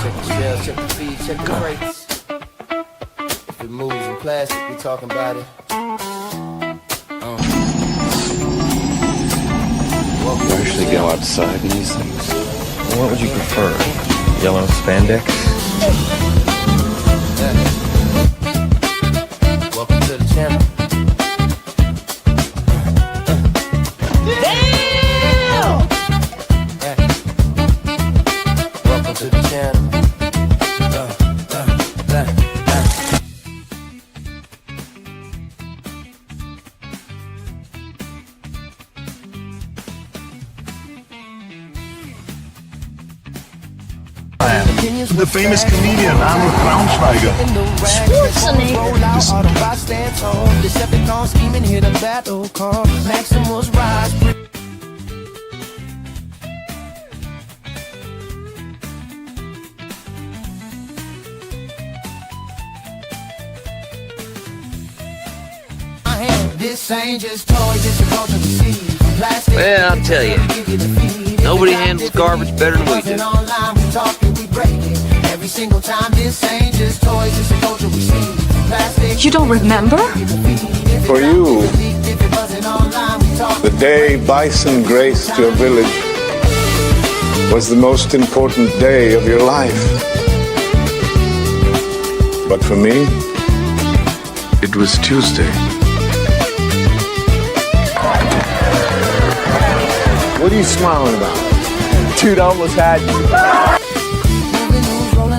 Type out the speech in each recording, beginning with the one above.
Check the shells, check the feed, check the crates. If it moves in plastic, we talking about it. You actually go outside in these things? What would you prefer? Yellow spandex? Welcome to the channel. Damn! Welcome to the channel. The famous comedian Arnold Braunschweiger. Well, I'll tell you, nobody handles garbage better than we do. You don't remember? For you, the day bison graced your village was the most important day of your life. But for me, it was Tuesday. What are you smiling about? Dude, I almost had you.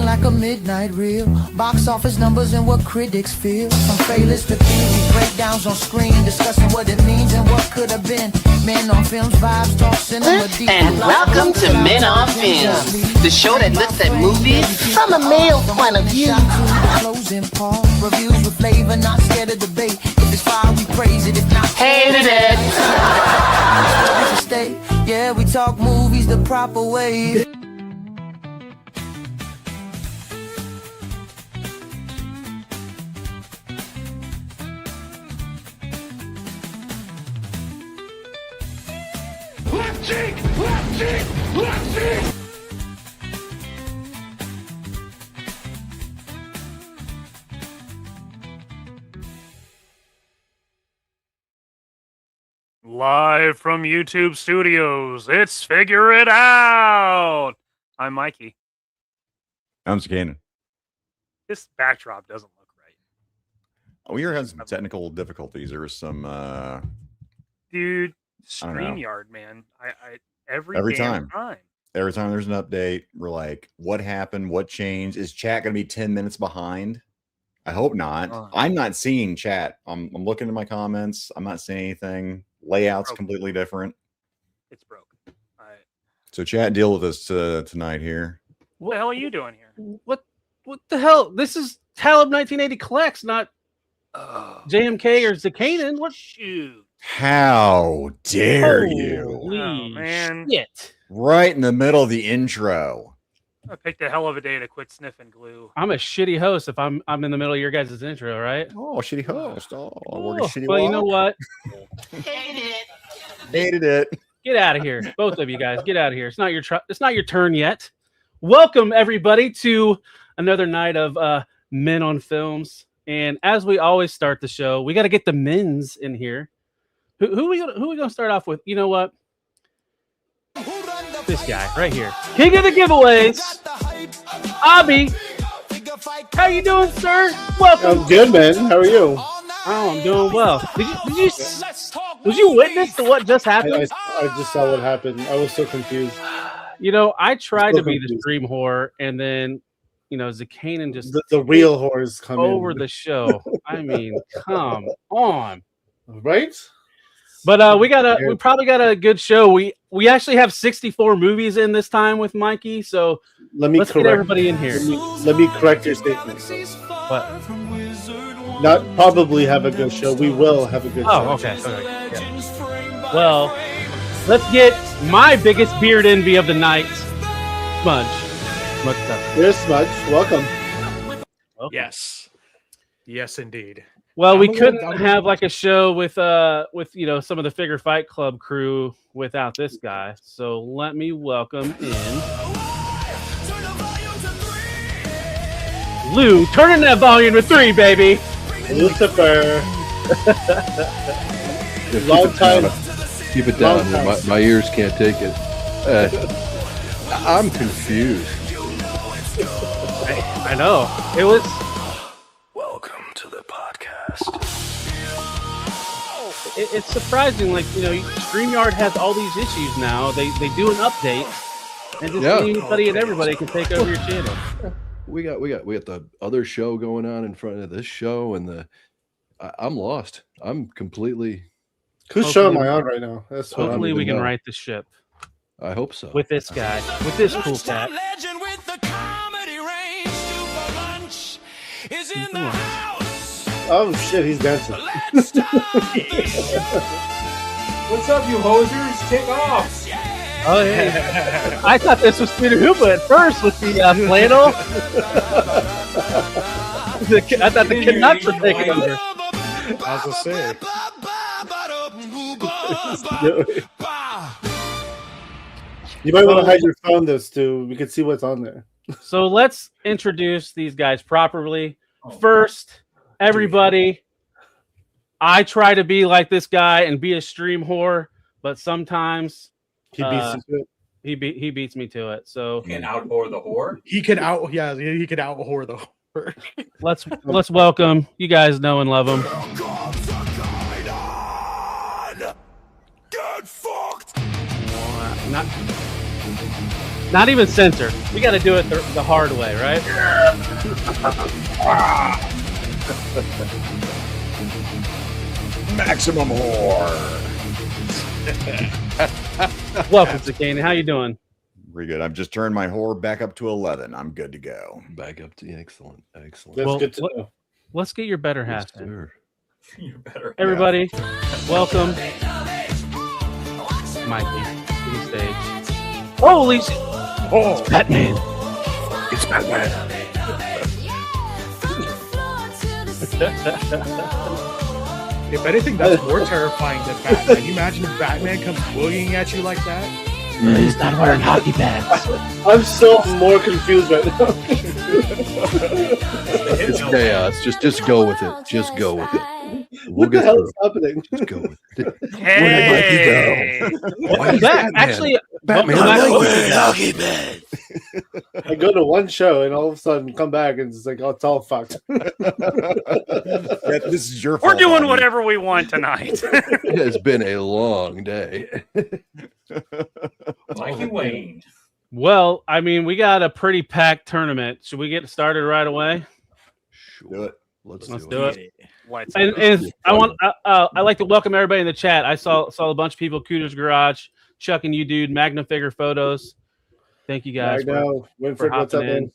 Like a midnight reel, box office numbers and what critics feel. Some failures to theory, breakdowns on screen, discussing what it means and what could have been. Men on Films, vibes, talk cinema deep. And welcome to Men on Films, the show that looks at movies from a male point of view. Closing part, reviews with flavor, not scared of debate. If it's fire, we praise it. If not, hated it. Yeah, we talk movies the proper way. Live from YouTube Studios, it's Figure It Out! I'm Mikey. I'm Zakainen. This backdrop doesn't look right. We were having some technical difficulties. There was some... Dude, StreamYard, man. Every time. time. Every time there's an update, we're like, what happened? What changed? Is chat going to be 10 minutes behind? I hope not. I'm not seeing chat. I'm looking at my comments. I'm not seeing anything. Layout's completely different. It's broken. So chat, deal with us tonight here. What the hell are you doing here? What the hell? This is Talib 1980 Collects, not JMK or Zakainen. What? Shoot. How dare you? Oh, man. Shit. Right in the middle of the intro. I picked a hell of a day to quit sniffing glue. I'm a shitty host if I'm in the middle of your guys' intro, right? Oh, shitty host. Oh, well, you know what? Hated it. Get out of here, both of you guys. Get out of here. It's not your turn yet. Welcome everybody to another night of Men on Films. And as we always start the show, we got to get the men's in here. Who we gonna start off with? You know what? This guy right here, king of the giveaways, Abhi. How you doing, sir? Welcome. I'm good, man. How are you? Oh, I'm doing well. Did you witness to what just happened? I just saw what happened. I was so confused. You know, I tried to be the stream whore, and then, Zakainen just the real whores come over in. the show. I mean, come on, right? But we probably got a good show. We actually have 64 movies in this time with Mikey, so let's get everybody in here. Let me correct your statement. What? Not probably have a good show. We will have a good show. Oh, okay. Yeah. Well, let's get my biggest beard envy of the night, Smudge. Here's Smudge. Welcome. Yes, indeed. Well, we couldn't have like a show with some of the Figure Fight Club crew without this guy. So let me welcome in Lou, turning that volume to 3, baby. Lucifer. Long time. Keep it down. My ears can't take it. I'm confused. I know. It was. Welcome to the podcast. It's surprising. Like, StreamYard has all these issues now. They do an update, and just anybody and everybody can take over your channel. We got the other show going on in front of this show, and I'm lost. I'm completely. Whose show am I on right now? That's what hopefully we can right the ship. I hope so. With this guy, with this cool cat. Oh shit, he's dancing. What's up, you hosers? Take off. Oh yeah. I thought this was Peter Hooper at first with the flannel. I thought the Canucks were taking over. As I say. You might want to hide your phone, this too. We can see what's on there. So let's introduce these guys properly. First, everybody, I try to be like this guy and be a stream whore, but sometimes he beats me to it. He beats me to it. So He can out whore the whore. He can out whore the whore. let's welcome, you guys know and love him. Get fucked. Not even censor. We got to do it the hard way, right? Maximum whore. Welcome, Zakainen. How you doing? Pretty good. I've just turned my whore back up to 11. I'm good to go. Back up to excellent. That's good to know. Let's get your better half in. Your better. Everybody, welcome, Mikey, to the stage. Holy shit! Oh, It's Batman. it's Batman. If anything, that's more terrifying than Batman. Can you imagine if Batman comes boogieing at you like that? He's not wearing hockey pads. I'm so more confused right now. It's chaos. Just go with it. Just go with it. What the hell is happening? Just go with it. Hey! Why is Batman. Actually, Batman. I go to one show and all of a sudden come back and it's like, oh, it's all fucked. This is your We're fault. doing Bobby. whatever we want tonight. It has been a long day. Mikey Wayne. well, I mean, we got a pretty packed tournament. Should we get started right away? Sure. Do it. Let's do do it. Let's And I like to welcome everybody in the chat. I saw a bunch of people. Cooter's Garage, Chuck and you, dude. Magna Figure Photos. Thank you guys. I know. Winfred, what's up, man?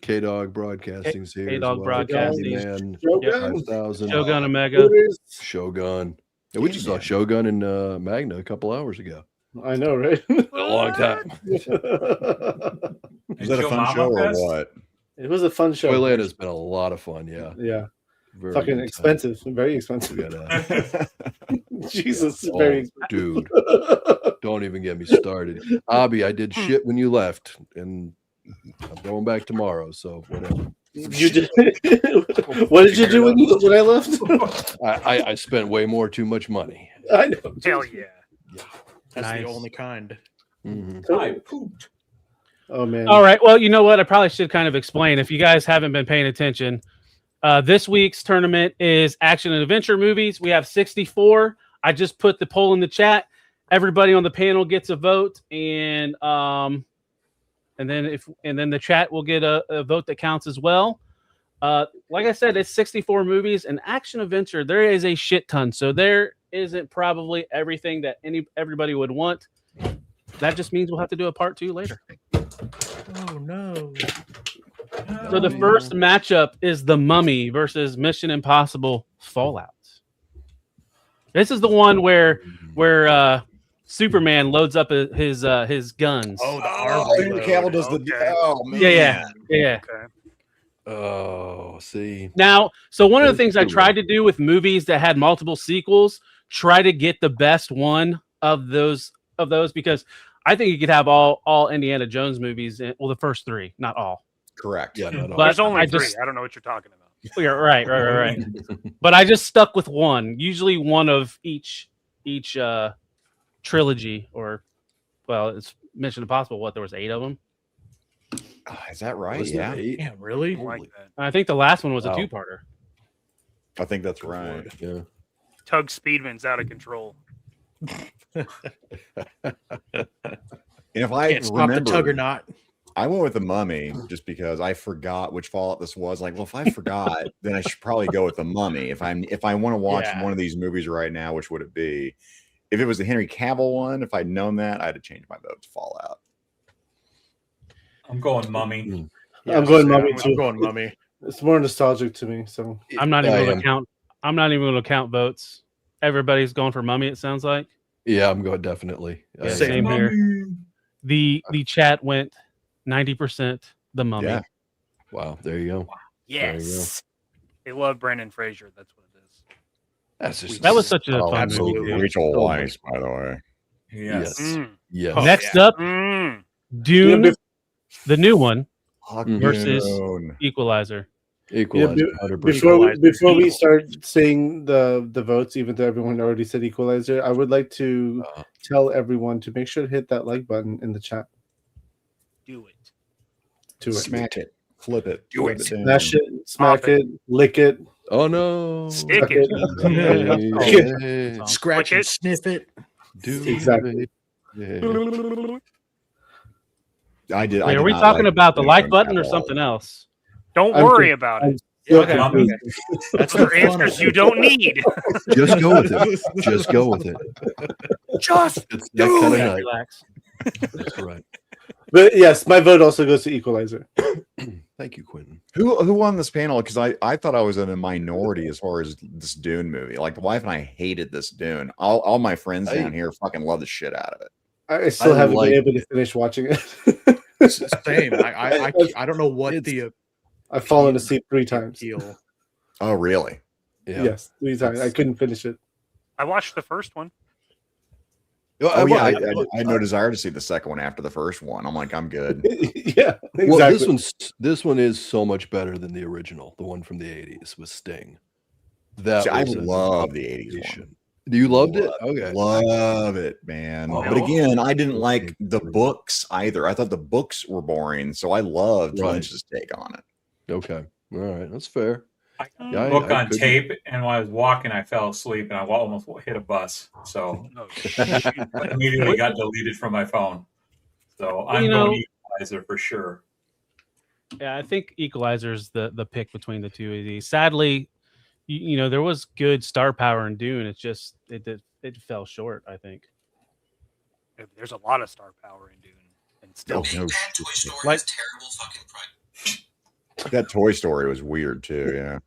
K-Dog Broadcasting's here. K-Dog Broadcasting. Man, Shogun. 5,000. Shogun Omega. Hooters. Shogun. Yeah, we just saw Shogun and Magna a couple hours ago. I know, right? A long time. Was that a fun show or what? It was a fun show. Toylanda's been a lot of fun, yeah. Yeah. Very Fucking good time. expensive. Very expensive. We got, Jesus, oh, very expensive. dude. Don't even get me started. Abhi, I did shit when you left, and I'm going back tomorrow, so whatever. You did. What did you do when I left? I spent way too much money. I know. Hell yeah. That's Nice. the only kind. Mhm. I pooped. Oh man. All right. Well, you know what? I probably should kind of explain if you guys haven't been paying attention. This week's tournament is action and adventure movies. We have 64. I just put the poll in the chat. Everybody on the panel gets a vote, and then the chat will get a vote that counts as well. Like I said, it's 64 movies and action adventure. There is a shit ton, so there isn't probably everything that everybody would want. That just means we'll have to do a part 2 later. Oh no. So the first matchup is The Mummy versus Mission Impossible Fallout. This is the one where Superman loads up his guns. Oh, the Henry Cavill does the. Oh man. Yeah. Okay. Oh, see. Now, so one of the things I tried to do with movies that had multiple sequels, try to get the best one of those because I think you could have all Indiana Jones movies. Well, the first 3, not all. Correct. Yeah, not all. But There's only I three. just- I don't know what you're talking about. Yeah, right. But I just stuck with one. Usually one of each trilogy, or well, it's Mission Impossible. What, there was 8 of them? Is that right? Was there Yeah. 8? Yeah, really? I like that. I think the last one was a Wow. 2-parter. I think that's right. Yeah. Tug Speedman's out of control. And if I Can't stop the remember, tug or not. I went with the Mummy just because I forgot which Fallout this was. Like, well, if I forgot, then I should probably go with the Mummy. If I want to watch Yeah. one of these movies right now, which would it be? If it was the Henry Cavill one, if I'd known that, I'd have changed my vote to Fallout. I'm going Mummy. I'm going Mummy I'm too. going Mummy. It's more nostalgic to me. So I'm not even I going am. to count. I'm not even going to count votes. Everybody's going for Mummy. It sounds like. Yeah, I'm going definitely. Yeah, same here. The chat went 90% the Mummy. Yeah. Wow, there you go. Yes. They love Brendan Fraser. That's what it is. That's just That was such a Oh, fun absolutely. movie. Rachel So much. Weisz, by the way. Yes. Yes. Oh, Next yeah. up, Mm. Dune, the new one Fucking versus Dune. Equalizer. Equalizer. 100%. before we start saying the votes, even though everyone already said Equalizer, I would like to tell everyone to make sure to hit that like button in the chat. Do it. To it. Smack it. Flip it. Do flip it. down. Smash it, smack Pop it. it, lick it. Oh no. Stick Suck it. Hey, Scratch Click and it. sniff it. do Exactly. it. I did. Wait, I are we did not talking like about the Dune like at button or all. something else? Don't I'm worry con- about I'm it. still Okay. confused. That's Those are the fun of answers it. you don't need. Just go with it. Just go with it. Just It's that kind of night. Relax. That's right. But yes, my vote also goes to Equalizer. Thank you, Quentin. Who won this panel? Because I thought I was in a minority as far as this Dune movie. Like the wife and I hated this Dune. All my friends down here fucking love the shit out of it. I still I haven't like- been able to finish watching it. Same. I don't know what the I've fallen asleep 3 times. appeal. Oh, really? Yeah. Yes, 3 times. I couldn't finish it. I watched the first one. Oh, yeah. I I- had no desire to see the second one after the first one. I'm like, I'm good. Yeah, exactly. Well, this one is so much better than the original, the one from the 80s with Sting. That See, I was an love the 80s one. obligation. You loved it? Okay. Love it, man. Oh. But again, I didn't like the books either. I thought the books were boring, so I loved Right. Lynch's take on it. Okay. All right. That's fair. I Yeah, book I on couldn't- tape, and when I was walking, I fell asleep, and I almost hit a bus. So Oh, I immediately got deleted from my phone. So I'm you know- going Equalizer for sure. Yeah, I think Equalizer's the pick between the two of these. Sadly, you know, there was good star power in Dune. It's just it fell short, I think. There's a lot of star power in Dune, and still. Oh, no, Like that Toy Story was weird too. Yeah.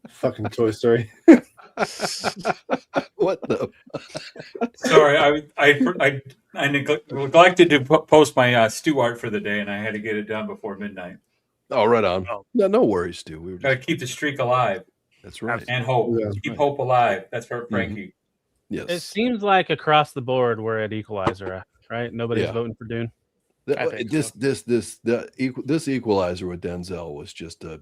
Fucking Toy Story. What the? Sorry, I neglected to post my stew art for the day, and I had to get it done before midnight. Oh, right on. Oh. No worries, Stu. We were Got to just, keep the streak alive that's right. and hope. Yeah. Keep hope alive. That's for Frankie. Yes. it seems like across the board we're at Equalizer, right? Nobody's Yeah. voting for Dune. I think This Equalizer with Denzel was just a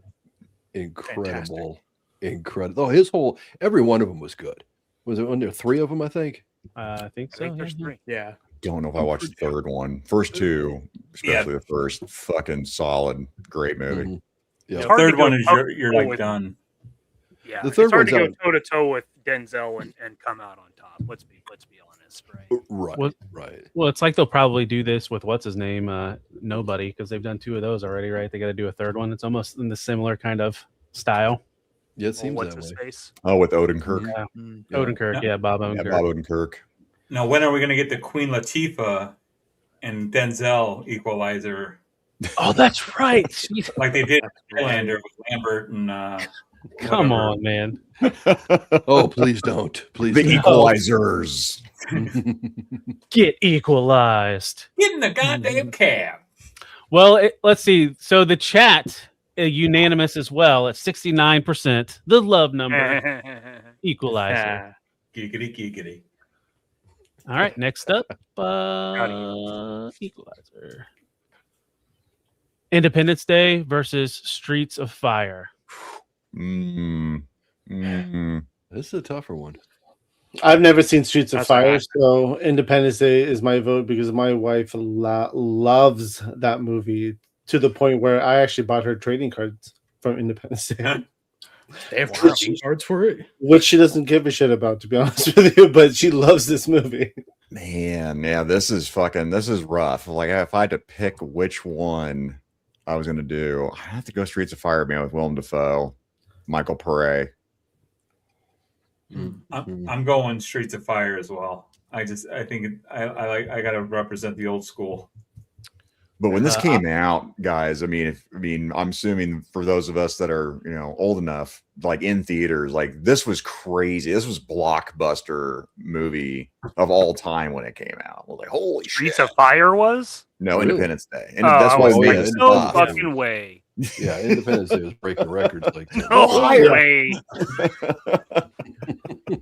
incredible. Oh, every one of them was good. Was it under 3 of them? I think. I think I so. think there's yeah. 3. Yeah. Don't know if I watched the third one. First 2, especially the first, fucking solid, great movie. Mhm. Yeah. It's hard to Third go one is toe-to-toe you're like with- done. Yeah, The third it's hard to go one's toe to toe with Denzel and come out on top. Let's be honest, right? Right. What- Right. Well, it's like they'll probably do this with what's his name, Nobody, because they've done 2 of those already, right? They got to do a third one. It's almost in the similar kind of style. Yeah, it Well, seems what's that his way. face? Oh, with Odenkirk. Yeah. Yeah. Odenkirk, yeah, Bob Yeah, Odenkirk. Bob Odenkirk. Now, when are we going to get the Queen Latifah and Denzel Equalizer Oh, that's right. Jeez. like they did in Highlander with Lambert and Come whatever. on, man. Oh, please don't. Please. The don't. Equalizers. Get equalized. Get in the goddamn cab. Well, let's see. So the chat unanimous as well at 69%. The love number equalizer. Giggity, giggity. All right, next up, equalizer. Independence Day versus Streets of Fire. This is a tougher one. I've never seen Streets of That's Fire, right. so Independence Day is my vote because my wife loves that movie to the point where I actually bought her trading cards from Independence Day. They have trading cards for it. Which she doesn't give a shit about, to be honest with you, but she loves this movie. Man, yeah, this is rough. Like, if I had to pick which one I was gonna do, I have to go Streets of Fire, man, with Willem Dafoe, Michael Pare. I'm going Streets of Fire as well. I think I gotta represent the old school. But when this came out, guys, I'm assuming for those of us that are, old enough, like in theaters, like this was crazy. This was blockbuster movie of all time when it came out. I was like, holy shit. Streets of Fire was? No, Really? Independence Day. And that's why like, it no was fucking way. Yeah, Independence Day was breaking records like that. No way.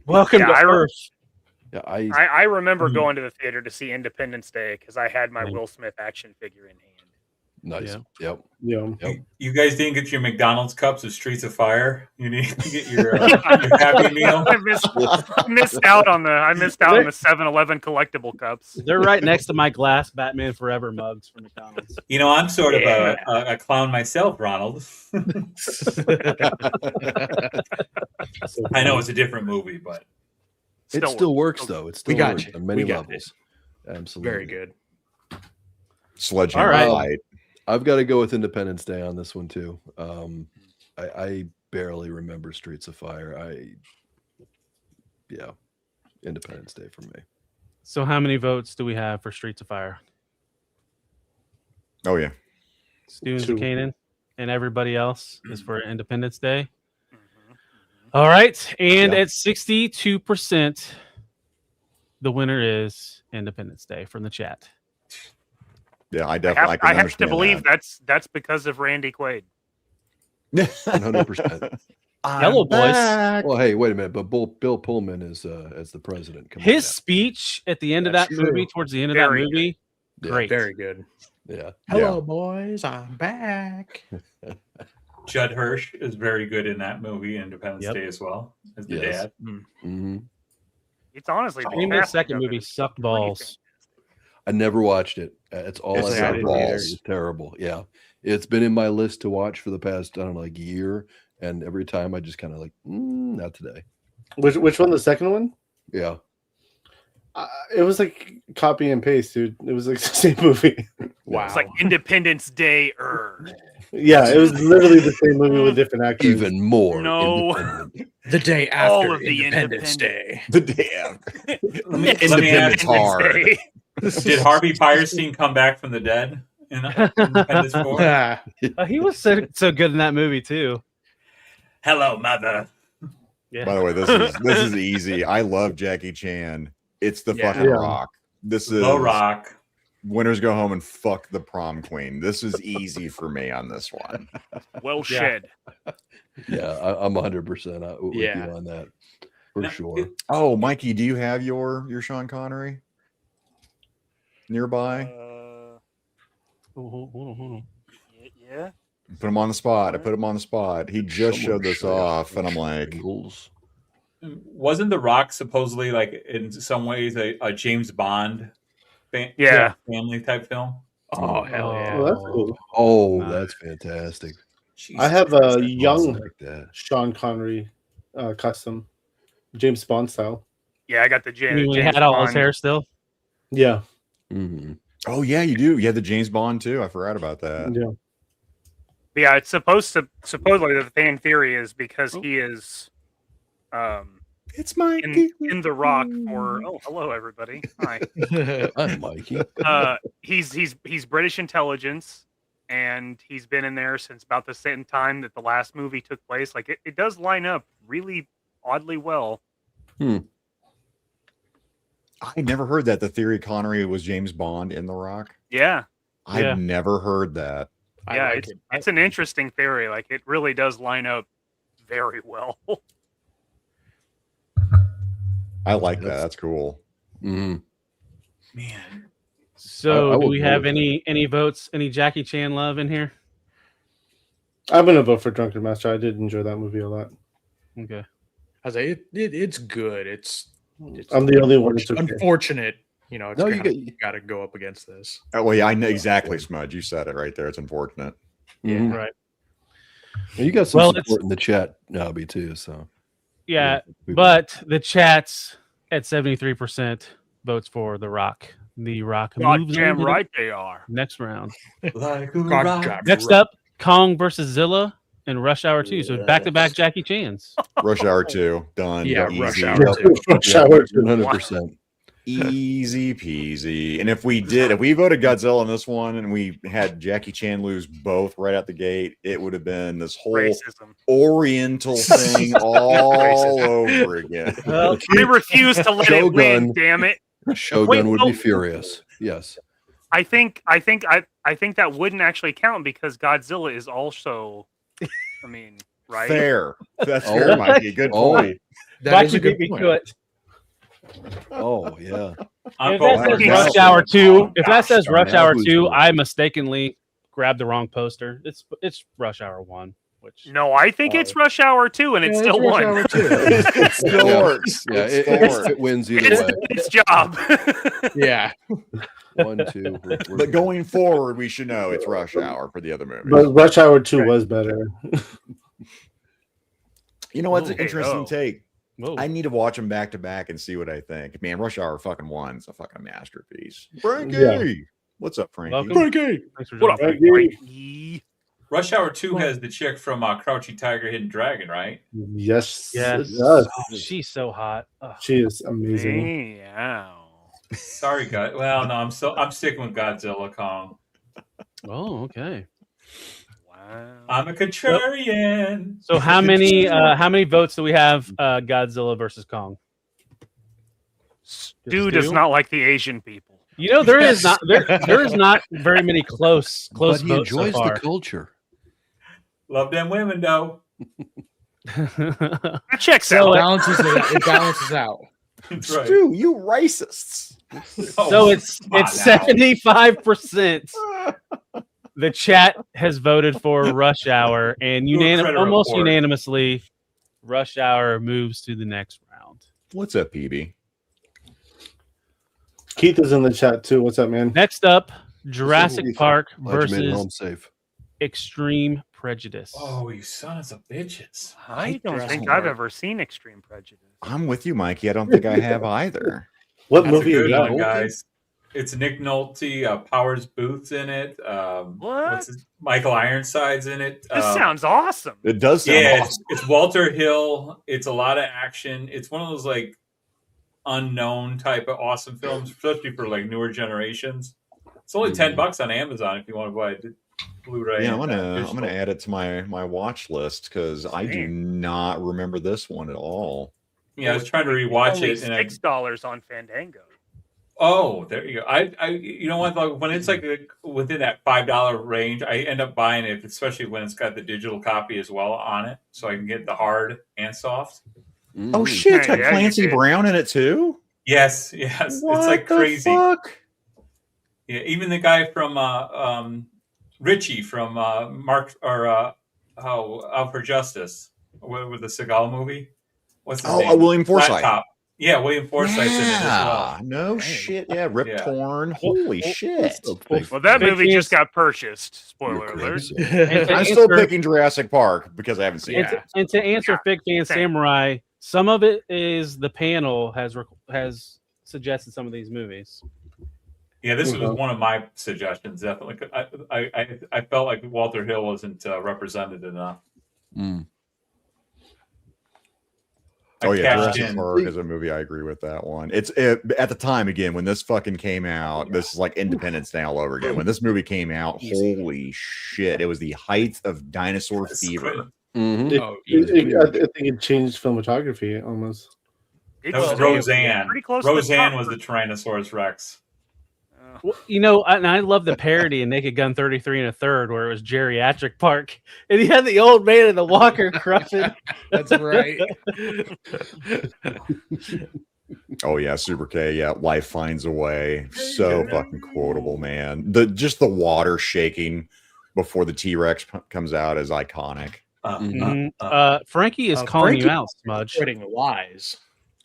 Welcome to Earth. Yeah, I remember going to the theater to see Independence Day because I had my Will Smith action figure in hand. Nice. Yeah. You guys didn't get your McDonald's cups of Streets of Fire. You need to get your Happy Meal. I missed out on the 7-Eleven collectible cups. They're right next to my glass Batman Forever mugs from McDonald's. I'm sort of a clown myself, Ronald. I know it's a different movie, but it still works though. It still works on many levels. Absolutely. Very good. Sledgehammer. All right. I've got to go with Independence Day on this one too. I barely remember Streets of Fire. Independence Day for me. So how many votes do we have for Streets of Fire? Oh yeah. Stu and Zakainen and everybody else is for Independence Day. All right. And at 62%, the winner is Independence Day from the chat. Yeah, I definitely I have to believe that's because of Randy Quaid. 100%. Hello, boys. Well, hey, wait a minute. But Bill Pullman is as the president. Come His speech at the end of that movie, towards the end of that movie, great. Very good. Yeah. Hello, boys. I'm back. Judd Hirsch is very good in that movie, Independence Day, as well as the dad. Mm-hmm. It's honestly the second movie sucked balls. I never watched it. It's all I saw. It's terrible. Yeah, it's been in my list to watch for the past year, and every time I just kind of not today. Which one? The second one? Yeah. It was like copy and paste, dude. It was like the same movie. Wow. It's like Independence Day. Yeah, it was literally the same movie with different actors. Even more. No. The day after All of the Independence Day. The day after. Let me ask, Day. Did Harvey Firestein come back from the dead in Independence 4? He was so good in that movie too. Hello, mother. Yeah. By the way, this is easy. I love Jackie Chan. It's the fucking Rock. This is The Rock. Winners go home and fuck the prom queen. This is easy for me on this one. Well shed. Yeah, I'm 100% with you on that for sure. Oh, Mikey, do you have your Sean Connery nearby? Hold on. Yeah. Put him on the spot. I put him on the spot. He just showed this off, and I'm like, wasn't The Rock supposedly in some ways a James Bond family type film? Oh, hell yeah. Well, that's cool. Oh, that's fantastic. I have a young like that. Sean Connery custom, James Bond style. Yeah, I got the James. He had all his hair still. Yeah. Mm-hmm. oh yeah, you do. You had the James Bond too. I forgot about that. Yeah. But yeah, it's supposedly the fan theory is because he is It's Mikey in The Rock for hello everybody. Hi. I'm Mikey. He's British intelligence, and he's been in there since about the same time that the last movie took place. Like it does line up really oddly well. I never heard that. The theory Connery was James Bond in The Rock. Yeah. I've never heard that. Yeah, it's an interesting theory. Like it really does line up very well. I like that. That's cool. Mm-hmm. Man. So, I do will we go have with any votes? Any Jackie Chan love in here? I'm gonna vote for Drunken Master. I did enjoy that movie a lot. Okay. I say it's good. It's I'm the only one that's okay. unfortunate. You know, it's No, got to go up against this. Oh, well, yeah, I know exactly, Smudge. You said it right there. It's unfortunate. Mhm. Right. And you got some Well, support in the chat, Abby, too. So Yeah, we- but the chat's at 73% votes for The Rock. The Rock moves Goddamn into the right they are. next round. Like a God, rock. God, Next up, Kong versus Zilla and Rush Hour 2. So back-to-back Jackie Chan's. Rush Hour 2 done. Yeah, Easy. Rush Hour 2. Rush Hour 2. 100%. Easy peasy. And if we voted Godzilla on this one and we had Jackie Chan lose both right out the gate, it would have been this whole Racism. Oriental thing all over again. Well, I refuse to let it win. Damn it! Shogun Wait, would oh. be furious. Yes. I think that wouldn't actually count because Godzilla is also. I mean, right? Fair. That's Oh. fair, Mikey. Good point. That is a Mikey good beat me point. to it. Oh, yeah. If that says Rush Hour 2, if that says Rush Hour 2, I mistakenly grabbed the wrong poster. It's Rush Hour 1, which No, I think it's Rush Hour 2, and it Yeah, still it's Rush won. Hour 2. It still Yeah. works. Yeah, It it, still works. wins either It's way. its job. Yeah. 1, 2. But going forward, we should know it's Rush Hour for the other movies. But Rush Hour 2 was better. You know what's an Hey, interesting oh. take? Whoa. I need to watch them back to back and see what I think. Man, Rush Hour fucking 1 is a fucking masterpiece. Frankie! Yeah. What's up, Frankie? Welcome. Frankie. Thanks for What up, joining. Frankie? Rush Hour 2 has the chick from Crouching Tiger, Hidden Dragon, right? Yes. Yes. It does. She's so hot. Ugh. She is amazing. Meow. Sorry, guys. Well, no, I'm sticking with Godzilla Kong. Oh, okay. Wow. I'm a contrarian. So how many votes do we have? Godzilla versus Kong. Stu does not like the Asian people. You know there is not there is not very many close But he votes enjoys so the far. culture. Love them women, though. That checks So, out. It balances out. That's right. Stu, you racists. Oh, So it's come on now. 75%. The chat has voted for Rush Hour, and Do a credit almost report. unanimously, Rush Hour moves to the next round. What's up, PB? Keith is in the chat too. What's up, man? Next up, Jurassic Glad Park you made it versus home safe. Extreme Prejudice. Oh, you sons of bitches. I don't Jurassic think Park. I've ever seen Extreme Prejudice. I'm with you, Mikey. I don't think I have either. What That's movie a is good that? one, guys. It's Nick Nolte, Powers Booth's in it. What? Michael Ironside's in it. This sounds awesome. It does sound Yeah, awesome. it's Walter Hill. It's a lot of action. It's one of those like unknown type of awesome films, especially for like newer generations. It's only $10 on Amazon if you want to buy it. Blu-ray. Yeah, I'm and, gonna digital. add it to my watch list because I do not remember this one at all. Yeah, I was trying to rewatch Only it, and I, $6 on Fandango. oh, there you go. I you know what? Like, when it's like within that $5 range, I end up buying it, especially when it's got the digital copy as well on it, so I can get the hard and soft. Oh shit! It's got Yeah, you Clancy did. Brown in it too. Yes, it's like the crazy. fuck? Yeah, even the guy from Richie from Mark or Out for Justice with the Seagal movie. What's his name? William Flat Forsythe. Top. Yeah, William Forsythe's in it as well. Yeah, no shit. Yeah, Rip Yeah. Torn. Holy shit! Well, that Big movie fans- just got purchased. You're Spoiler alert. crazy. And to I'm still answer- picking Jurassic Park because I haven't seen it. And to answer Fig Fan Samurai, some of it is the panel has suggested some of these movies. Yeah, this was one of my suggestions. Definitely, I felt like Walter Hill wasn't represented enough. Mm. Oh yeah, cashed Jurassic in. Park is a movie. I agree with that one. At the time again when this fucking came out. This is like Independence Day all over again. When this movie came out, holy shit! It was the height of dinosaur fever. Mhm. I think it changed filmography almost. That was It's Roseanne. pretty close to the Roseanne top was for- the Tyrannosaurus Rex. Well, you know, and I love the parody in Naked Gun 33 1/3 where it was Geriatric Park and he had the old man in the walker crushing. That's right. Oh yeah, Super K. Yeah, life finds a way. So fucking quotable, man. Just the water shaking before the T-Rex comes out is iconic. Frankie is calling Frankie you out, Smudge. spreading lies.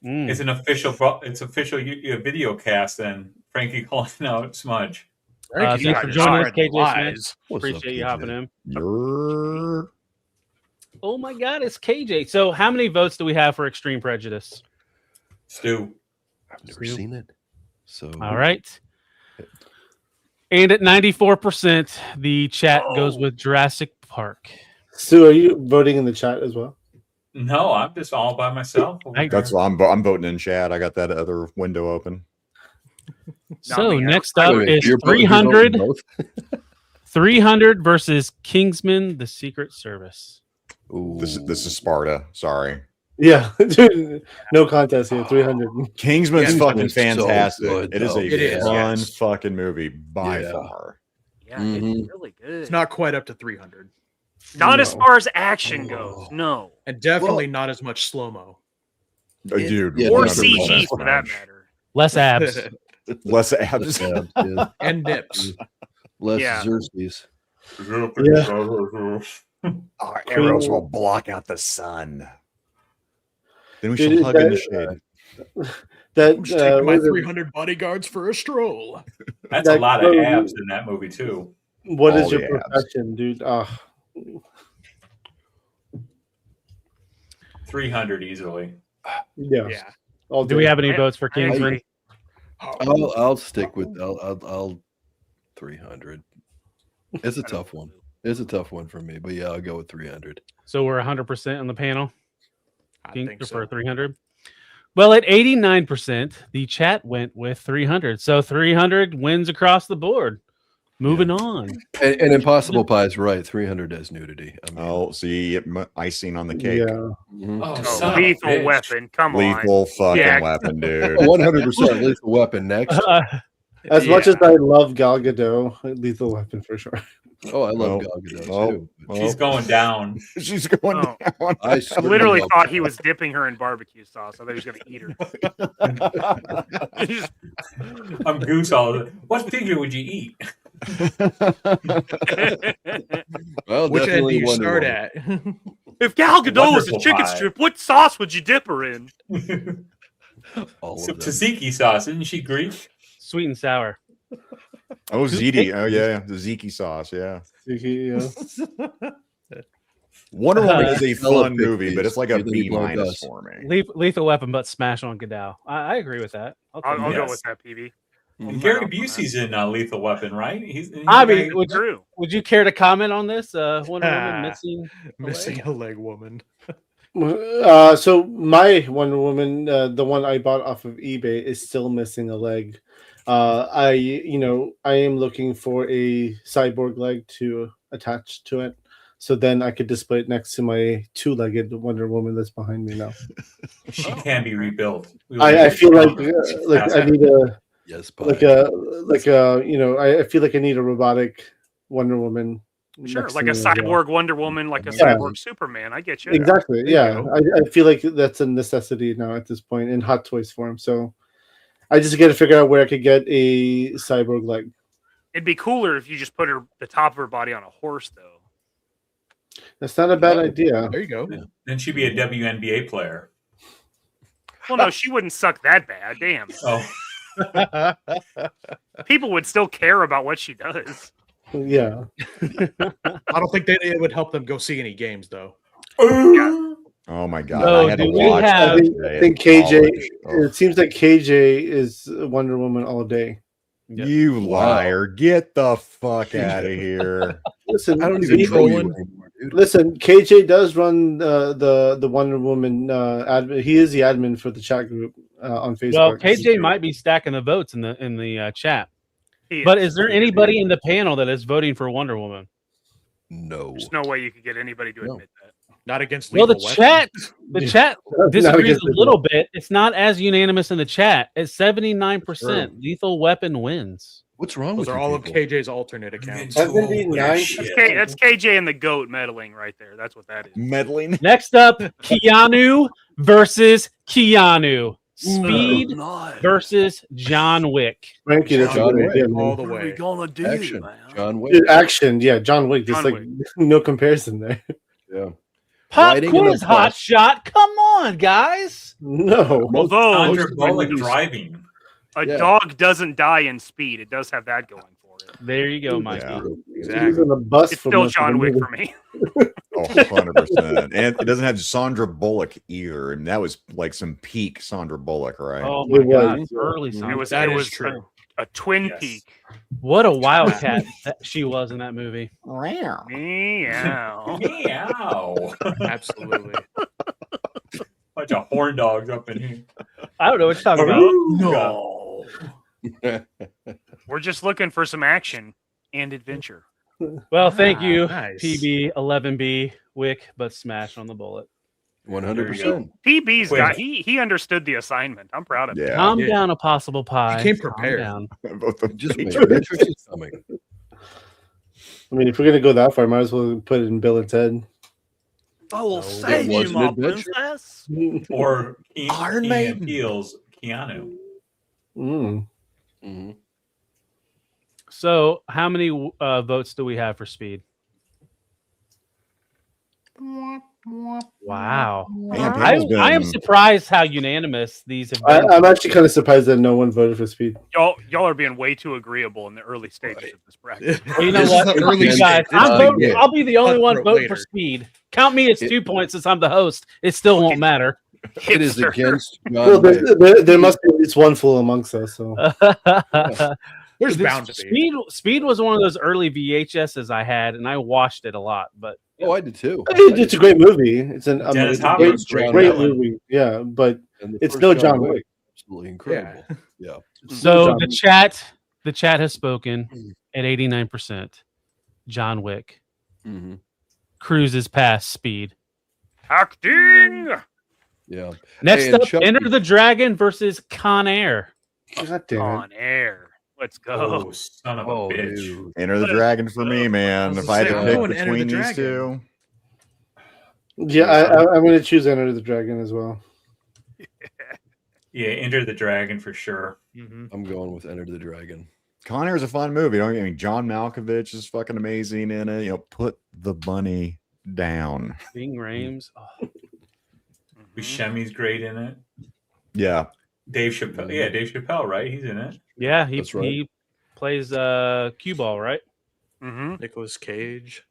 It's an official. It's official video cast. And Frankie calling out Smudge. Thanks for joining us, KJ lies. Smith. What's up, Appreciate you KJ? hopping in. You're... Oh my God, it's KJ. So, how many votes do we have for Extreme Prejudice? Stu. I've never seen it. So All right. And at 94%, the chat goes with Jurassic Park. Stu, are you voting in the chat as well? No, I'm just all by myself. That's why I'm voting in chat. I got that other window open. So next up is 300. 300 versus Kingsman: The Secret Service. Ooh. This is Sparta. Sorry. Yeah, dude, no contest here. 300. Kingsman's fucking so fantastic. good, it is though. a It is, fun yes. fucking movie by far. Yeah, it's really good. It's not quite up to 300. Not as far as action goes. No. And definitely not as much slow-mo. Dude. Or 100%. CG for that matter. Less abs. Less abs. And nips. Less Yeah. Xerxes. Our arrows will block out the sun. Then we Dude, shall hug in the shade. That I'm just taking my was it- 300 bodyguards for a stroll. That's a that lot of goes- abs in that movie too. What is All your the abs. profession, dude? 300 easily. Yeah. Yeah. All Do we day. have any votes for I Kingsman? agree. I'll stick with I'll 300. It's a tough one. It's a tough one for me, but yeah, I'll go with 300. So we're 100% on the panel. I think For so. 300. Well, at 89%, the chat went with 300. So 300 wins across the board. Moving on. And Impossible Pie is right. 300 has nudity. I mean, Oh, see, icing on the cake. Yeah. mhm. Oh, Oh, son of a lethal bitch. weapon. Come on. Lethal fucking Yeah. weapon, dude. 100% lethal weapon next. As much as I love Gal Gadot, Lethal Weapon for sure. Oh, I love Oh. Gal Gadot Oh. too. She's going down. She's going Oh. down. I I literally thought he was dipping her in barbecue sauce. I thought he was going to eat her. I'm goose all of it. What figure would you eat? Well, Which end do definitely you Wonder start Woman. at? If Gal Gadot was a Wonderful chicken pie. strip, what sauce would you dip her in? All Some of them. tzatziki sauce. Isn't she Greek? Sweet and sour. Oh, ziti. Oh, yeah. The ziti sauce. Yeah. Yeah. Wonder Woman is a Hella fun big movie, but piece. it's like a You think B he blows minus us. for me. Lethal Weapon, but smash on Gadot. I agree with that. I'll take I'll that. go Yes. with that, PB. And Gary Busey's in Lethal Weapon, right? He's I mean, would True. you care to comment on this? Wonder Woman missing a Missing leg? a leg woman. So my Wonder Woman, the one I bought off of eBay, is still missing a leg. I am looking for a cyborg leg to attach to it, so then I could display it next to my two-legged Wonder Woman that's behind me now. She can be rebuilt. I feel like I need a Yes, I feel like I need a robotic Wonder Woman. Sure. next Like to a me as well. cyborg Wonder Woman, like a Yeah. cyborg Superman. I get you. Exactly. There you Yeah, go. I feel like that's a necessity now at this point in Hot Toys form. So I just got to figure out where I could get a cyborg leg. It'd be cooler if you just put the top of her body on a horse, though. That's not a bad idea. There you go. Then she'd be a WNBA player. Well, no, she wouldn't suck that bad. Damn. Oh, People would still care about what she does. Yeah. I don't think it would help them go see any games, though. Oh my god! No, I had to do we watch. have- that I think today at KJ. college. Oh. It seems like KJ is Wonder Woman all day. You liar! Get the fuck out of here! Listen, I don't even know you trolling. anymore, dude. Listen, KJ does run the Wonder Woman admin. He is the admin for the chat group on Facebook. Well, KJ might be stacking the votes in the chat. He But is there anybody in the panel that is voting for Wonder Woman? No. There's no way you could get anybody to No. admit that. Not against Well, the Lethal chat Not disagrees against a little bit. It's not as unanimous in the chat. It's 79%. Lethal Weapon wins. What's wrong Those with are you all of people? KJ's alternate accounts. 79. That's KJ and the GOAT meddling right there. That's what that is. Meddling. Next up, Keanu versus Keanu. Speed versus John Wick. Frankie, that's a John good Wick. idea, man. All the What are we way. gonna do, Action. man? John Wick. Dude, action, yeah, John Wick. Just John like Wick. no comparison there. Yeah. Pop Riding in a quiz, hot bus. shot. Come on, guys. No. Although Sandra Bullock driving. a Yeah. dog doesn't die in Speed, it does have that going for it. There you go, Mikey. Yeah. He was on a bus It's for still most of the John Wick movie. for me. Oh, 100%. And it doesn't have Sandra Bullock either. And that was like some peak Sandra Bullock, right? Oh my It God, was. early It Sandra. was That it is was true. a twin Yes. peak. What a wildcat that she was in that movie. Wow. Meow. Meow. Absolutely. Bunch of horn dogs up in here. I don't know what you're talking about. No. We're just looking for some action and adventure. Well, thank you, nice. PB 11B Wick, but smash on the bullet. 100%. PB's Wait. got he understood the assignment. I'm proud of him. Yeah. Calm did. down, a possible pie. He came Calm prepared. down. Both the Just wait. Matrix. Matrix is coming. I mean, if we're gonna go that far, might as well put it in Bill and Ted. I will it save was you, an my adventure. princess. Or Iron Keanu Maiden. Peele's Keanu. Mm. Mm-hmm. So, how many votes do we have for Speed? Wow. Man, I Pam's am been- surprised how unanimous these have been. I'm actually kind of surprised that no one voted for Speed. Y'all are being way too agreeable in the early stages of this bracket. Well, you know This what? is the Fuck early you guys. stage. I'm voting, I'll be the only one Cutthroat voting for later. Speed. Count me as 2 points since I'm the host. It still won't matter. It is Hipster. against Well, John Wick. there must be at least one fool amongst us. So There's bound to be. Speed was one of those early VHSs I had, and I watched it a lot. But Oh, I did too. it's a great movie. It's an Dennis great, Hopper's great great villain. movie. Yeah, but And the it's first still John Wick. Absolutely incredible. Yeah. so John the chat has spoken at 89%. John Wick Mm-hmm. cruises past Speed. Acting. Yeah. Next Hey, and up, Chucky- Enter the Dragon versus Con Air. God damn it. On air. Let's go. Oh, son of a Oh, bitch. dude. Enter the Dragon for me, man. If I had say, to I'm pick going Enter the between these Dragon. two, Yeah, I'm going to choose Enter the Dragon as well. Yeah, Enter the Dragon for sure. Mhm. I'm going with Enter the Dragon. Con Air is a fun movie. Don't get me. John Malkovich is fucking amazing in it. You know, put the bunny down. Bing Rames. Oh, Buscemi's great in it. Yeah. Dave Chappelle. Yeah, Dave Chappelle, right? He's in it. yeah, That's right. he plays cue ball, right? Mhm. Nicolas Cage.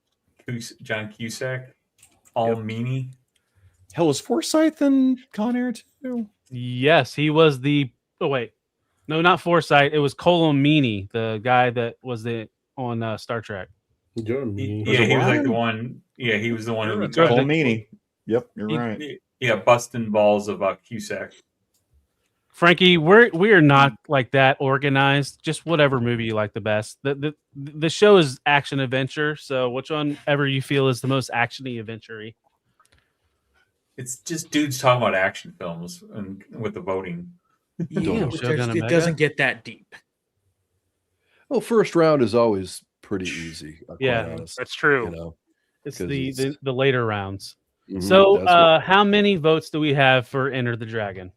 John Cusack. All meanie. Hell, is Forsyth in Con Air too? Yes, he was the. Oh wait, no, not Forsyth. It was Colomini, the guy that was on Star Trek. You're mean. Yeah, he was like Ryan? the one. Yeah, he was the one who was Cole Cole Meany. Yep, you're He- right. yeah, busting balls of Cusack. Frankie, we are not like that organized. Just whatever movie you like the best. The show is action adventure. So which one ever you feel is the most actiony adventure-y? It's just dudes talking about action films and with the voting. Yeah, But Shogun it Omega? doesn't get that deep. Well, first round is always pretty easy. Quite Yeah. honest, That's true. you know. It's 'Cause the later rounds. Mhm, So that's what- how many votes do we have for Enter the Dragon?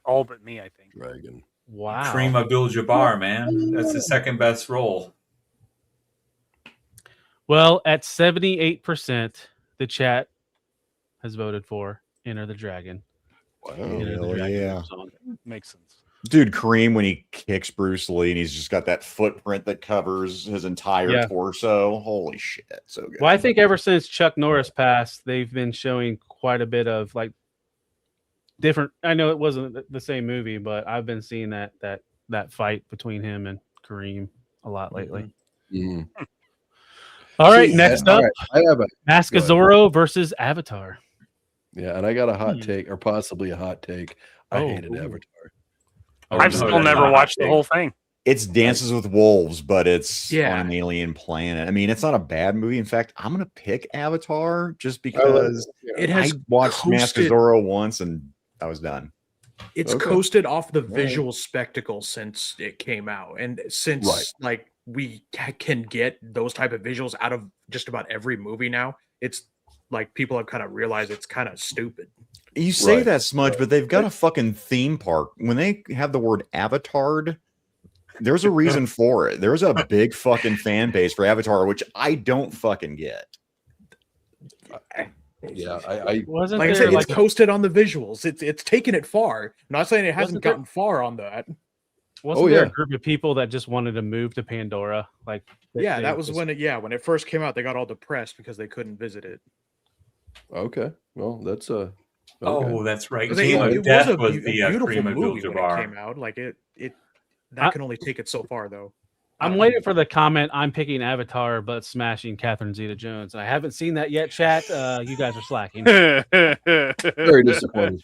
All but me, I think. Dragon. Wow. Kareem Abdul-Jabbar, man, that's the second best role. Well, at 78%, the chat has voted for Enter the Dragon. Wow. Enter the hell Dragon yeah. song. Makes sense. Dude, Kareem, when he kicks Bruce Lee and he's just got that footprint that covers his entire Yeah. torso. Holy shit. So good. Well, I think ever since Chuck Norris passed, they've been showing quite a bit of like different. I know it wasn't the same movie, but I've been seeing that fight between him and Kareem a lot lately. Mhm. All right, See, next all up, right, I have a Mask go of ahead. Zorro versus Avatar. Yeah, and I got a hot Hmm. take, or possibly a hot take. I Oh, hated ooh. Avatar. I've no, still that's never not a watched the hot whole thing. It's Dances with Wolves, but it's Yeah. on an alien planet. I mean, it's not a bad movie. In fact, I'm gonna pick Avatar just because It I has watched Mask of coasted- Zorro once and I was done. It's Okay. coasted off the right. visual spectacle since it came out, and since Right. like we can get those type of visuals out of just about every movie now. It's like people have kind of realized it's kind of stupid. You say Right. that, Smudge, but they've got a fucking theme park. When they have the word Avatar, there's a reason for it. There's a big fucking fan base for Avatar, which I don't fucking get. Yeah, I Wasn't Like I there said, like it's coasted on the visuals. It's taken it far. I'm not saying it hasn't Wasn't there- gotten far on that. wasn't Oh, there yeah. a group of people that just wanted to move to Pandora? Like Yeah, they that was just- when it first came out. They got all depressed because they couldn't visit it. okay. Well, that's okay. Oh, that's right. 'Cause Team it of Death was a was the beautiful Cream movie when it Abdul-Jabbar. came out. Like that can only take it so far, though. I'm waiting for the comment. I'm picking Avatar, but smashing Catherine Zeta-Jones. And I haven't seen that yet, chat. You guys are slacking. Very disappointed.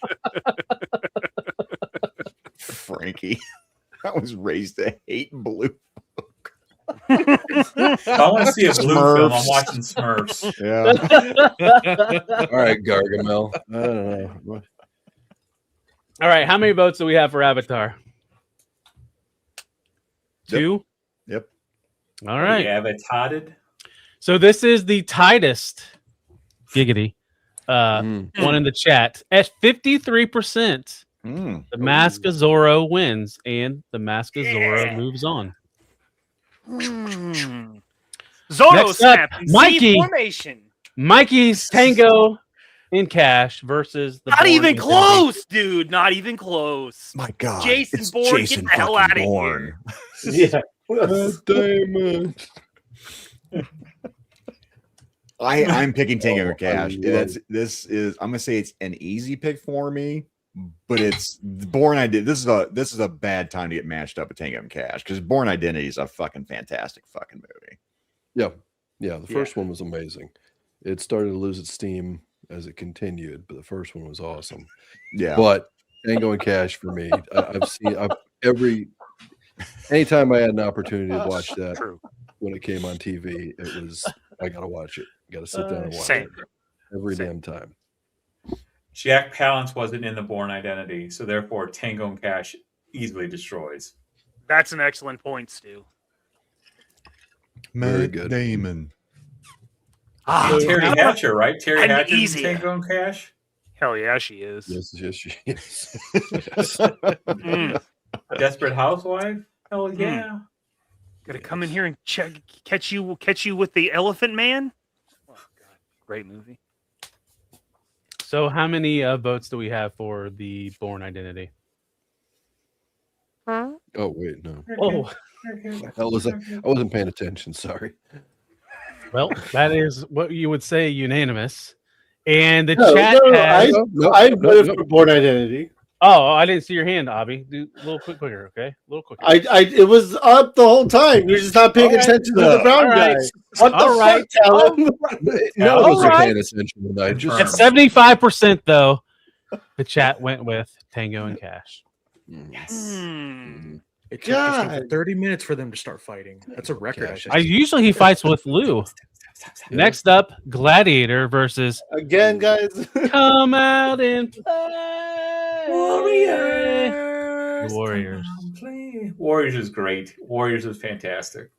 Frankie, I was raised to hate blue. If I want to see a blue film, I'm Smurfs. watching Smurfs. Yeah. All right, Gargamel. I don't know. All right, how many votes do we have for Avatar? Yep. 2? Yep. All right. Avatar'd. So this is the tightest giggity one in the chat at 53%. Mm. The Mask of Zorro wins, and the Mask of Zorro moves on. Zorro Next up, snap in Z Mikey. formation. Mikey's Tango in Cash versus the Not Bourne even Identity. close, dude. Not even close. My God. Jason it's Bourne, Jason get the hell fucking out of Bourne. here. Yeah. Damon. I'm picking Tango and Cash. I love I'm gonna say it's an easy pick for me, but it's Born Identity. This is a bad time to get matched up with Tango and Cash because Born Identity is a fucking fantastic fucking movie. Yeah. The first one was amazing. It started to lose its steam as it continued, but the first one was awesome. Yeah. But Tango and Cash for me, anytime I had an opportunity to watch that when it came on TV, it was I gotta watch it. Gotta sit down and watch Same. it every damn time. Jack Palance wasn't in the Born Identity, so therefore Tango and Cash easily destroys. That's an excellent point, Stu. Very Matt good. Damon. Terry Hatcher, right? Terry And Hatcher in easy. Tango and Cash. Hell yeah, she is. Yes, she is. Desperate Housewife. Hell yeah. Gonna come in here and catch you with the Elephant Man. Oh god, great movie. So how many votes do we have for the Bourne Identity? Oh wait, no. Oh, I wasn't paying attention. Sorry. well, that is what you would say unanimous. And the No, chat no, has... I voted for Born Identity. Oh, I didn't see your hand, Abby. Do a little quicker, okay? A little quicker. It was up the whole time. You're just not paying All right. attention to the brown All right. guy. What the All right. fuck, Callum? No, I All wasn't right. paying attention tonight. Just At 75%, though, the chat went with Tango and Cash. It took just over God. 30 minutes for them to start fighting. That's a record. I think. Usually he fights with Lou. Next up, Gladiator versus Again, guys. Come Out and Play. Warriors. Warriors. Warriors is great. Warriors is fantastic.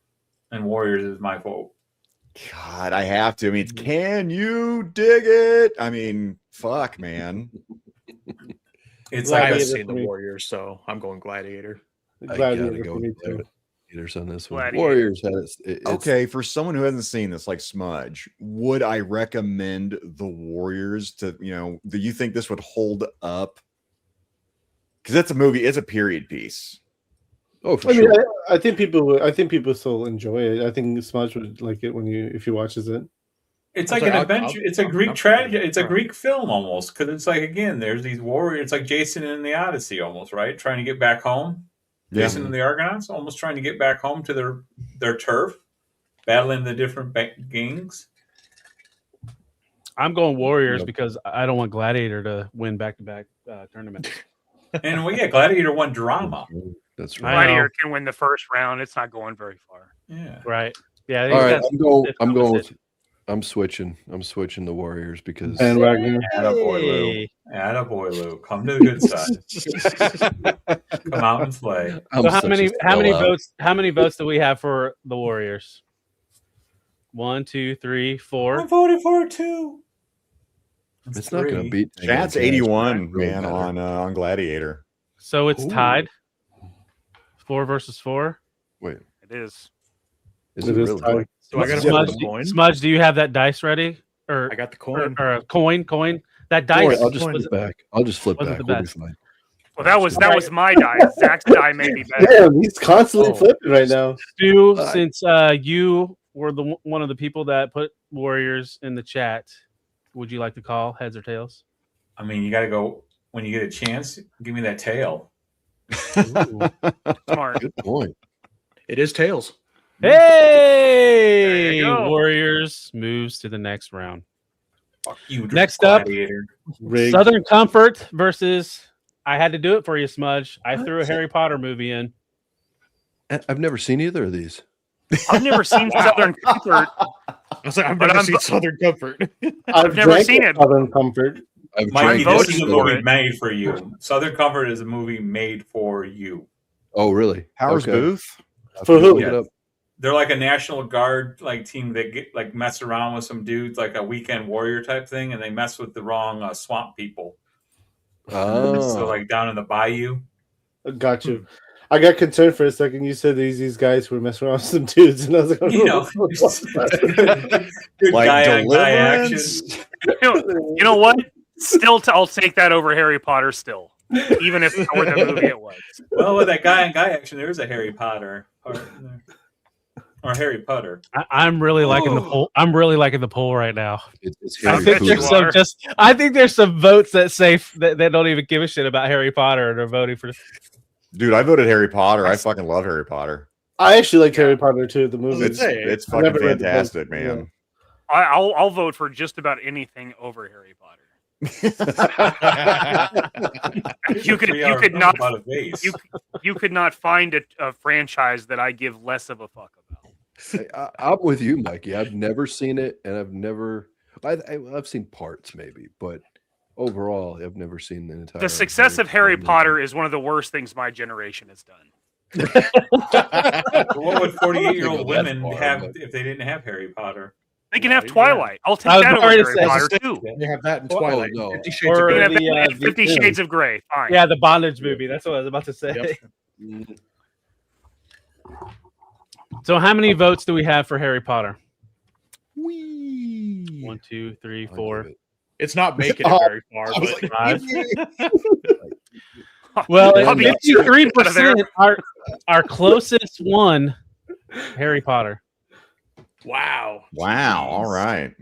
And Warriors is my vote. God, I have to. I mean, can you dig it? I mean, fuck, man. It's I like haven't a, seen the Warriors, so I'm going Gladiator. I Gladiator gotta go for me with too. Gladiators on this one. Gladiator. Warriors had it's Okay, for someone who hasn't seen this, like Smudge, would I recommend the Warriors to, do you think this would hold up? Because it's a movie, it's a period piece. Oh, for I mean, sure. I think people still enjoy it. I think Smudge would like it if he watches it. it's I'm like sorry, an adventure. It's a Greek tragedy. It's a Greek film almost. Because it's like, again, there's these warriors. It's like Jason in the Odyssey almost, right? Trying to get back home. Yeah. Jason and the Argonauts almost trying to get back home to their turf, battling the different gangs. I'm going Warriors Yep. because I don't want Gladiator to win back-to-back tournaments. And well, yeah, Gladiator won drama. That's I right. know. Gladiator can win the first round. It's not going very far. Yeah. Right. Yeah. All right, that's- it's I'm going opposite. with I'm switching the Warriors because And Wagner. Attaboy, Lou. Hey. Attaboy, Lou. Come to the good side. Come out and play. I'm So how such many a how many sellout. votes how many votes do we have for the Warriors? 1, 2, 3, 4. I voted for it too. It's not going to beat. Chat's 81, man, on Gladiator. So it's tied. 4 versus 4. Wait, it is. Is it really? tied. So I got to flip the coin. Smudge, do you have that dice ready? Or I got the coin. Or a coin. That dice. Don't worry, I'll just flip back. I'll just flip wasn't back. the We'll be best. fine. Well, that was my die. Zach's die may be better. Damn, he's constantly flipping right now. Stu, since you were one of the people that put Warriors in the chat, would you like to call heads or tails? I mean, you got to go when you get a chance. Give me that tail. Smart. Good point. It is tails. Hey, go. Warriors moves to the next round. Fuck you, Next Gladiator. Southern Comfort versus. I had to do it for you, Smudge. I threw a Harry Potter movie in. I've never seen either of these. I've never seen Southern Comfort. I was like, I've never seen Southern Comfort. I've never drank seen it. Southern Comfort. Mikey, this is a for movie it. made for you. Southern Comfort is a movie made for you. Oh, really? Howard's Okay. Booth? For who? Look it up. They're like a National Guard team that get mess around with some dudes like a weekend warrior type thing, and they mess with the wrong swamp people. Oh. So down in the bayou. Got you. I got concerned for a second. You said these guys were messing around with some dudes, and I was like, You know, good Like guy on guy action. Deliverance? You know what? Still, I'll take that over Harry Potter. Still, even if for the movie it was. Well, with that guy on guy action, there is a Harry Potter part in there. Or Harry Potter. I'm really liking the poll. I'm really liking the poll right now. It's I Harry think Potter. there's I think there's some votes that say that don't even give a shit about Harry Potter and are voting for. Dude, I voted Harry Potter. I fucking love Harry Potter. I actually liked Harry Potter too. The movie. It's I fucking never read the book. fantastic, man. I'll vote for just about anything over Harry Potter. you could not you could not find a franchise that I give less of a fuck about. I'm with you, Mikey. I've never seen it, and I've seen parts maybe, but overall, I've never seen the entire. The success of Harry Potter is one of the worst things my generation has done. What would 48-year-old women have if they didn't have Harry Potter? They can have Twilight. I'll take I was that over already Harry saying- Potter too. They have that in Twilight. no. 50 Shades of Or Grey. They have the, that in 50 Shades of Grey. Fine. Yeah, the bondage movie. That's what I was about to say. Yep. So, how many votes do we have for Harry Potter? Whee! 1, 2, 3, I'll 4, give it. It's not making it very far, but 5. Well, I'll be 53% our closest one, Harry Potter. wow. Wow. All right.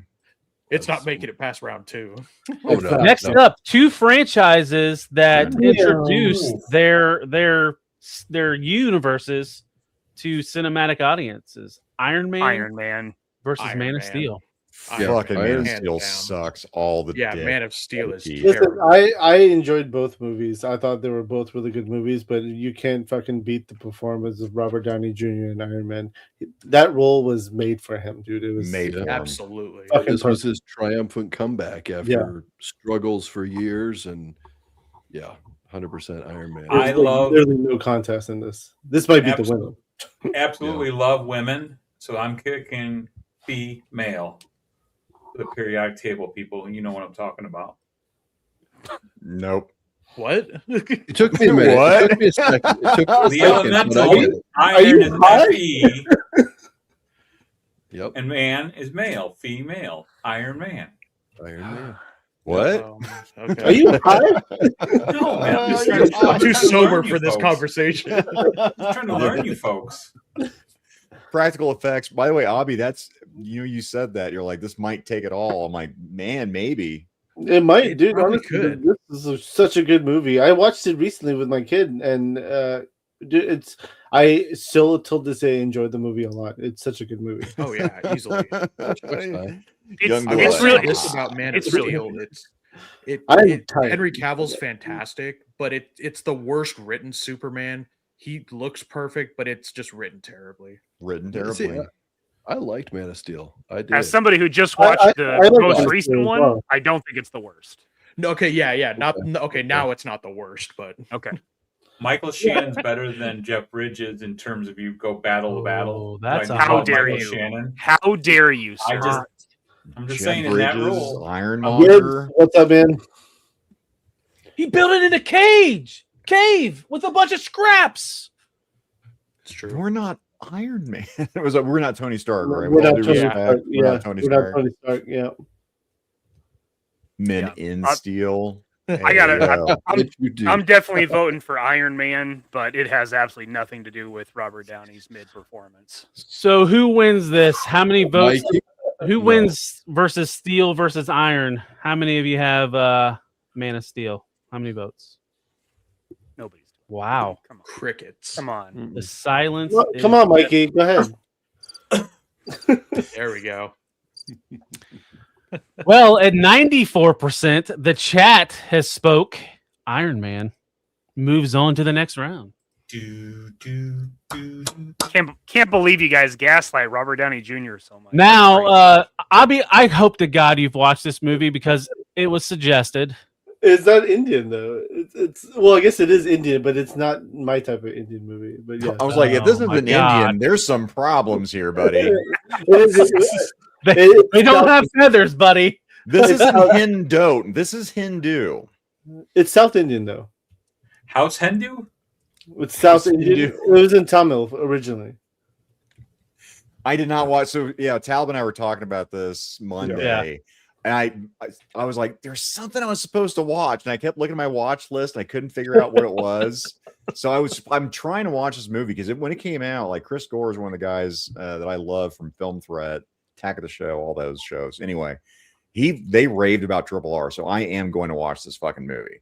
It's not making it past round 2. Oh, no, Next no. up, 2 franchises that introduced their universes to cinematic audiences: Iron Man versus Iron Man of Man. Steel. Fucking Man of hands Steel down. sucks all the Yeah, dick. Man of Steel is Listen, terrible. I enjoyed both movies. I thought they were both really good movies, but you can't fucking beat the performance of Robert Downey Jr. in Iron Man. That role was made for him, dude. It was Made for him. Absolutely. Fucking This was his triumphant comeback after struggles for years, and 100% Iron Man. I love literally no contest in this. This might be the winner. absolutely love women, so I'm kicking female. The periodic table people, you know what I'm talking about. Nope. What? It took me a minute. What? It took me a second. It took me a The second, but I elemental get it. iron is Fe, Yep. and man is male, female, Iron Man. Iron Man. What? Okay. Are you high? No, man, I'm just trying to, I'm too learn sober you for this folks. conversation. I'm trying to learn you folks. Practical effects. By the way, Abhi, that's you said that. You're like, this might take it all. I'm like, man, maybe. It might, It dude. probably Honestly, could. this is such a good movie. I watched it recently with my kid, and dude, I still till this day enjoy the movie a lot. It's such a good movie. Oh yeah, easily. Young I blood. will It's say really- this about Man of it's really Steel. I'm tired. Henry Cavill's fantastic, but it's the worst written Superman. He looks perfect, but it's just written terribly. Written See, terribly. I liked Man of Steel. I did. As somebody who just I- watched I the like most Man of recent Steel as one, well. I don't think it's the worst. No, okay, yeah. Okay, now it's not the worst, but Okay. Michael Shannon's better than Jeff Bridges in terms of you go battle to battle. Oh, that's Like, a How love dare Michael you. Shannon. How dare you, sir? I just I'm just Jeff saying in that Bridges, role. Ironmonger. What's up, man? He built it in a cave with a bunch of scraps. It's true. We're not Iron Man. It was we're not Tony Stark, right? We're With all not due Tony respect, Stark. we're Yeah, not Tony we're Stark. not Tony Stark. Yeah. Men in Steel. I gotta. Hey, I'm definitely voting for Iron Man, but it has absolutely nothing to do with Robert Downey's mid performance. So who wins this? How many votes? Mikey? Who No. wins versus Steel versus Iron? How many of you have Man of Steel? How many votes? Nobody's. Wow. Come on. Crickets. Come on. The silence. Well, is- come on, Mikey. Go ahead. There we go. Well, at 94%, the chat has spoke. Iron Man moves on to the next round. Can't believe you guys gaslight Robert Downey Jr. so much. Now, I hope to God you've watched this movie because it was suggested. It's not Indian though. It's well, I guess it is Indian, but it's not my type of Indian movie. But yeah, I was like, if this Oh, my isn't God. Indian, there's some problems here, buddy. They don't have feathers, buddy. This isn't Hindu. This is Hindu. It's South Indian though. House Hindu? It's South House Indian. Hindu. It was in Tamil originally. I did not watch. So yeah, Talb and I were talking about this Monday, and I was like, "There's something I was supposed to watch," and I kept looking at my watch list, and I couldn't figure out what it was. So I'm trying to watch this movie because when it came out, like Chris Gore is one of the guys that I love from Film Threat, Attack of the Show, all those shows. Anyway, they raved about Triple R, so I am going to watch this fucking movie.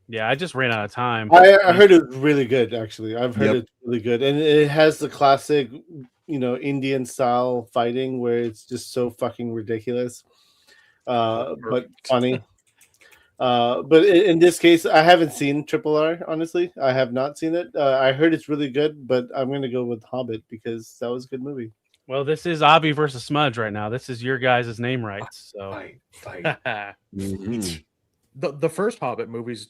Yeah, I just ran out of time. I heard it was really good. Actually, I've heard Yep. it's really good, and it has the classic, Indian style fighting where it's just so fucking ridiculous, but funny. But in this case, I haven't seen Triple R. Honestly, I have not seen it. I heard it's really good, but I'm going to go with Hobbit because that was a good movie. Well, this is Abhi versus Smudge right now. This is your guys' name rights. So The first Hobbit movie's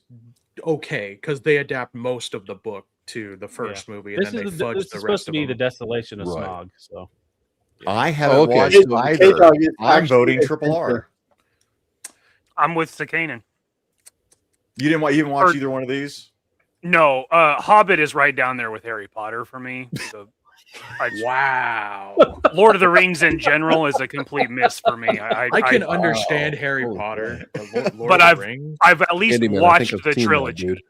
okay because they adapt most of the book to the first movie, and This then they is fudge this the is supposed rest to of be them. the desolation of Right. Smog. So I haven't Okay. watched So- either. K-Dog is I'm actually voting a Triple R. I'm with Zakainen. You didn't watch Or- either one of these? No, Hobbit is right down there with Harry Potter for me. Wow. Lord of the Rings in general is a complete miss for me. I can understand Harry Holy Potter, crap. Lord but of the Rings. I've at least Andy, man, I watched think I've the seen that, trilogy. dude.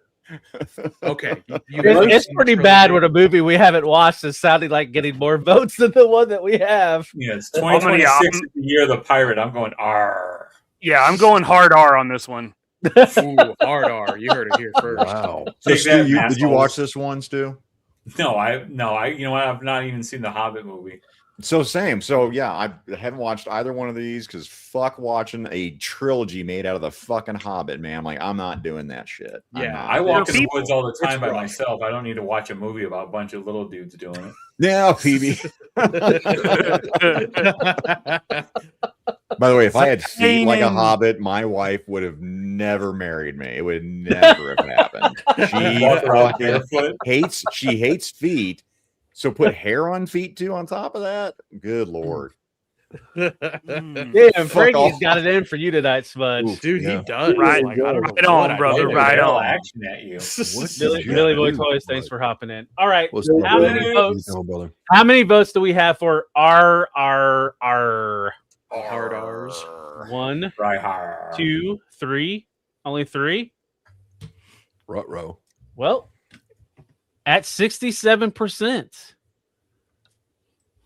Okay, you it's, haven't it's seen pretty the bad trilogy. when a movie we haven't watched is sounding like getting more votes than the one that we have. Yeah, it's I'm gonna- 2026 is the year of the pirate. I'm going R. Yeah, I'm going hard R on this one. Ooh, hard R. You heard it here first. Wow. So Take Stu, that, did you assholes. watch this one, Stu? No, you know what? I've not even seen the Hobbit movie. So same. So yeah, I haven't watched either one of these because fuck watching a trilogy made out of the fucking Hobbit, man. I'm like, I'm not doing that shit. I'm Yeah, not. I walk in the people- woods all the time by rough. myself. I don't need to watch a movie about a bunch of little dudes doing it. Yeah, PB. By the way, if I had feet like a hobbit, my wife would have never married me. It would never have happened. She Walk around fucking barefoot. hates feet. So put hair on feet too on top of that. Good lord. Mm. Yeah, Fuck Frankie's off. got it in for you tonight, Smudge. Oof, Dude, yeah. he does. Right- Like, I don't know right on, what I brother, did. right Barrel on. action at you. What Billy, did you Billy Boy do, Toys, thanks bud? for hopping in. All right, What's up, how brother? many How you votes? doing, brother? How many votes do we have for R? Hard R's. 1, Right hard. 2, 3. Only 3. Ruh-roh. Well, at 67%,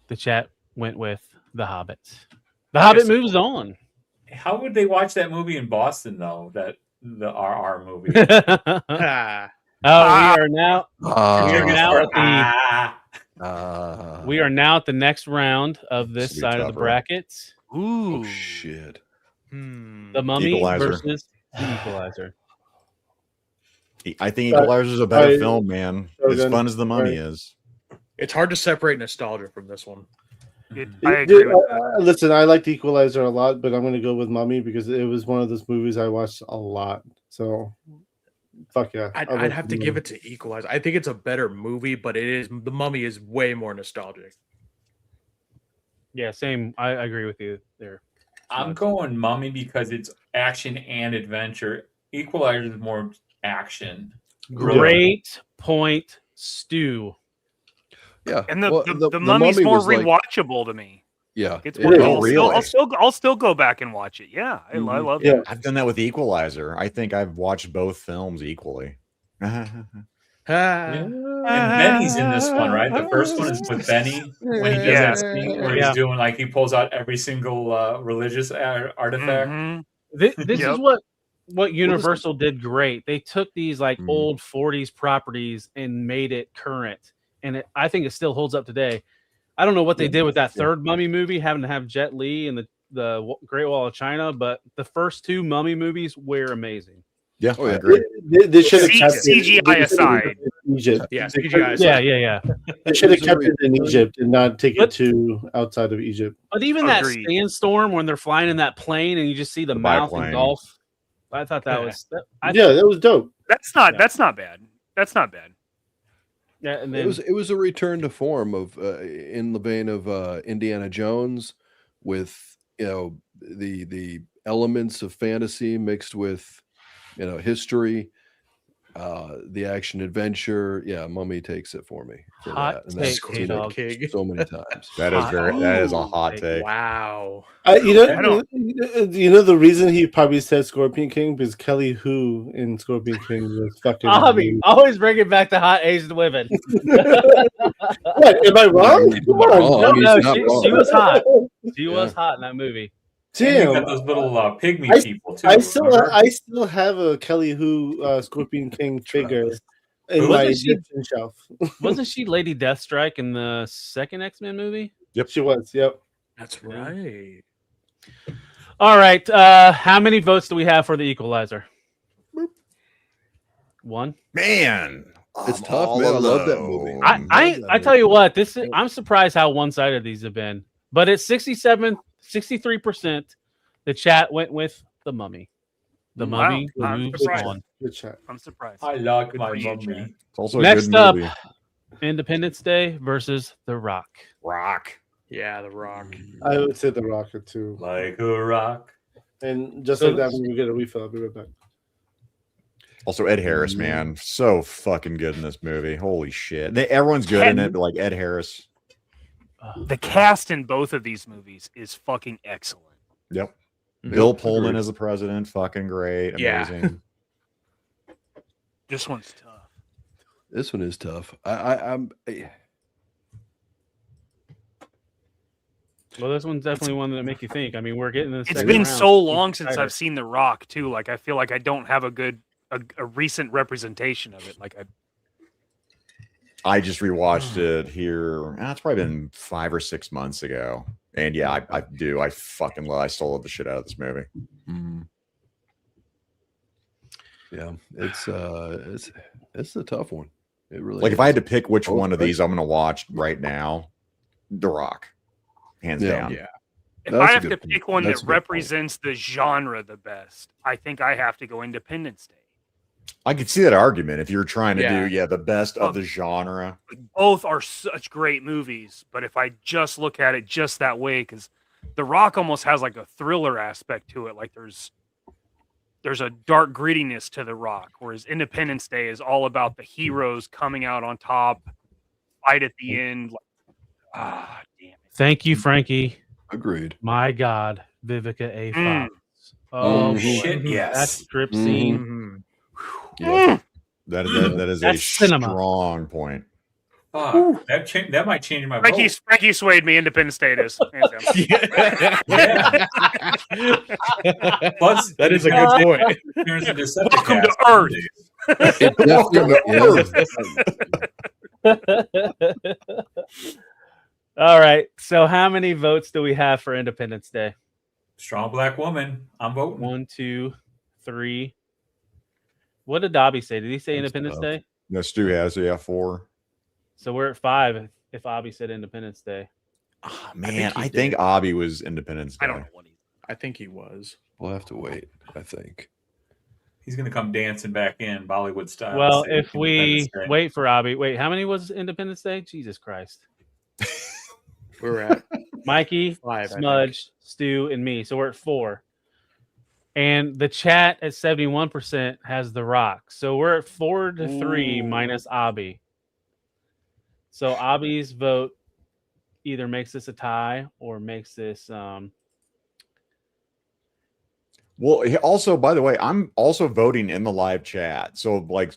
the chat went with The Hobbit. The Hobbit moves on. How would they watch that movie in Boston though? The RR movie. Ah, We are now You're gonna now start, at the- "Ah." we are now at the next round of this This will be side of the tougher. bracket. Oh shit. The Mummy Equalizer. versus the Equalizer. I think Equalizer is a better I- film, man. so As good. fun as the Mummy Right. is. it's hard to separate nostalgia from this one. I agree Dude, with that. listen, I liked Equalizer a lot, but I'm going to go with Mummy because it was one of those movies I watched a lot. So, fuck yeah. I'd have to give it to Equalizer. I think it's a better movie, but the Mummy is way more nostalgic. Yeah, same. I agree with you there. I'm going Mummy because it's action and adventure. Equalizer is more action. Great point, Stu. Yeah, And the, well, the Mummy's Mummy more was like- rewatchable to me. Yeah, It's it more, is. I'll still go back and watch it. Yeah, I love Yeah. that. I've done that with Equalizer. I think I've watched both films equally. And Benny's in this one, right? The first one is with Benny when he does that scene where he's doing like he pulls out every single religious artifact. Mhm. This Yep. is what Universal did great. They took these like old 40s properties and made it current, and I think it still holds up today. I don't know what they did with that third Mummy movie, having to have Jet Li and the Great Wall of China, but the first two Mummy movies were amazing. Yeah, Oh, yeah. I agree. They should have kept CGI aside. Egypt. Yeah, CGI aside. Yeah. They should have kept it in Egypt and not take it to outside of Egypt. But even that Agreed. sandstorm when they're flying in that plane and you just see the mouth biplane. engulf, I thought that was Yeah, that was dope. That's not bad. That's not bad. Yeah, and then It was a return to form of in the vein of Indiana Jones, with the elements of fantasy mixed with history, the action adventure. Yeah, Mummy takes it for me. For Hot that. And that's take, seen K-Dog. it so many times. That is a hot take. Wow. The reason he probably said Scorpion King because Kelly Hu in Scorpion King was fucking. Abhi, always bring it back to hot Asian women. What? Am I wrong? Come on. No, she was hot. She was hot in that movie. And you Damn. got those little pygmy people too. I still remember? have a Kelly Hu Scorpion King figure in Wasn't my she- Egyptian shelf. Wasn't she Lady Deathstrike in the second X-Men movie? Yep, she was. Yep. That's right. All right. How many votes do we have for the Equalizer? One. Man, It's tough, man. I love that movie. I tell you what, I'm surprised how one-sided these have been. But it's 63%. The chat went with the Mummy. The Wow. Mummy I'm moves surprised. on. Good shot. I'm surprised. I like Good my for you, Mummy. Chad. It's also a Next good up, movie. Independence Day versus The Rock. Rock. Yeah, The Rock. I would say the Rocket too. Like a rock. And just So like that, when we get a refill, I'll be right back. Also, Ed Harris, man, so fucking good in this movie. Holy shit! Everyone's good in it, but like Ed Harris. The cast in both of these movies is fucking excellent. Yep. Bill Pullman as the president, fucking great, Yeah. amazing. This one's tough. This one is tough. I'm Well, this one's definitely one that make you think. I mean, we're getting this. It's been so long since I've seen The Rock too. Like I feel like I don't have a recent representation of it. Like I just rewatched it here. It's probably been 5 or 6 months ago, and yeah, I do. I fucking love. I still love the shit out of this movie. yeah, it's a tough one. It really Like if I had to pick which Oh, one of right. these I'm going to watch right now, The Rock, hands Yeah. down. Yeah. if That's I a have good to point. pick one That's that a good point. represents the genre the best, I think I have to go Independence Day. I could see that argument if you're trying to Yeah. do the best of the genre. Both are such great movies, but if I just look at it just that way, because The Rock almost has like a thriller aspect to it. Like there's a dark grittiness to The Rock, whereas Independence Day is all about the heroes coming out on top, fight at the end. Like, damn it. Thank you, Frankie. agreed. My God, Vivica A. Mm. Fox. Oh Mhm. Shit, yes. that strip scene. Mhm. Yeah. That is a That's cinema. strong point. Fuck, that might change my vote. Frankie swayed me. Independence Day it is. Hands down. Yeah. Plus, That is a good point. There's a Welcome to Decepticast. Earth. Yeah. All right. So, how many votes do we have for Independence Day? Strong black woman. I'm voting. 1, 2, 3. What did Dobby say? Did he say That's Independence tough. Day? No, Stu has 4. So we're at 5 if Abby said Independence Day. Oh, think man, he I think Abby was Independence Day. I don't know what he. I think he was. We'll have to wait. I think. He's gonna come dancing back in Bollywood style. Well, Say if we Independence Day. wait for Abby, how many was Independence Day? Jesus Christ. We're at Mikey, 5, I think. Smudge, Stu, and me. So we're at 4. And the chat at 71% has The Rock. So we're at 4-3 minus Abhi. So Abhi's vote either makes this a tie or makes this. Well, also, by the way, I'm also voting in the live chat. So, like,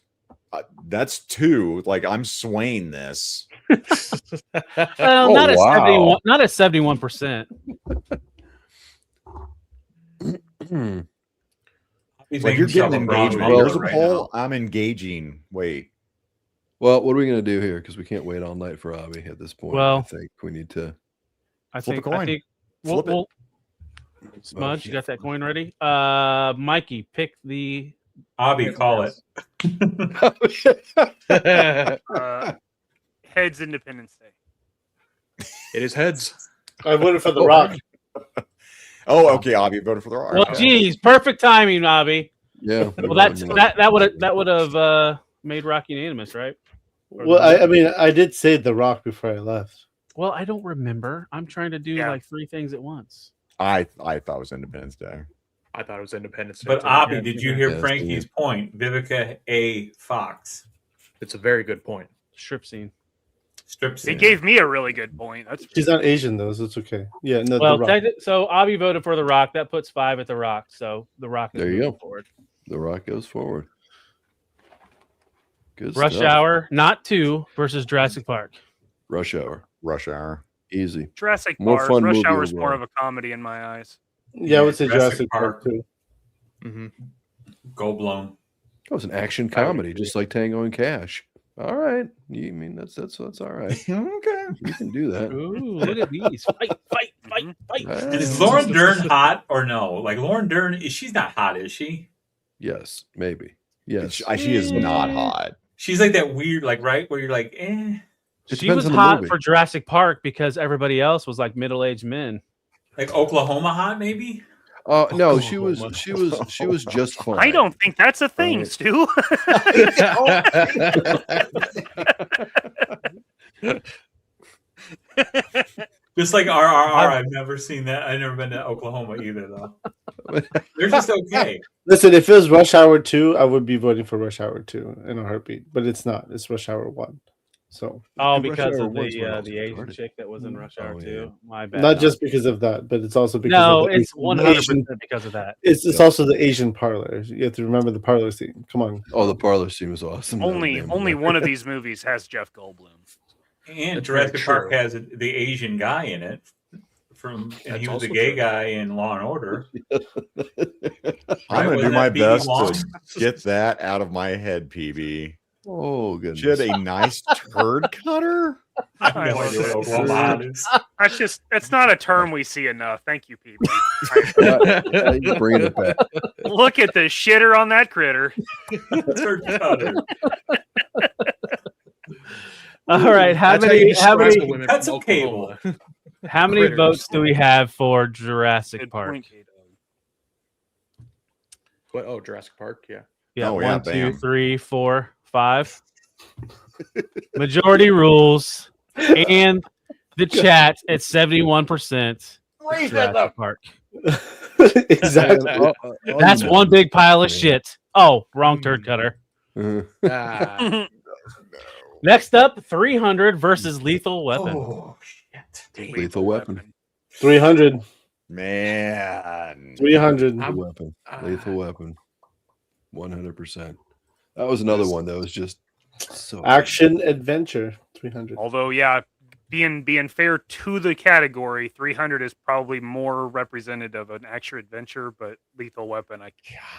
that's 2. Like, I'm swaying this. Well, not at 71. Not at 71%. Like, you're getting engagement. There's a poll. I'm engaging. Wait. Well, what are we going to do here? Because we can't wait all night for Abhi at this point. Well, I think we need to flip a coin. I think Flip it. Smudge, you got that coin ready? Mikey, pick the Abhi, call it. Heads Independence Day. It is heads. I voted for The Rock. Oh, okay. Abhi voted for The Rock. Well, geez, perfect timing, Abhi. Yeah. Well, that would have made Rock unanimous, right? Well, I mean, I did say The Rock before I left. Well, I don't remember. I'm trying to do like 3 things at once. I thought it was Independence Day. I thought it was Independence Day. But too. Abhi, did you hear Frankie's point? Vivica A. Fox. It's a very good point. Strip scene. Strip He scene. gave me a really good point. That's She's not Asian though, so it's okay. Yeah, no. Well, The Rock. so Abhi voted for The Rock. That puts 5 at The Rock. So The Rock is There you moving go. forward. The Rock goes forward. Good Rush stuff. Hour, not 2 versus Jurassic Park. Rush Hour. Rush Hour. Easy. Jurassic More Park. fun Rush movie Hour is more overall. of a comedy in my eyes. Yeah, I would say Jurassic Park too. Mm-hmm. Goldblum. That was an action comedy, just like Tango and Cash. All right. You mean that's all right. Okay. You can do that. Ooh, look at these. Fight. And is Lauren Dern hot or no? Like Lauren Dern, she's not hot, is she? Yes, maybe. Yes. She is not hot. She's like that weird, like right where you're like, eh. She was hot for Jurassic Park because everybody else was like middle-aged men. Like Oklahoma hot, maybe? No, she was just fine. I don't think that's a thing, Stu. Just like RRR, I've never seen that. I've never been to Oklahoma either, though. They're just okay. Listen, if it was Rush Hour 2, I would be voting for Rush Hour 2 in a heartbeat. But it's not. It's Rush Hour 1. So because of the Asian chick that was in Rush Hour 2. My bad. not just because of that, but it's also because No, of the it's Asian- 100% because of that. It's also the Asian parlor. You have to remember the parlor scene. Come on. Oh, the parlor scene was awesome. only one of these movies has Jeff Goldblum. And That's Jurassic very Park true. has the Asian guy in it. And That's he was the also gay true. guy in Law and Order. I'm Right, going to do wasn't my that B.B. best Wong? to get that out of my head, PB. Oh, goodness. She had a nice turd cutter. I have no idea what Oklahoma is. That's not a term we see enough. Thank you, people. You bring it back. Look at the shitter on that critter. Turd cutter. All right, how That's how you many describe the women That's from a cable. Oklahoma. how many Critters. votes do we have for Jurassic Good Park? point, Kato. What? Oh, Jurassic Park. Yeah. Yeah, Oh, yeah, 1, 2, bam. 3, 4, 5. Majority rules, and the chat at 71%. Jurassic Park. Exactly. That's one big pile of shit. Oh, wrong turd cutter. Ah, Next up, 300 versus Lethal Weapon. Oh, shit. Lethal Weapon. 300. Man. 300. Lethal Weapon. Lethal Weapon. 100%. That was another one that was just so Action adventure. 300. Although, yeah, being fair to the category, 300 is probably more representative of an action adventure, but Lethal Weapon,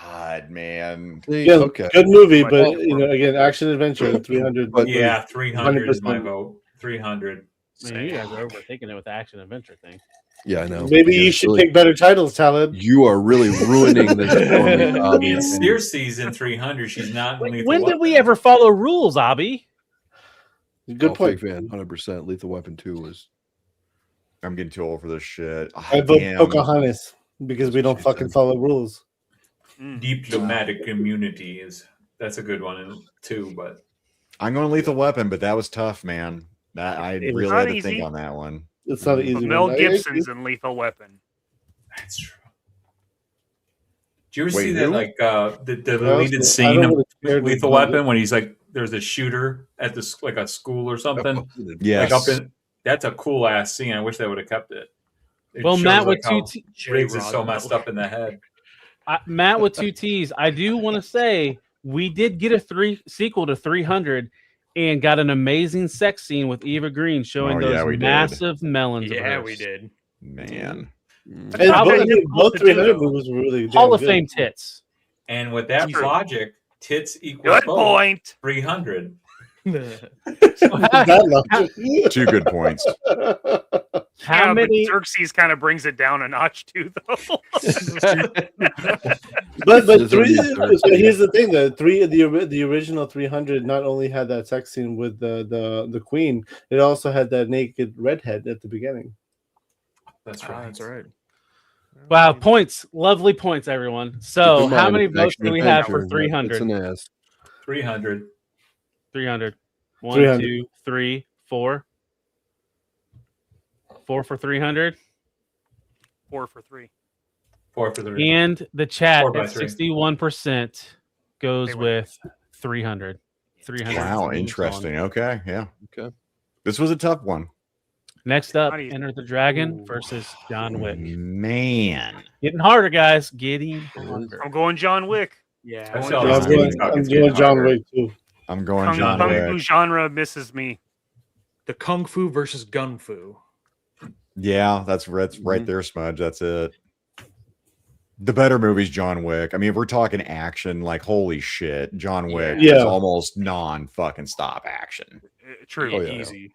God, man. Yeah, okay. good movie, but again, action adventure. 300. But- Yeah, 300 is my 100%. vote. 300. Man, you guys are overtaking it with the action adventure thing. Yeah, I know. Maybe Yeah, you should really- pick better titles, Talib. You are really ruining this for me, Bobby. In Steer season 300, she's not in Lethal When did Weapon. we ever follow rules, Abby? Good point. Fake fan, 100%. Lethal Weapon 2 was. I'm getting too old for this shit. I vote Damn. Pocahontas because we don't fucking follow rules. Diplomatic immunity that's a good one too, but I'm going Lethal Weapon, but that was tough, man. I It was really not had to think easy. on that one. It's not an easy Mel one. Gibson's in Lethal Weapon. That's true. Do you ever Wait, see that, who? like the I deleted don't scene of really care to Lethal find Weapon when he's like, there's a shooter at this like a school or something? Yes. Like that's a cool ass scene. I wish they would have kept it. It Well, shows, Matt like, with how two Riggs is so messed up in the head. Matt with two T's. I do want to say we did get a sequel to 300 and got an amazing sex scene with Eva Green showing those we did. massive melons. of Yeah, hers. we did. Man. And Probably both 300 movies were really Hall damn of good. Fame tits. And with that True. logic, tits equals Good both point. 300. That logic. 2 good points. How Yeah, many? but Xerxes kind of brings it down a notch too, though. But There's three. only So here's the thing: the original 300 not only had that sex scene with the queen, it also had that naked redhead at the beginning. That's right. That's right. Wow, points. Lovely points, everyone. So, Keep in how mind, many it's votes action do we have adventure, for not 300? tits and ass. 300. 300. 1, 300. 2, 3, 4. 4 for 300. 4 for 3. 4 for 3. And the chat 4 by at 3. 61% goes They win. with 300. 300. Wow, moves interesting. on. Okay, yeah. Okay. This was a tough one. Next up, Not easy. Enter the Dragon versus John Wick. Man. Getting harder, guys. Getting harder. I'm going John Wick. Yeah. I I saw Yeah, this I'm game doing, talk, I'm it's doing getting John harder. Wick too. I'm going Kung John Fu Wick. genre misses me. The Kung Fu versus Gun Fu. Yeah, that's right there, Smudge. That's it. The better movie's John Wick. I mean, if we're talking action, like holy shit, John Wick Yeah. is almost non-fucking stop action. True. Oh, yeah. Easy.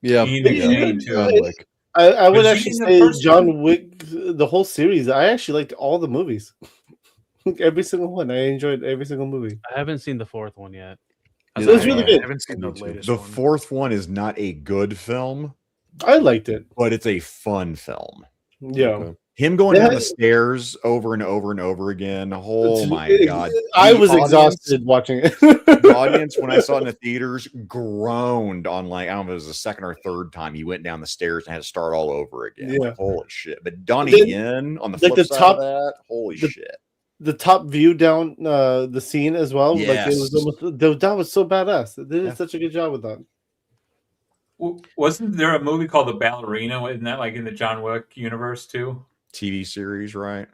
Yeah. Ian McShane, too. John Wick. I would Was he actually in the say first John Wick, the whole series. I actually liked all the movies. Every single one. I enjoyed every single movie. I haven't seen the fourth one yet. It was really I good. haven't seen the latest The one. fourth one is not a good film, I liked it. but it's a fun film. Yeah. Okay. Him going Yeah. down the stairs over and over and over again. Oh my god! I The was audience- exhausted watching it. The audience, when I saw it in the theaters, groaned on like I don't know if it was the second or third time he went down the stairs and had to start all over again. Yeah. Like, holy shit! But Donnie Then, Yen on the like, flip the side top- of that, holy the- shit! The top view down the scene as well. Like it was Yes. almost, that was so badass. They did such a good job with that. Wasn't there a movie called The Ballerina? Isn't that like in the John Wick universe too? TV series, right?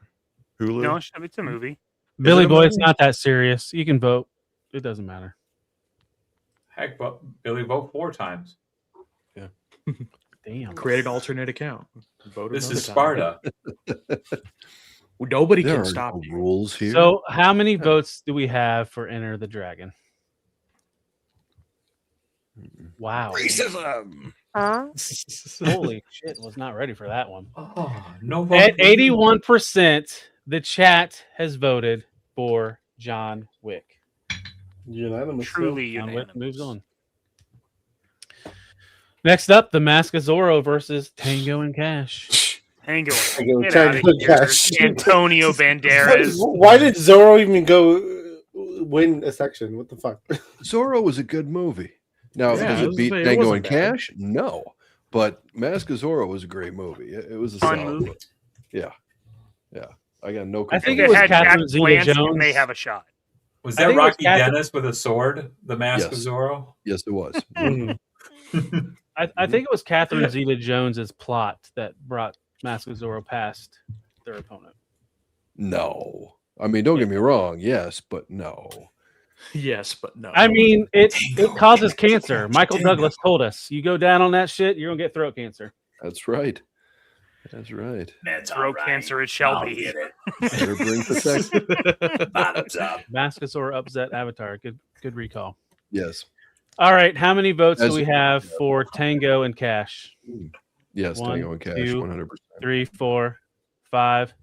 Hulu. No, it's a movie. Billy it a Boy, it's movie? not that serious. You can vote. It doesn't matter. Heck, but Billy vote 4 times. Damn. Create an alternate account. Vote This another is time. Sparta. Nobody There can are stop no you. rules here. So, how many votes do we have for Enter the Dragon? Wow. Racism. Holy shit, was not ready for that one. Oh, no vote. At 81%, the chat has voted for John Wick. Unanimous. Truly John Wick unanimous. moves on. Next up, the Mask of Zorro versus Tango and Cash. Tango. Tango Get out of and here. Cash. Antonio Banderas. Why did Zorro even go win a section? What the fuck? Zorro was a good movie. Now, Yeah, does it it was- beat it Tango wasn't and bad. Cash? No. But Mask of Zorro was a great movie. It was a Fun solid movie. one. Yeah. Yeah. I got no I think complaints. it If was it had Jack Catherine Palance, it Zeta-Jones. may have a shot. Was I that think it was Rocky Catherine- Dennis with a sword? The Mask Yes. of Zorro? Yes, it was. Mhm. I think it was Catherine Zeta-Jones's plot that brought Mask of Zorro past their opponent. No. I mean, don't get me wrong. Yes, but no. Yes, but no. I mean, it causes cancer. Michael Douglas told us, you go down on that shit, you're gonna get throat cancer. That's right. That's right. Throat cancer it shall be. Better bring protection. Bottoms up. Mask of Zorro upset Avatar. Good recall. Yes. All right, how many votes do As- we have for Tango and Cash? Yes, 1, Tango and Cash, 2, 100%. 3, 4, 5,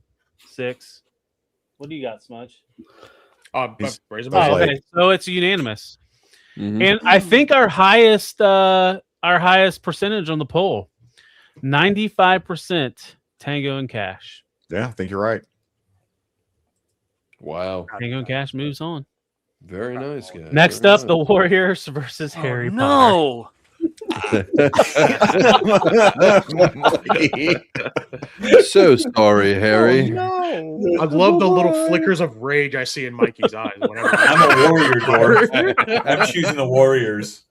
6. What do you got, Smudge? Raise them Oh, up. okay. So it's unanimous. Mhm. And I think our highest percentage on the poll, 95% Tango and Cash. Yeah, I think you're right. Wow. Tango and Cash moves on. Very nice, guys. Next Very up, nice. the Warriors versus Harry Potter. No. So sorry, Harry. I love the little flickers of rage I see in Mikey's eyes. Whenever I'm a warrior, dwarf. I'm choosing the Warriors.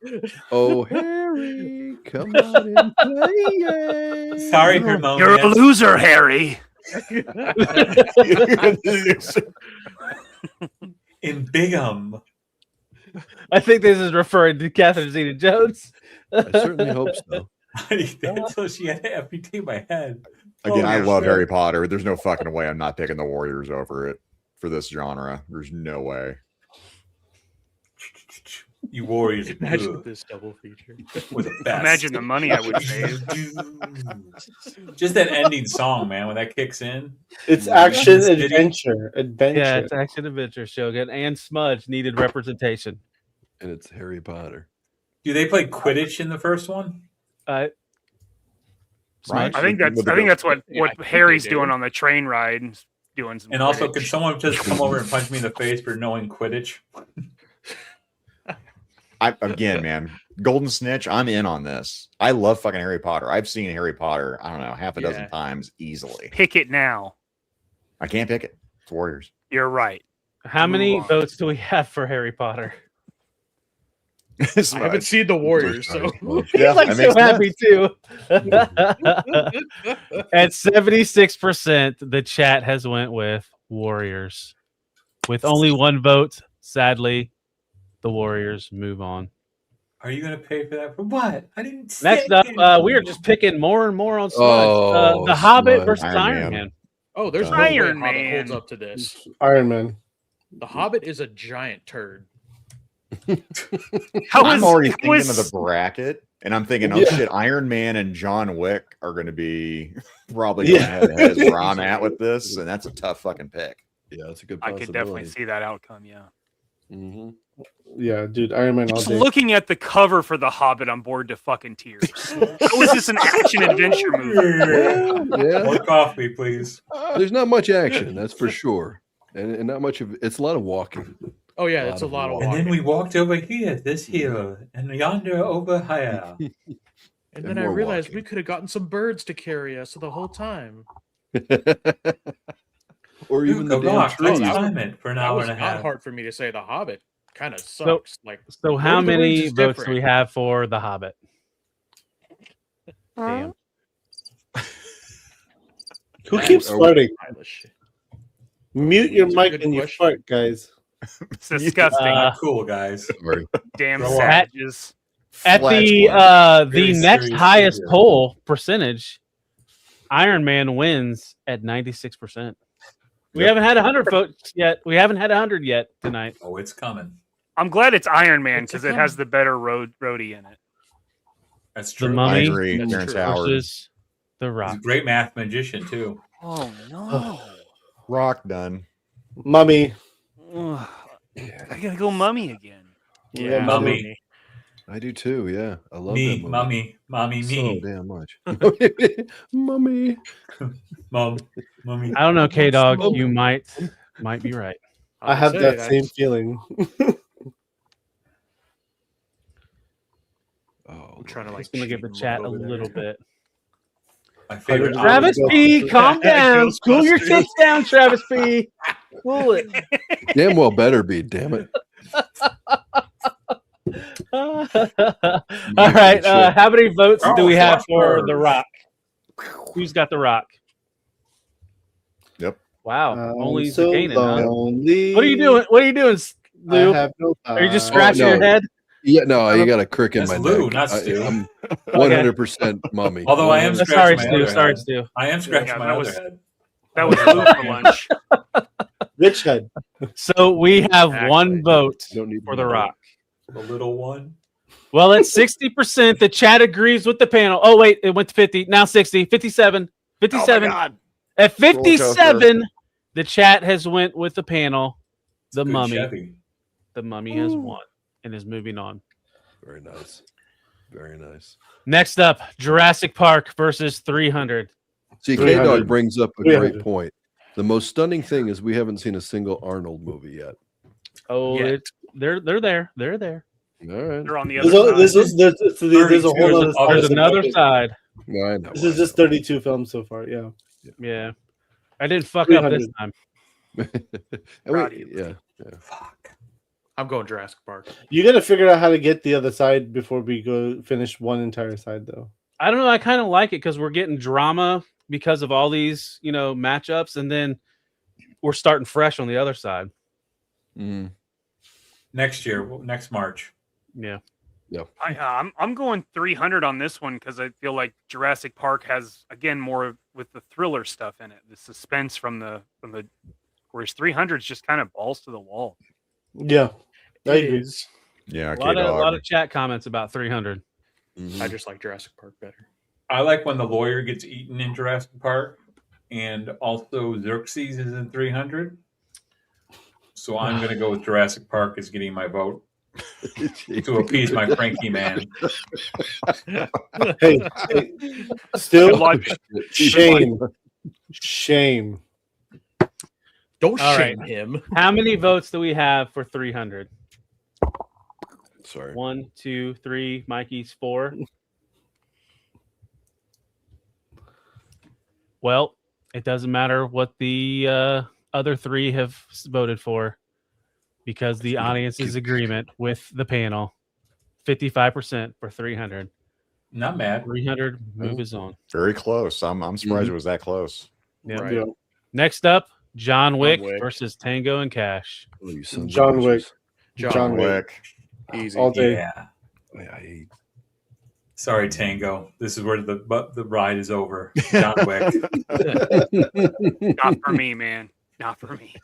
Oh, Harry, come on and play. Sorry, Hermione. You're a loser, Harry. In Bigham. I think this is referring to Catherine Zeta-Jones. I certainly hope so. Until she had to amputate my head. Again, Oh, I love shit. Harry Potter. There's no fucking way I'm not picking the Warriors over it for this genre. There's no way. You Warriors. Imagine this double feature. Were the best. Imagine the money I would save. Just that ending song, man, when that kicks in. It's action City. adventure. Yeah, it's action adventure Shogun, and Smudge needed representation. And it's Harry Potter. Do they play Quidditch in the first one? Smudge? I think that's what Harry's doing on the train ride. Doing some And also, Quidditch. can someone just come over and punch me in the face for knowing Quidditch? Again, man, Golden Snitch, I'm in on this. I love fucking Harry Potter. I've seen Harry Potter, I don't know, half a dozen times easily. Pick it now. I can't pick it. It's Warriors. You're right. How many votes do we have for Harry Potter? I haven't seen the Warriors, so He's like so happy too. At 76%, the chat has went with Warriors. With only one vote, sadly, the Warriors move on. Are you going to pay for that? For what? I didn't say Next up, we are just picking more and more on Smudge. The Hobbit versus Iron Man. Oh, there's no Iron way Hobbit Man. holds up to this. Iron Man. The Hobbit is a giant turd. I'm already thinking of the bracket, and I'm thinking, oh shit, Iron Man and John Wick are going to be probably going head to head where I'm at with this, and that's a tough fucking pick. Yeah, that's a good I could definitely see that outcome. Yeah. Mm-hmm. Yeah, dude, Iron Man all Just day. looking at the cover for The Hobbit, I'm bored to fucking tears. How is this an action adventure movie? Yeah. More coffee, please. There's not much action, that's for sure, and not much of it's a lot of walking. Oh yeah, it's a lot of And walking. then we walked over here, this hill, and yonder over here. And then I more realized walking. we could have gotten some birds to carry us the whole time. Or even the Luke, a damn rock, let's trees. climb it for an That hour was and a not half. hard for me to say. The Hobbit kind of sucks. So how Lord of the Rings many is votes do different. we have for The Hobbit? Damn. Who keeps farting? Eilish. Mute your That's a mic good and you question. fart, guys. It's disgusting. Not cool, guys. Sorry. Damn Grow up. savages. At the Very next serious highest figure. poll percentage, Iron Man wins at 96%. We haven't had 100 votes yet. We haven't had 100 yet tonight. Oh, it's coming. I'm glad it's Iron Man What's it because it has the better roadie in it. That's The true. Mummy I agree. That's Terrence true. Howard. versus The He's Rock. a great math magician, too. Oh no! Rock done. Mummy. Ugh. I gotta go Mummy again. Yeah, Mummy. I do too. Yeah, I love that Me, movie. mummy, mommy, So me. damn much. Mummy. Mom, mummy. I don't know, K Dog. You might be right. I have that same feeling. Oh, I'm trying to like Just gonna give the chat a little bit. My favorite. Travis P, calm down. Cool your tits down, Travis P. Cool it. damn well better be. Damn it. All right. How many votes do we have for The Rock? Who's got The Rock? Yep. Wow. Only so Zakainen, huh? lonely. What are you doing? What are you doing, Lou? I have no Are you just time. scratching your no. head? Yeah, no, you got a crick in That's my Lou, neck. not Stu. I'm 100% mummy. Although I am Sorry, scratching my Stu. other Sorry, head. Stu. I am scratching Yeah, my that other was- head. That was food for lunch. Rich head. So we have one Exactly. vote Don't need for The Rock. The little one. Well, at 60%, the chat agrees with the panel. Oh, wait, it went to 50. Now 60, 57, 57. God. At Roller coaster. 57, the chat has went with the panel. The Good Mummy. Chevy. The Mummy has won and is moving on. Very nice. Very nice. Next up, Jurassic Park versus 300. See, 300. K-Dog brings up a 300. great point. The most stunning thing is we haven't seen a single Arnold movie yet. Oh, Yeah. they're there. They're there. All right. They're on the other side. There's a whole other There's another side. Yeah, I know. This is just 32 films so far. Yeah. Yeah. I didn't fuck up this 300. time. Proud of you. Yeah. I'm going Jurassic Park. You got to figure out how to get the other side before we go finish one entire side, though. I don't know. I kind of like it because we're getting drama because of all these, matchups, and then we're starting fresh on the other side. Next year, next March. Yeah. Yeah. I'm going 300 on this one because I feel like Jurassic Park has again more with the thriller stuff in it, the suspense from the whereas 300 is just kind of balls to the wall. Yeah, I agree. Yeah, A lot of chat comments about 300. I just like Jurassic Park better. I like when the lawyer gets eaten in Jurassic Park, and also Xerxes is in 300. So I'm going to go with Jurassic Park as getting my vote to appease my Frankie man. Hey, still, shame. Don't All shame right. him. How many votes do we have for 300? Sorry. 1, 2, 3. Mikey's 4. Well, it doesn't matter what the other 3 have voted for because the audience's agreement with the panel, 55% for 300. Not mad. 300 moves on. Very close. I'm surprised it was that close. Yeah. Right. Yeah. Next up, John Wick Wick. versus Tango and Cash. Oh, you sons of John bitches. Wick. John Wick. Easy. All day. Yeah. I Sorry, Tango. This is where the ride is over. John Wick. Not for me, man. Not for me.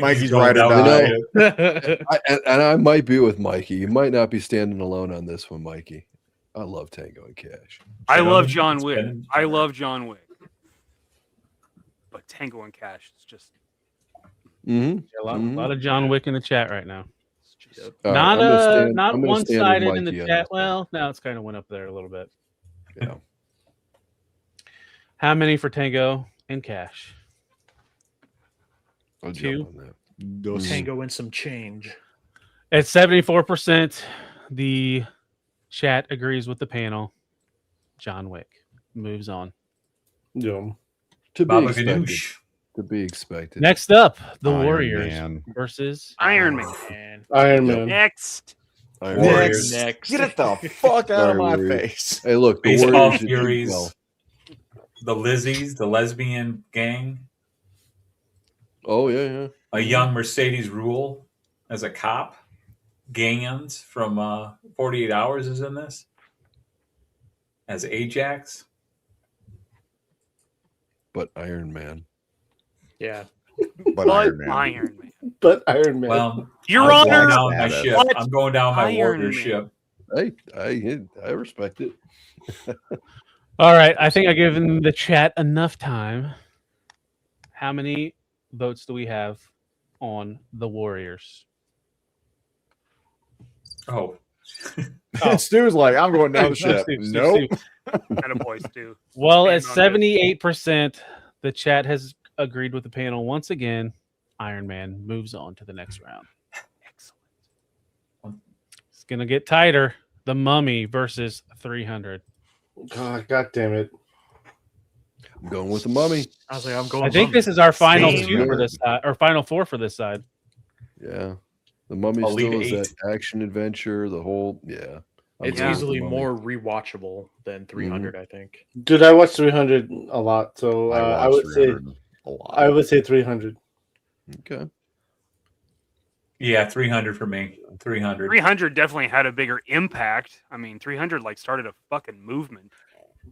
Mikey's going right down about the it. and I might be with Mikey. You might not be standing alone on this one, Mikey. I love Tango and Cash. I love John It's Wick. been- I love John Wick. But Tango and Cash is just A lot of John Wick in the chat right now. Not Not one-sided in the chat. Well, now it's kind of went up there a little bit. Yeah. How many for Tango and Cash? I'll 2. jump on that. Tango and some change. At 74%, the chat agrees with the panel. John Wick moves on. Yeah. To be Baba expected. Ganoush. To be expected. Next up, the Iron Warriors Man. versus Iron Man. And Iron Man. Next. Iron Warriors. Man. next. Get it the fuck out of my Warriors. face. Hey, look, the Baseball Warriors did Furies. well. The Lizzies, the lesbian gang. Oh yeah. A young Mercedes Rule as a cop. Gans from 48 Hours is in this. As Ajax. But Iron Man. Yeah. But Iron Man. Iron Man. But Iron Man. Well, Your I'm going Honor. down my ship. What? I'm going down my Iron warrior Man. ship. Hey, I respect it. All right, I think I given the chat enough time. How many votes do we have on the Warriors? Oh, Stu's like, I'm going down the ship. Steve, Nope. Attaboy, Stu. Well, at Stand on this. 78%, the chat has agreed with the panel once again. Iron Man moves on to the next round. Excellent. It's gonna get tighter. The Mummy versus 300. God damn it. I'm going with the Mummy. I was like, I'm going. I think Mummy. this is our final Same. 2 for this side, or final 4 for this side. Yeah. The Mummy I'll leave still is 8. that action adventure, the whole I'm It's going with easily the Mummy. more rewatchable than 300. I think. Dude, I watched 300 a lot, so I watched would say 300 a lot. 300. Okay. yeah, 300 for me. 300. 300 definitely had a bigger impact. I mean, 300 like started a fucking movement.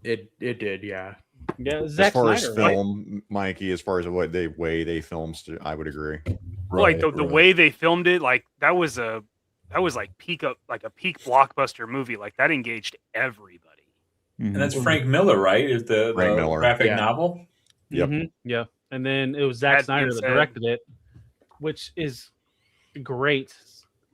It did, yeah. Yeah, As Zack far Snyder, as right? film, Mikey, as far as what they way they filmed, I would agree. Like the way they filmed it, like that was like peak blockbuster movie. Like that engaged everybody. And that's Frank Miller, right? Is the Frank Miller. graphic Yeah. novel? Yep. Yeah. And then it was Zack That Snyder being that said- directed it, which is a great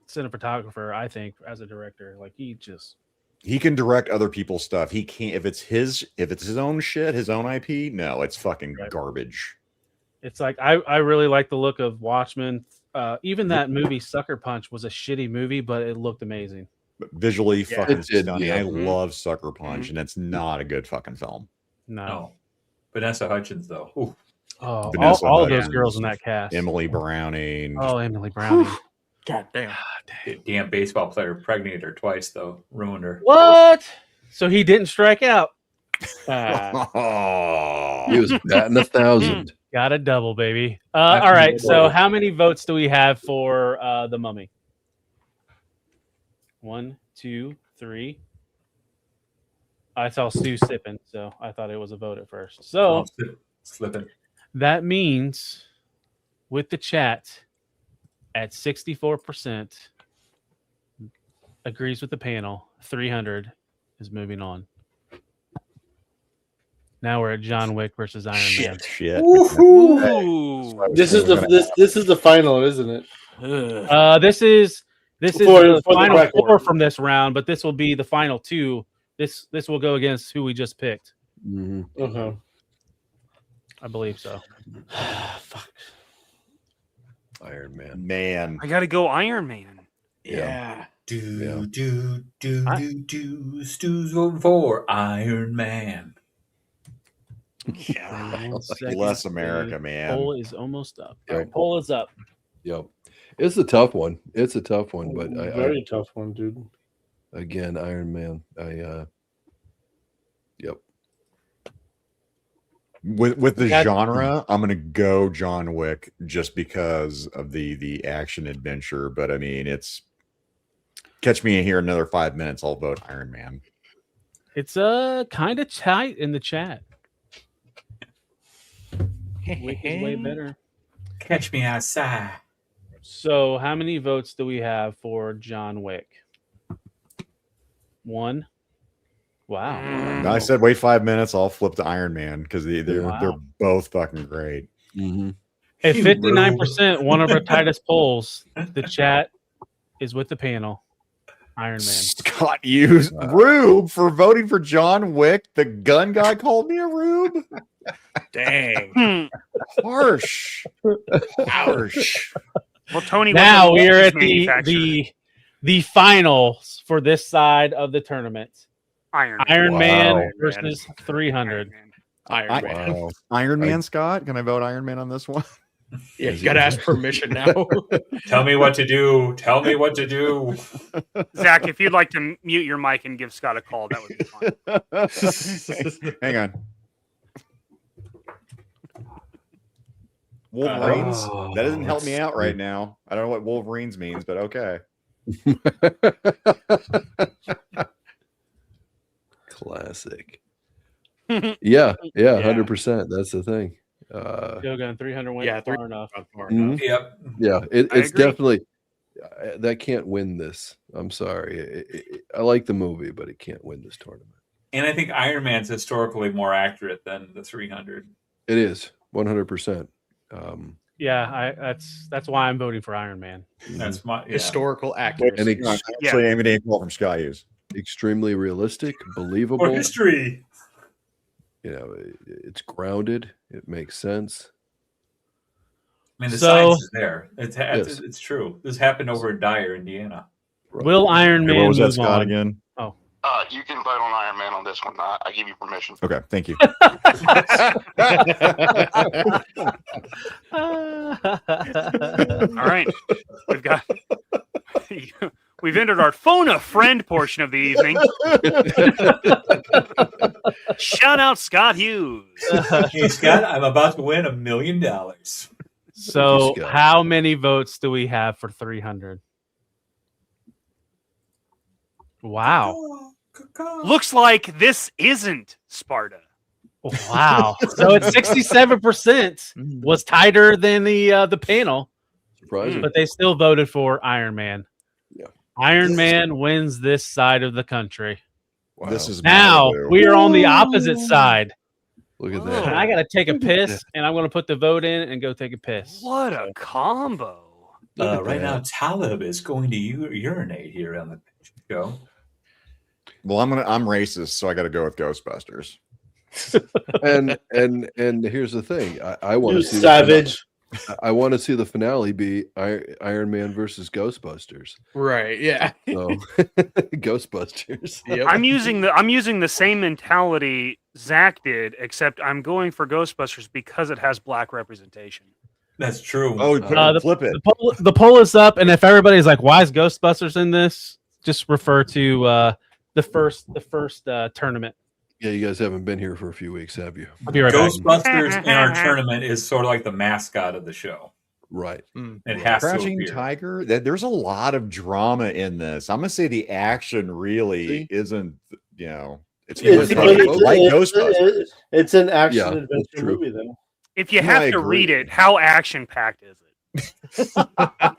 cinematographer, I think, as a director. Like He can direct other people's stuff. He can't if it's his own shit, his own IP. No, it's fucking Right. garbage. it's like I really like the look of Watchmen, even that movie Sucker Punch was a shitty movie, but it looked amazing. Visually fucking It did, stunning. yeah. I love Sucker Punch, and it's not a good fucking film. No. Vanessa Hudgens, though. Ooh. Oh, Vanessa all of those Hudgens, girls in that cast. Emily Browning. Oh, Emily Browning. God damn. Damn baseball player impregnated her twice, though. Ruined her. What? So he didn't strike out. He was batting 1,000. Got a double, baby. All right. So how many votes do we have for The Mummy? 1, 2, 3. I saw Stu sipping, so I thought it was a vote at first. So Slipping. that means with the chat at 64% agrees with the panel, 300 is moving on. Now we're at John Wick versus Iron Man. Shit. This is the final, isn't it? This is For the the final record. 4 from this round, but this will be the final 2. This will go against who we just picked. Okay. I believe so. Fuck. Iron Man. Man. I got to go Iron Man. Yeah. Do, Stu's voting for Iron Man. Bless America, man. Poll is almost up. Yep. Poll is up. Yep. It's a tough one. It's a tough one, but Very tough one, dude. Again, Iron Man. Yep. With the genre, I'm gonna go John Wick just because of the action adventure. But I mean, it's catch me in here another 5 minutes, I'll vote Iron Man. It's kind of tight in the chat. Wick is way better. Catch me outside. So, how many votes do we have for John Wick? 1. Wow. I said wait 5 minutes, I'll flip to Iron Man because they're Wow. both fucking great. At 59%, one of our tightest polls, the chat is with the panel. Iron Man. Scott used Rube for voting for John Wick. The gun guy called me a Rube. Dang. Harsh. Harsh. Well, Tony. Now wasn't we are his at the finals for this side of the tournament. Iron Man versus 300. Iron Man. Wow. Iron Man, Scott. Can I vote Iron Man on this one? Yeah, you gotta ask permission now. Tell me what to do. Tell me what to do. Zach, if you'd like to mute your mic and give Scott a call, that would be fine. Hang on. Wolverines? That doesn't help me out right now. I don't know what Wolverines means, but okay. Classic. Yeah, 100%. That's the thing. Shogun 300 went far enough. Yep. Yeah, it's agree. definitely that can't win this. I'm sorry. I like the movie, but it can't win this tournament. And I think Iron Man's historically more accurate than the 300. It is 100%. Yeah, that's why I'm voting for Iron Man. That's my Historical accuracy. And Actually, I'm going to call from Sky Use. extremely realistic, believable. For history. You know, it's grounded. It makes sense. I mean, the So- science is there. It's Yes. it's true. This happened over in Dyer, Indiana. Will Iron Man What was that, move Scott, on? again? Oh, You can vote on Iron Man on this one. I give you permission. Okay, thank you. All right, we've entered our phone a friend portion of the evening. Shout out Scott Hughes. Hey Scott, I'm about to win $1 million. So, Scott. how many votes do we have for 300? Wow. Looks like this isn't Sparta. Wow. So it's 67% was tighter than the panel, Surprising. but they still voted for Iron Man. Yeah. Iron Man wins this side of the country. Wow. This is Now Malibu. we are on the opposite side. Look at And that. I got to take a piss, and I'm going to put the vote in and go take a piss. What a combo! Look at Right now, that. Talib is going to urinate here on the show. Well, I'm racist, so I got to go with Ghostbusters. And here's the thing. I want You to see savage. I want to see the finale be Iron Man versus Ghostbusters. Right. Yeah. So Ghostbusters. Yep. I'm using the same mentality Zach did, except I'm going for Ghostbusters because it has black representation. That's true. Oh, flip it. The poll is up, and if everybody's like, "Why is Ghostbusters in this?" Just refer to the first tournament. Yeah, you guys haven't been here for a few weeks, have you? I'll be right back. Ghostbusters in our tournament is sort of like the mascot of the show. Right. It has to Crouching appear. Tiger. There's a lot of drama in this. I'm gonna say the action really isn't. You know, it's like Ghostbusters. It's an action Yeah, that's adventure true. movie, though. If you No, have I to agree. read it, how action packed is it?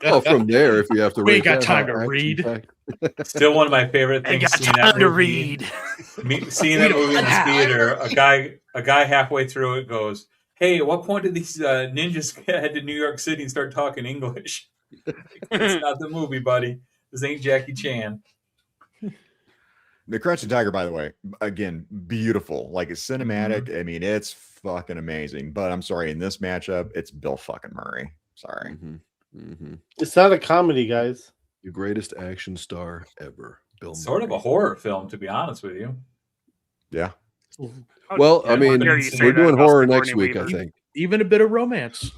Oh, from there, if you have to We rate ain't got that, time how to read. action-packed- Still one of my favorite I things. got Seeing time that to movie, read. seeing that movie in the theater, a guy halfway through it goes, "Hey, at what point did these ninjas head to New York City and start talking English?" It's not the movie, buddy. This ain't Jackie Chan. The Crouching Tiger, by the way, again, beautiful. Like it's cinematic. I mean, it's fucking amazing. But I'm sorry, in this matchup, it's Bill fucking Murray. Sorry. It's not a comedy, guys. The greatest action star ever, Bill. Sort of a horror film, to be honest with you. Yeah. Well, I mean, dare you say we're that doing about horror Sigourney next week, I Weaver. think. Even a bit of romance.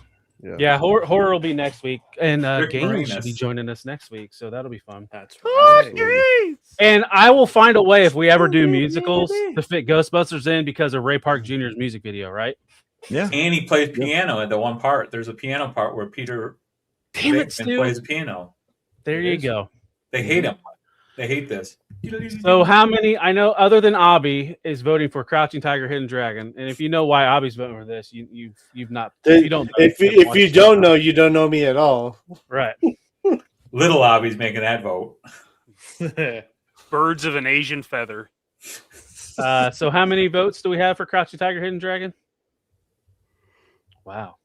Yeah, horror will be next week, and Rick Gaines should be Moranis. joining us next week, so that'll be fun. That's Oh, right. jeez. And I will find a way if we ever do musicals to fit Ghostbusters in because of Ray Park Jr.'s music video, right? Yeah. And he plays piano at the one part. There's a piano part where Peter Damn it, Bateman Stu. plays piano. There you go. They hate him. They hate this. So how many? I know other than Abhi is voting for Crouching Tiger, Hidden Dragon, and if you know why Abhi's voting for this, you've not. If you don't, know, If you don't know, you don't know me at all. right? Little Abby's making that vote. Birds of an Asian feather. So how many votes do we have for Crouching Tiger, Hidden Dragon? Wow.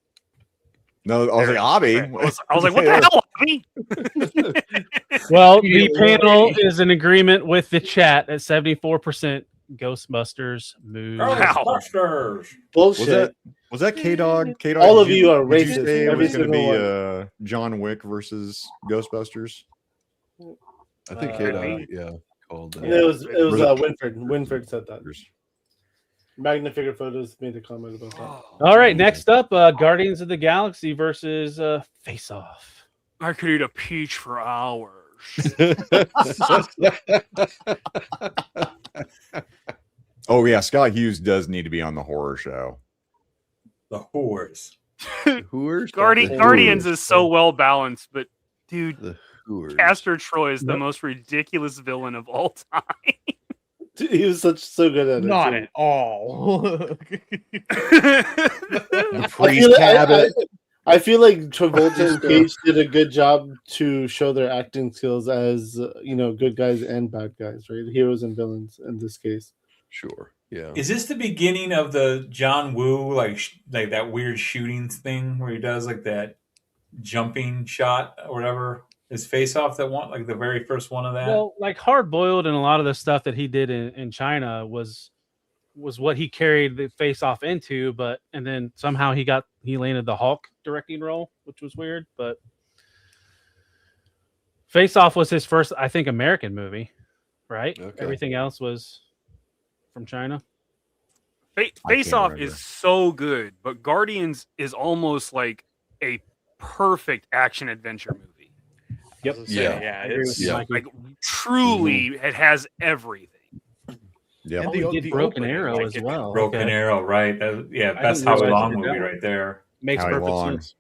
No, I was like, Abby. I was like, what the hell, Abby? Well, the panel is in agreement with the chat at 74%. Ghostbusters move. Ghostbusters. Bullshit. Was that K Dog? K Dog. All of you are Did you racist, say it every was going to single be John Wick versus Ghostbusters? I think K-Dog, called that. It was Was it- Winford. Winford said that. Magna Figure Photos made a comment about that. All right, next up, Guardians of the Galaxy versus Face Off. I could eat a peach for hours. Oh yeah, Scott Hughes does need to be on the horror show. The whores. Whores? Guardians is so well balanced, but dude, The Whores. Castor Troy is the most ridiculous villain of all time. Dude, he was so good at it. Not too. at all. I feel like Travolta and Cage did a good job to show their acting skills as good guys and bad guys, right? Heroes and villains in this case. Sure. Yeah. Is this the beginning of the John Woo like that weird shooting thing where he does like that jumping shot or whatever? His Face Off, that one, like the very first one of that. Well, like Hard Boiled and a lot of the stuff that he did in China was what he carried the Face Off into, and then somehow he landed the Hulk directing role, which was weird. But Face Off was his first, I think, American movie, right? Okay. Everything else was from China. Face Off is so good, but Guardians is almost like a perfect action adventure movie. Yep. Yeah. It's, Like truly, it has everything. Yeah. Oh, he did Broken Arrow as well. Broken Okay. Arrow, right? That's didn't Howie realize Long he did movie that one. right there. Makes Howie perfect Long. sense.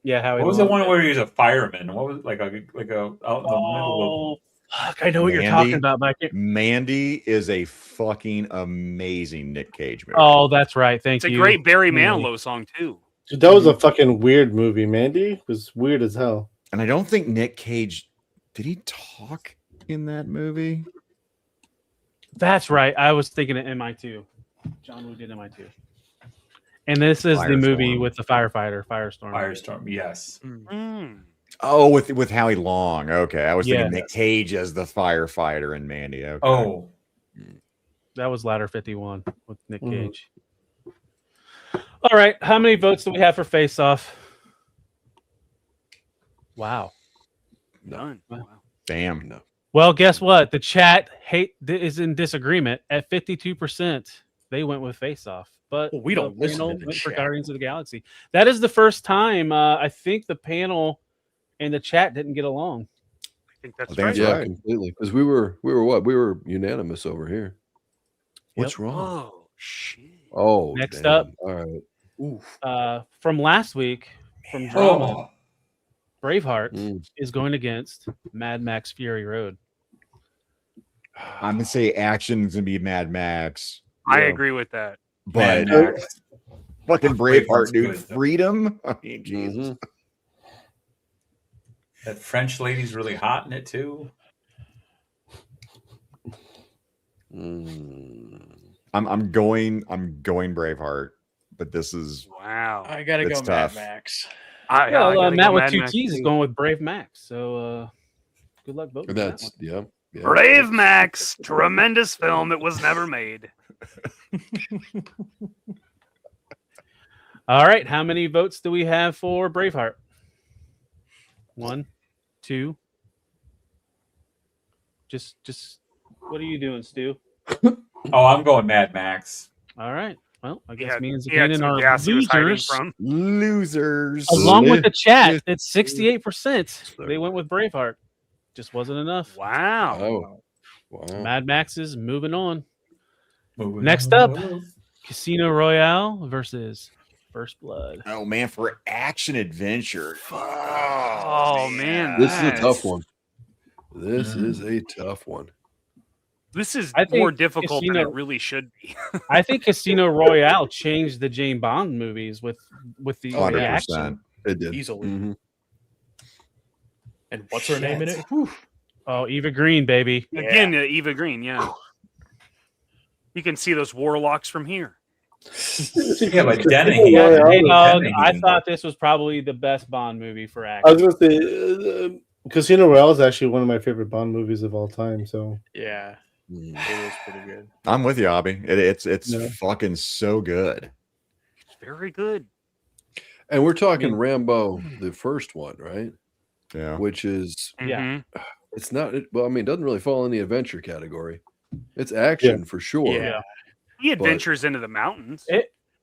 Yeah, Howie What was Long. the one where he was a fireman? What was like a out in the middle Oh, fuck! I know what you're talking about, but I can't. Mandy is a fucking amazing Nick Cage movie. Oh, that's right. Thank It's you. a great Barry Manilow song too. Dude, that was a fucking weird movie. Mandy was weird as hell. And I don't think Nick Cage did he talk in that movie? That's right. I was thinking of MI2. John Woo did MI2. And this is the movie with the firefighter, Firestorm. Firestorm, yes. Oh, with Howie Long. Okay, I was thinking Yeah. Nick Cage as the firefighter in Mandy. Okay. Oh, That was Ladder 51 with Nick Mhm. Cage. All right, how many votes do we have for Face Off? Wow. None. Wow. Damn. No. Well, guess what? The chat is in disagreement at 52%. They went with Face Off, but Well, we don't the listen panel to the went for chat. Guardians of the Galaxy. That is the first time I think the panel and the chat didn't get along. I think that's think right. that's Yeah, right. completely. Because we were what? We were unanimous over here. What's wrong? Oh shit. Oh, Next damn. up. All right. From last week, from drama, Oh, Braveheart is going against Mad Max Fury Road. I'm gonna say action is gonna be Mad Max, I agree with that. but Mad Max. fucking Braveheart's Braveheart, dude. good, though. Freedom. I mean, Jesus. That French lady's really hot in it too. I'm going Braveheart, but this is Wow. I gotta It's go tough. Mad Max. I Well, gotta Matt go with Mad two Max T's is too. going with Brave Max. So good luck voting. for that That's one. yeah. Brave Max, tremendous film that was never made. All right, how many votes do we have for Braveheart? 1, 2. Just what are you doing, Stu? Oh, I'm going Mad Max. All right. Well, I guess Yeah, me and he had Zakainen some are gas he was hiding losers. from. losers. Along with the chat, it's 68%. They went with Braveheart. Just wasn't enough. Wow. Oh, wow. Mad Max is moving on. Moving Next on. up, Casino Royale versus First Blood. Oh man, for action adventure. Oh man, This is a that's- tough one. This is a tough one. This is I think more difficult than Casino- it really should be. I think Casino Royale changed the James Bond movies with the 100%. action. It did. Easily. Mhm. And what's her name in it? Oh, Eva Green, baby. Again, Eva Green, yeah. You can see those warlocks from here. Yeah, but Denning. Hey, dog, I thought this was probably the best Bond movie for I action. was gonna say, Casino Royale is actually one of my favorite Bond movies of all time. So Yeah, it was pretty good. I'm with you, Abby. It's Yeah. fucking so good. Very good. And we're talking Rambo, the first one, right? Yeah. Which is Yeah. it's not well, I mean, it doesn't really fall in the adventure category. It's action for sure. Yeah. He adventures into the mountains.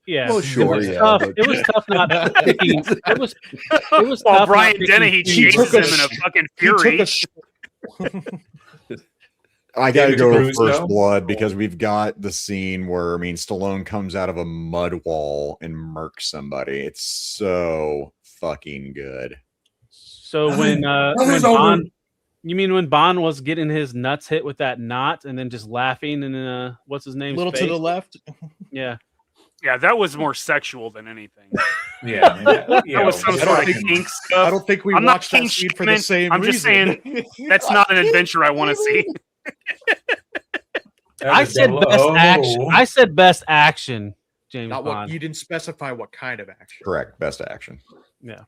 Yeah. Well, sure, it was yeah, tough. but- It was tough not picking. It was While tough. Brian not Dennehy picking chases scenes. him in a fucking fury. I gotta David go with Caruso? First Blood because we've got the scene where Stallone comes out of a mud wall and murks somebody. It's so fucking good. So when was Bond, you mean when Bond was getting his nuts hit with that knot and then just laughing and what's his name? Little to the left. Yeah. Yeah, that was more sexual than anything. Yeah, That was some I don't sort of think- kink stuff. I don't think we I'm not watched that kink scene for the shaming. same I'm just reason. saying that's not an adventure I want to see. I said best action. I said best action. James Not what Bond. you didn't specify what kind of action. Correct. Best action. Yeah.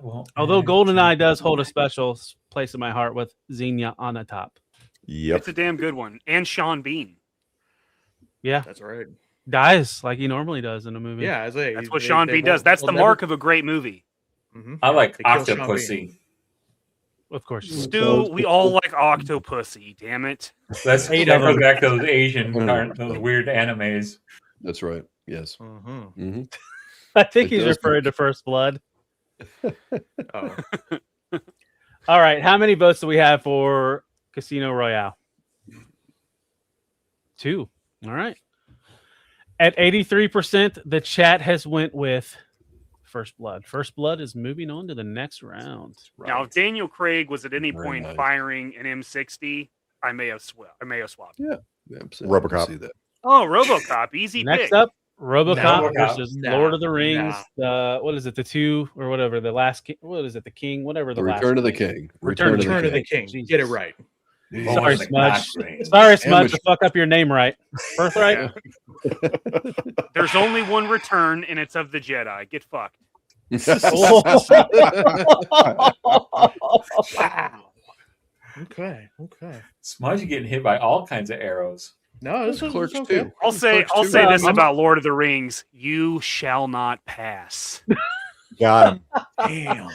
Well, Although GoldenEye does hold a special place in my heart with Xenia on the top. Yep. It's a damn good one. And Sean Bean. Yeah. That's right. Dies like he normally does in a movie. Yeah, That's what Sean Bean does. That's the mark of a great movie. I like They kill Sean Octopussy. Of course. Stu, we all like Octopussy, damn it. Let's Eight go of them. back to those Asian, those weird animes. That's right. Yes. Mm-hmm. I think It he's does referring to First Blood. Oh. All right. How many votes do we have for Casino Royale? 2. All right. At 83%, the chat has went with First Blood. First Blood is moving on to the next round. Now, if Daniel Craig was at any Very point nice. firing an M60, I may have swapped. Yeah. Absolutely. RoboCop. See that. Oh, RoboCop, easy Next pick. up, RoboCop No. versus No. Lord of the Rings. What is it? The 2 or whatever. The last king. What is it? The King. Whatever. The The last Return of the king. King. Return of Return of the King. King. Get it right. Sorry, the Smudge. Black Sorry, Smudge, Amateur. to fuck up your name right. Birthright. There's only one return, and it's of the Jedi. Get fucked. Wow. Okay. Okay. Smudge getting hit by all kinds of arrows. No, this was Clerks okay. too. I'll say Clerks too. this about Lord of the Rings: you shall not pass. Got him. Damn.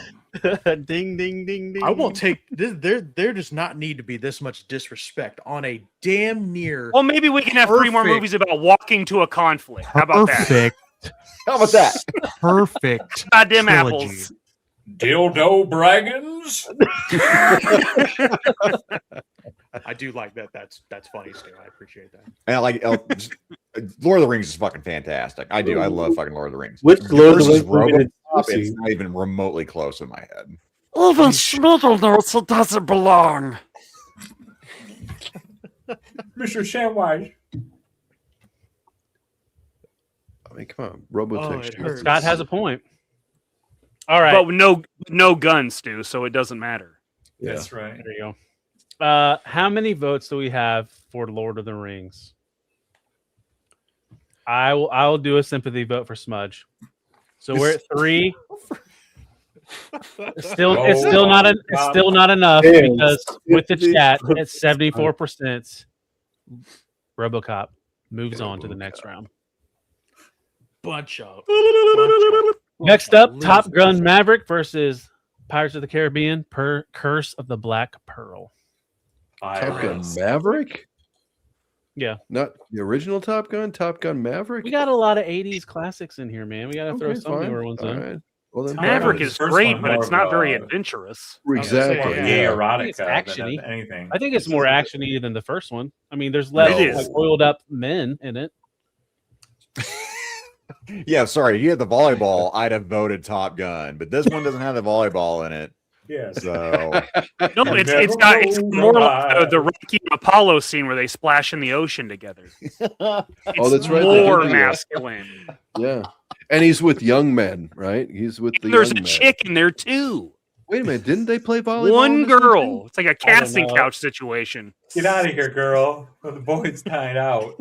Ding, ding, ding, ding. I won't take this. There does not need to be this much disrespect on a damn near. Well, maybe we can have 3 more movies about walking to a conflict. How about that? Perfect. How about that? Perfect. Goddamn trilogy. apples. Dildo Dragons. I do like that. That's funny, Stu. I appreciate that. And I like Lord of the Rings is fucking fantastic. I do. I love fucking Lord of the Rings. Which Lord of the Versus Rings movie did you RoboCop, see? it's not even remotely close in my head. Even Schmidl knows it doesn't belong. Mr. Samwise. I mean, come on, Robotech. it hurts. Scott has a point. All right. But no guns, Stu, so it doesn't matter. Yeah. That's right. There you go. How many votes do we have for Lord of the Rings? I will do a sympathy vote for Smudge. So we're at 3. It's still not enough because with the chat at 74%, RoboCop moves on to the next round. Bunch of. Next up, Top Gun Maverick versus Pirates of the Caribbean per Curse of the Black Pearl. Top Gun Maverick? Yeah. Not the original Top Gun, Top Gun Maverick? We got a lot of 80s classics in here, man. We got to throw some newer ones in. Right. Well, then Maverick is great, one but it's more not of very a- adventurous. Exactly. Gay Yeah. erotica It's than action-y. anything. I think it's more action-y than the first one. I mean, there's less It is. like oiled up men in it. Yeah, sorry. If you had the volleyball, I'd have voted Top Gun, but this one doesn't have the volleyball in it. Yes. So No, it's more like the Rocky and Apollo scene where they splash in the ocean together. It's That's right. they more do that. masculine. Yeah. And he's with young men, right? He's with the There's young a men. chick in there too. Wait a minute, didn't they play volleyball? in One this one, girl. too? It's like a casting couch situation. Get out of here, girl. The boy's tied out.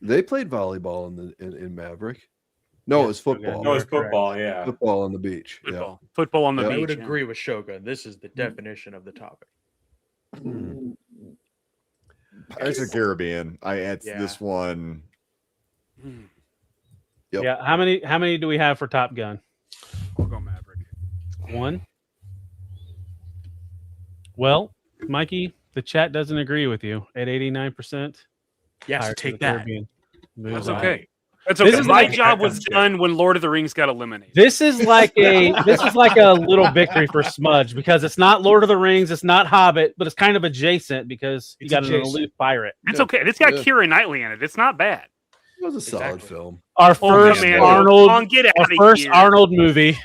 They played volleyball in Maverick. No, it was football. No, it's football, yeah. Football on the beach. Football. Football on the Yeah. beach. I would yeah. agree with Shogun. This is the definition of the topic. Pirates of the Caribbean. It's Yeah. this one. Yep. Yeah. How many do we have for Top Gun? I'll go Maverick. 1. Well, Mikey, the chat doesn't agree with you at 89%. Yes, Pirates of take the that. Caribbean moves That's on. okay. That's This okay. is My like- job was done when Lord of the Rings got eliminated. This is like a little victory for Smudge because it's not Lord of the Rings, it's not Hobbit, but it's kind of adjacent because you It's got an adjacent. aloof pirate. It's okay. It's got Yeah. Keira Knightley in it. It's not bad. It was a solid Exactly. film. Our Oh, first man. Arnold, Kong, get our out of first here. Arnold movie.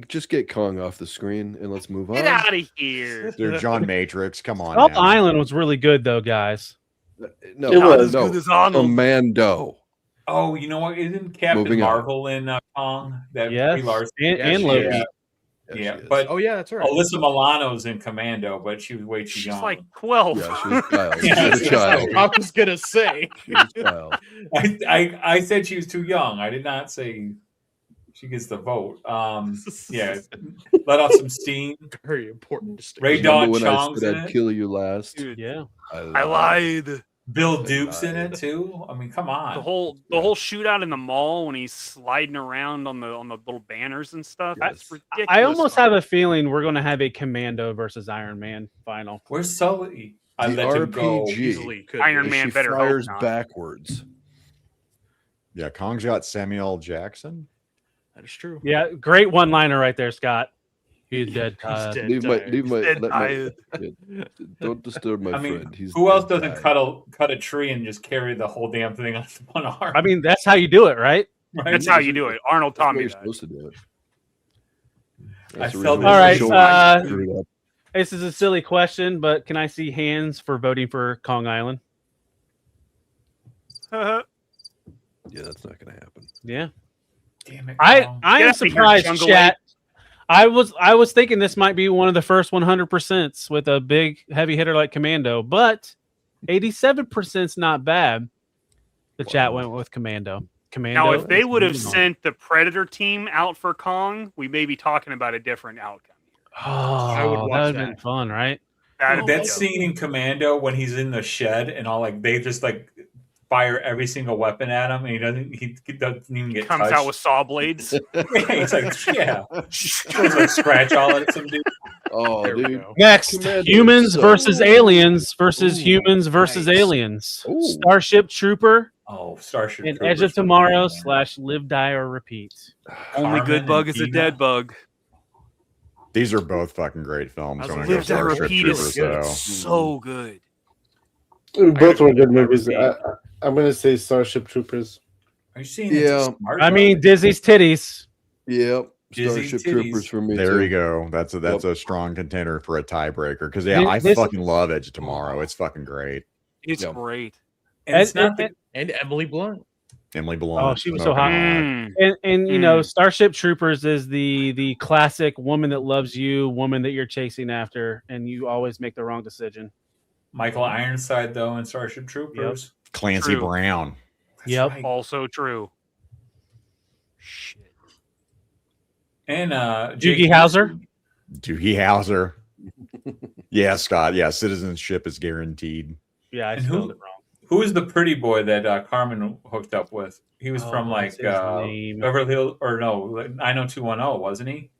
Just get Kong off the screen and let's move on. Get out of here. They're John Matrix. Come on. Elf now. Island was really good though, guys. No, It was. no. As Arnold. Commando. Oh, you know what? Isn't Captain Moving on. Marvel in Kong? That Yes, Brie Larson? and Yes, Loki. Yeah, Yes, yeah. she is. But Oh yeah, that's right. Alyssa Milano's in Commando, but she was way too She's young. like 12. Yeah, she was a child. She Yeah, was a child. I was gonna say. She was a child. I said she was too young. I did not say she gets the vote. Yeah, let off some steam. Very important distinction. Ray Remember Dawn when Chong's I in said I'd it. kill you last? Dude, Yeah. I lied. Bill Duke's in it too. I mean, come on. The whole shootout in the mall when he's sliding around on the little banners and stuff. Yes. That's ridiculous. I almost have a feeling we're going to have a Commando versus Iron Man final. Where's Sully? I The let him go. RPG. easily. Could Iron be. Man She better fires hope not. backwards. Yeah, Kong's got Samuel Jackson. That is true. Yeah, great one-liner right there, Scott. He's dead. He's dead. Leave my, Dead tired. yeah, don't disturb my I mean, friend. He's who else dead doesn't tired. cut a tree and just carry the whole damn thing on one arm? I mean, that's how you do it, right? Right? That's how you do it. Arnold That's taught how me you're that. supposed to do it. I That's the felt reason it. why All right, the shoulder uh, screwed up. This is a silly question, but can I see hands for voting for Kong Island? Yeah, that's not going to happen. Yeah. Damn it, I Kong. am Get out of here, surprised, Jungle chat. I was thinking this might be one of the first 100% with a big heavy hitter like Commando, but 87%'s not bad. The chat went with Commando. Commando. Now, if they is would have moving on. sent the Predator team out for Kong, we may be talking about a different outcome. Oh, I would watch that would have been that. fun, right? That scene in Commando when he's in the shed and all like they just like fire every single weapon at him and he doesn't even get Comes touched. out with saw blades. Yeah, he's like, throws a scratch all at some dude. Oh, dude. Next, Commando humans so- versus aliens versus humans versus aliens. Starship Trooper. Oh, Starship and Troopers Edge of for me, Tomorrow man. / Live, Die, or Repeat. Only Carmen good bug and is a Dina. dead bug. These are both fucking great films. I'm gonna go Live, Die, Starship Repeat Troopers, is though. so good. Both were good movies. I'm going to say Starship Troopers. Are you seeing Yeah. I mean, Dizzy's titties. Yep. Dizzy Starship titties. Troopers for me. There too. you go. That's a strong contender for a tiebreaker. Because I This- fucking love Edge of Tomorrow. It's fucking great. It's great. And it's not And Emily Blunt. Emily Blunt. Oh, she was so hot. Mm. And you know, Starship Troopers is the classic woman that loves you, woman that you're chasing after, and you always make the wrong decision. Michael Ironside though in Starship Troopers. Clancy True. Brown. Yep. Also true. And Doogie Howser. Doogie Howser. Yeah, Scott. Yeah, citizenship is guaranteed. Yeah, I And spelled it wrong. Who is the pretty boy that Carmen hooked up with? He was from like what's his name? Beverly Hills, or no, 90210, wasn't he?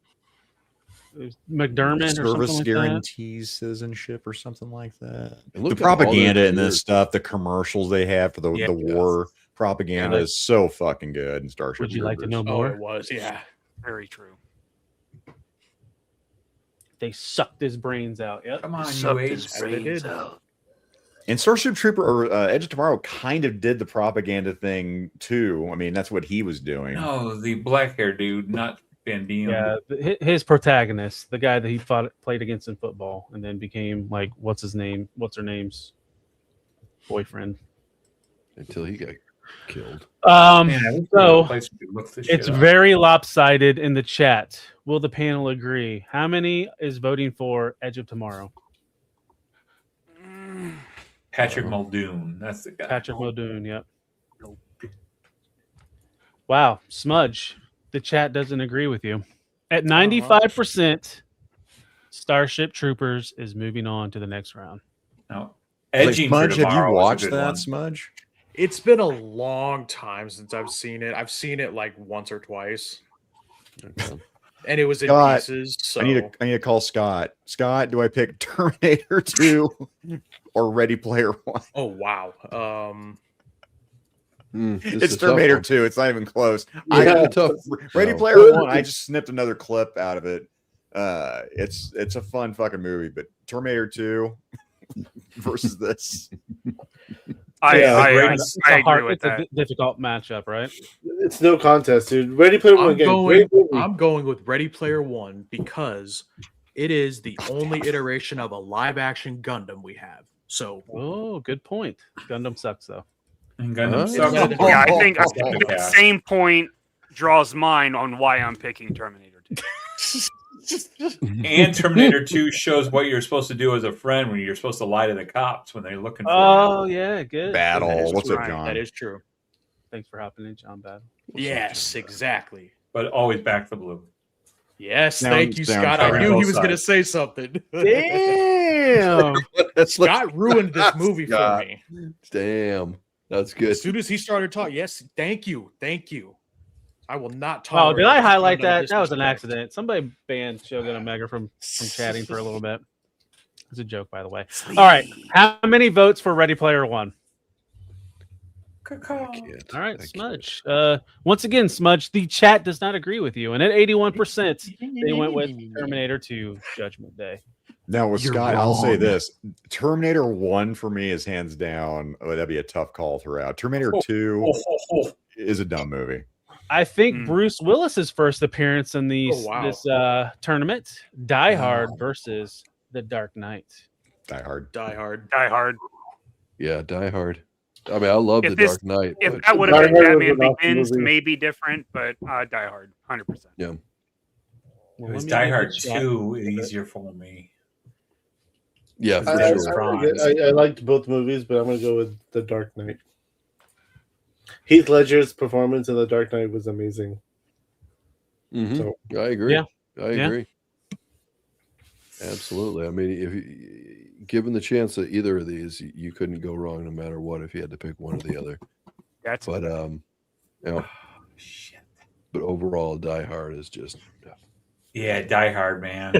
McDermott or something Service like that. guarantees citizenship or something like that. And The look at all propaganda their in this careers. stuff, the commercials they have for the war propaganda is so fucking good in Starship Would you like to know Troopers. Oh, more? it was, yeah. Very true. They sucked his brains out. Yep. Come on, Sucked you his age. brains out. And Starship Trooper or Edge of Tomorrow kind of did the propaganda thing too. I mean, that's what he was doing. No, the black hair dude, not Van Diem. Yeah, his protagonist, the guy that he played against in football, and then became like, what's her name's boyfriend Until he got killed. Man, I wish there was a So place we could look this it's shit up. very lopsided in the chat. Will the panel agree? How many is voting for Edge of Tomorrow? Patrick Muldoon. That's the guy. Patrick Muldoon. Yep. Wow, Smudge. The chat doesn't agree with you. At 95%, Starship Troopers is moving on to the next round. No. Like, Edging for Smudge, have Tomorrow you was a watched good that, one. Smudge? It's been a long time since I've seen it. I've seen it like once or twice. And it was in Scott, pieces. So I need to call Scott. Scott, do I pick Terminator 2 or Ready Player One? Oh wow. It's Terminator 2. It's not even close. Yeah, tough. Ready No. Player One. I just snipped another clip out of it. It's a fun fucking movie, but Terminator 2 versus this. I agree It's with that. a difficult matchup, right? It's no contest, dude. Ready Player One again. Great movie. I'm going with Ready Player One because it is the only iteration of a live action Gundam we have. So Oh, good point. Gundam sucks thoh. And Gundam Huh? sucks. Yeah, I think Yeah. the same point draws mine on why I'm picking Terminator 2. And Terminator 2 shows what you're supposed to do as a friend when you're supposed to lie to the cops when they're looking for Oh yeah, good. Battle. That is What's true. up, John? That is true. Thanks for hopping in, John Battle. Yes, exactly. you. But always back the blue. Yes, Sounds- thank you, sounds Scott. I fair. knew he Both was going to sides. say something. Damn. Scott ruined this movie for Scott. me. Damn. That's good. As soon as he started talking, yes, thank you. I will not talk. Oh, did I highlight that? That was an accident. Somebody banned Shogun Omega from chatting for a little bit. It's a joke, by the way. All right. How many votes for Ready Player One? All right, Smudge. Once again, Smudge, the chat does not agree with you. And at 81%, they went with Terminator 2 Judgment Day. Now with You're Scott, I'll say wrong. this: Terminator 1 for me is hands down. That'd be a tough call throughout. Terminator 2 is a dumb movie. I think Bruce Willis's first appearance in these Oh, wow. this tournament, Die Hard versus The Dark Knight. Die Hard. Die Hard. Die Hard. Yeah, Die Hard. I mean, I love If The this- Dark Knight. If but- that would have been Die Hard was Batman an awesome Begins, movie. maybe different, but Die Hard, 100%. yeah. It Well, was let me Die get Hard the chat. 2 easier for me. Yeah, for I, sure. I liked both movies, but I'm going to go with The Dark Knight. Heath Ledger's performance in The Dark Knight was amazing. Mhm. So I agree. Yeah. I Yeah. agree. Absolutely. I mean, given the chance of either of these, you couldn't go wrong no matter what if you had to pick one or the other. That's But but overall, Die Hard is just. Yeah, Die Hard, man.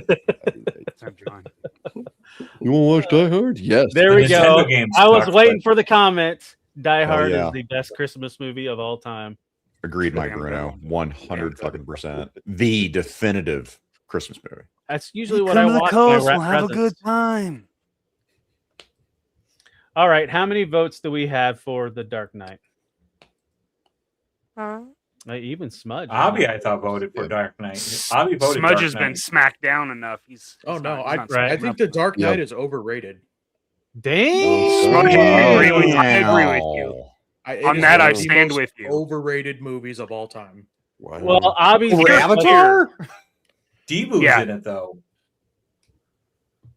You want to watch Die Hard? Yes. There we go. I was waiting for the comment. Die Hell Hard yeah. is the best Christmas movie of all time. Agreed, Mike Bruno. 100%. The definitive Christmas movie. That's usually what I watch when I wrap have a presents. good time. All right, how many votes do we have for The Dark Knight? Even Smudge. Abhi, I thought, voted for Dark Knight. Abhi voted Smudge Dark has been Knight. smacked down enough. Oh no, he's not I stepping think up. The Dark Knight Yep. is overrated. Dang. Smudge, I agree with you. On that, I stand with you. Overrated movies of all time. Wow. Well, Abhi's Avatar? Deebu's Yeah. in it, though.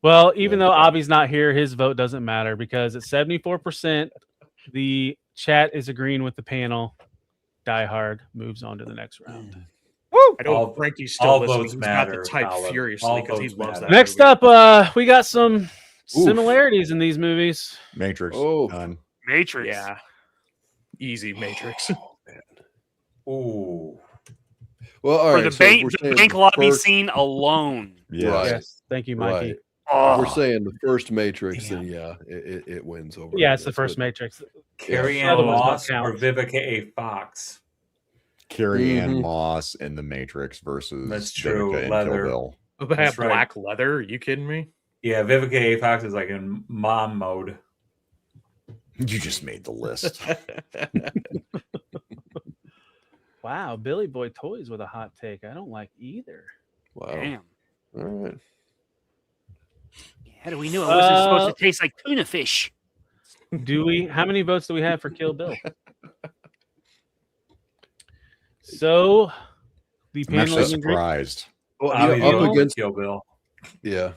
Well, even though Abhi's not here, his vote doesn't matter because at 74%, the chat is agreeing with the panel. Die Hard moves on to the next round. I know Frankie's still all listening. votes He's got to matter, type Paolo. furiously All because he votes loves that. matter. Next up, we got some similarities in these movies. Matrix. Done. Matrix. Yeah. Easy Matrix. Ooh. Well, all For right. the so if bank, we're the saying bank lobby first- scene alone. Yeah. Right. Yes, thank you, Mikey. Right. Oh. If we're saying the first Matrix, then yeah, it wins over. Yeah, it's the this, first but- Matrix. Carrie Other Ann ones don't Moss or count. Vivica A. Fox? Carrie Ann Mhm. Moss in The Matrix versus That's true. Vivica in Leather. Kill Bill. They have That's right. black leather. Are you kidding me? Yeah, Vivica A. Fox is like in mom mode. You just made the list. Wow, Billy Boy Toys with a hot take. I don't like either. Wow. Damn. All right. How do we know it wasn't supposed to taste like tuna fish? Do we? How many votes do we have for Kill Bill? So the I'm actually panel surprised. Well, Abhi up voted against Kill Bill. yeah,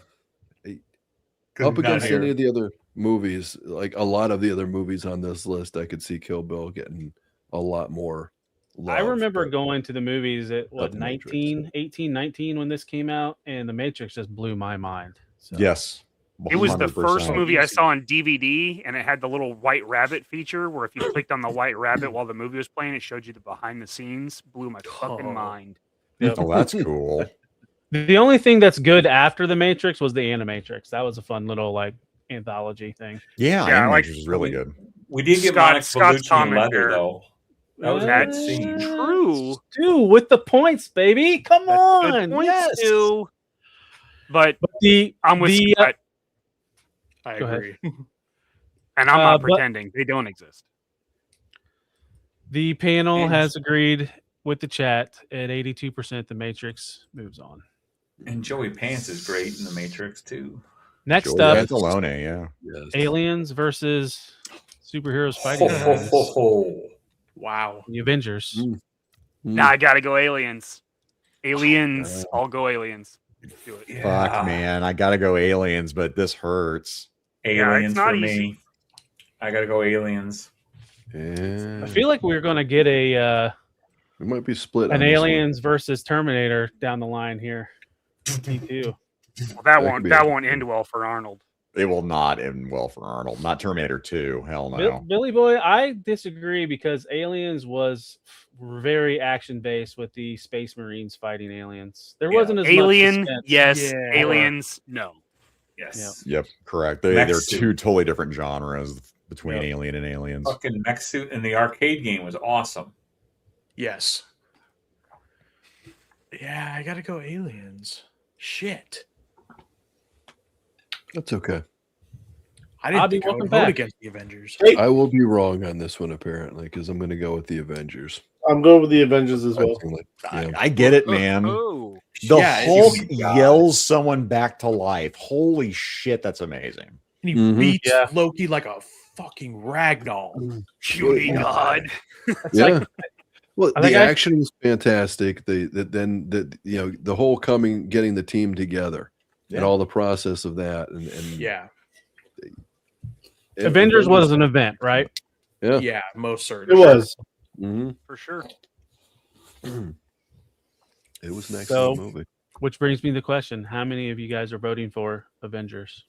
Could up not against hear. any of the other movies, like a lot of the other movies on this list, I could see Kill Bill getting a lot more love. I remember but- going to the movies at Not the 18, 19 when this came out, and The Matrix just blew my mind. So. Yes. It was the first 100%. movie I saw on DVD, and it had the little white rabbit feature where if you clicked on the white rabbit while the movie was playing, it showed you the behind the scenes. Blew my fucking mind. Oh, that's cool. The only thing that's good after The Matrix was the Animatrix. That was a fun little like anthology thing. Yeah, Yeah, I Animatrix like- is really good. We did get Scott's Monica Bellucci in comment Leather, there. though. That was a That's good scene. true. Dude, with the points, baby. Come Good on. points, Yes. too. But The I'm with the, Scott, I Go ahead. agree. and I'm not but- pretending they don't exist. the panel And- has agreed with the chat at 82%. The Matrix moves on. And Joey Pants is great in The Matrix, too. Next Joey up, Pantaleone, yeah. Yes. Aliens versus superheroes Ho, fighting ho, aliens. ho, ho. Wow. The Avengers. Mm. Nah, I gotta go aliens. Aliens. I'll go aliens. Do it. Yeah. Fuck, man. I got to go Aliens, but this hurts. Yeah, Aliens it's not for easy. me. I gotta go Aliens. Yeah. I feel like we're gonna get a we might be split. an on this one. aliens versus Terminator down the line here. Me too. Well, That could be that a- won't end well for Arnold. It will not end well for Arnold. Not Terminator 2. Hell no. Billy Boy, I disagree because Aliens was very action based with the Space Marines fighting aliens. There Yeah. wasn't as Alien, much suspense. yes. Yeah. Aliens, no. Yes. Yep, correct. They're Next to- two totally different genres between Yep. Alien and Aliens. Fucking mech suit in the arcade game was awesome. Yes. Yeah, I gotta go Aliens. Shit. That's okay. I didn't Abhi, think I welcome would back. vote against the Avengers. I will be wrong on this one apparently because I'm going to go with the Avengers. I'm going with the Avengers as well. Surprisingly. I, Yeah. I get it, man. Oh, The Yeah, Hulk you got- yells someone back to life. Holy shit, that's amazing. And he Mhm. beats Yeah. Loki like a fucking ragdoll. puny god. Yeah. Well, I the think I- action was fantastic. The whole getting the team together and Yeah. all the process of that, and Yeah. Avengers was an event, right? Yeah. Yeah, most It certainly. was. Mhm. For sure. It was an So- excellent movie. Which brings me to the question: how many of you guys are voting for Avengers?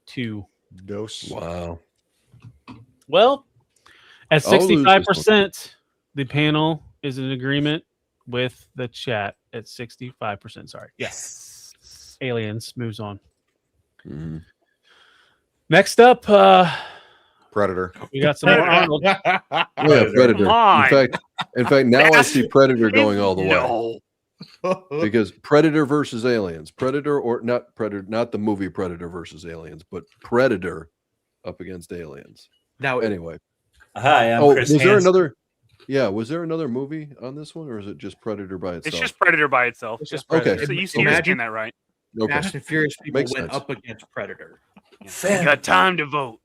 2. Dose. Wow. Well, at I'll lose this one. 65%, the panel is in agreement with the chat at 65%. Sorry. Yes. Aliens moves on. Mhm. Next up, Predator. we got some more Arnold. Yeah, Predator. Come on. In fact, now I see Predator going all the way. No. Because Predator versus Aliens, Predator or not Predator, not the movie Predator versus Aliens, but Predator up against Aliens. Now, Anyway, Hi, I'm oh, Chris was there Hansen. another? Yeah, was there another movie on this one, or is it just Predator by itself? It's just Predator by itself. It's just Okay. Predator. So you're Imagine- saying that right. Okay. Fast and Furious people Makes went sense. up against Predator. You got time to vote.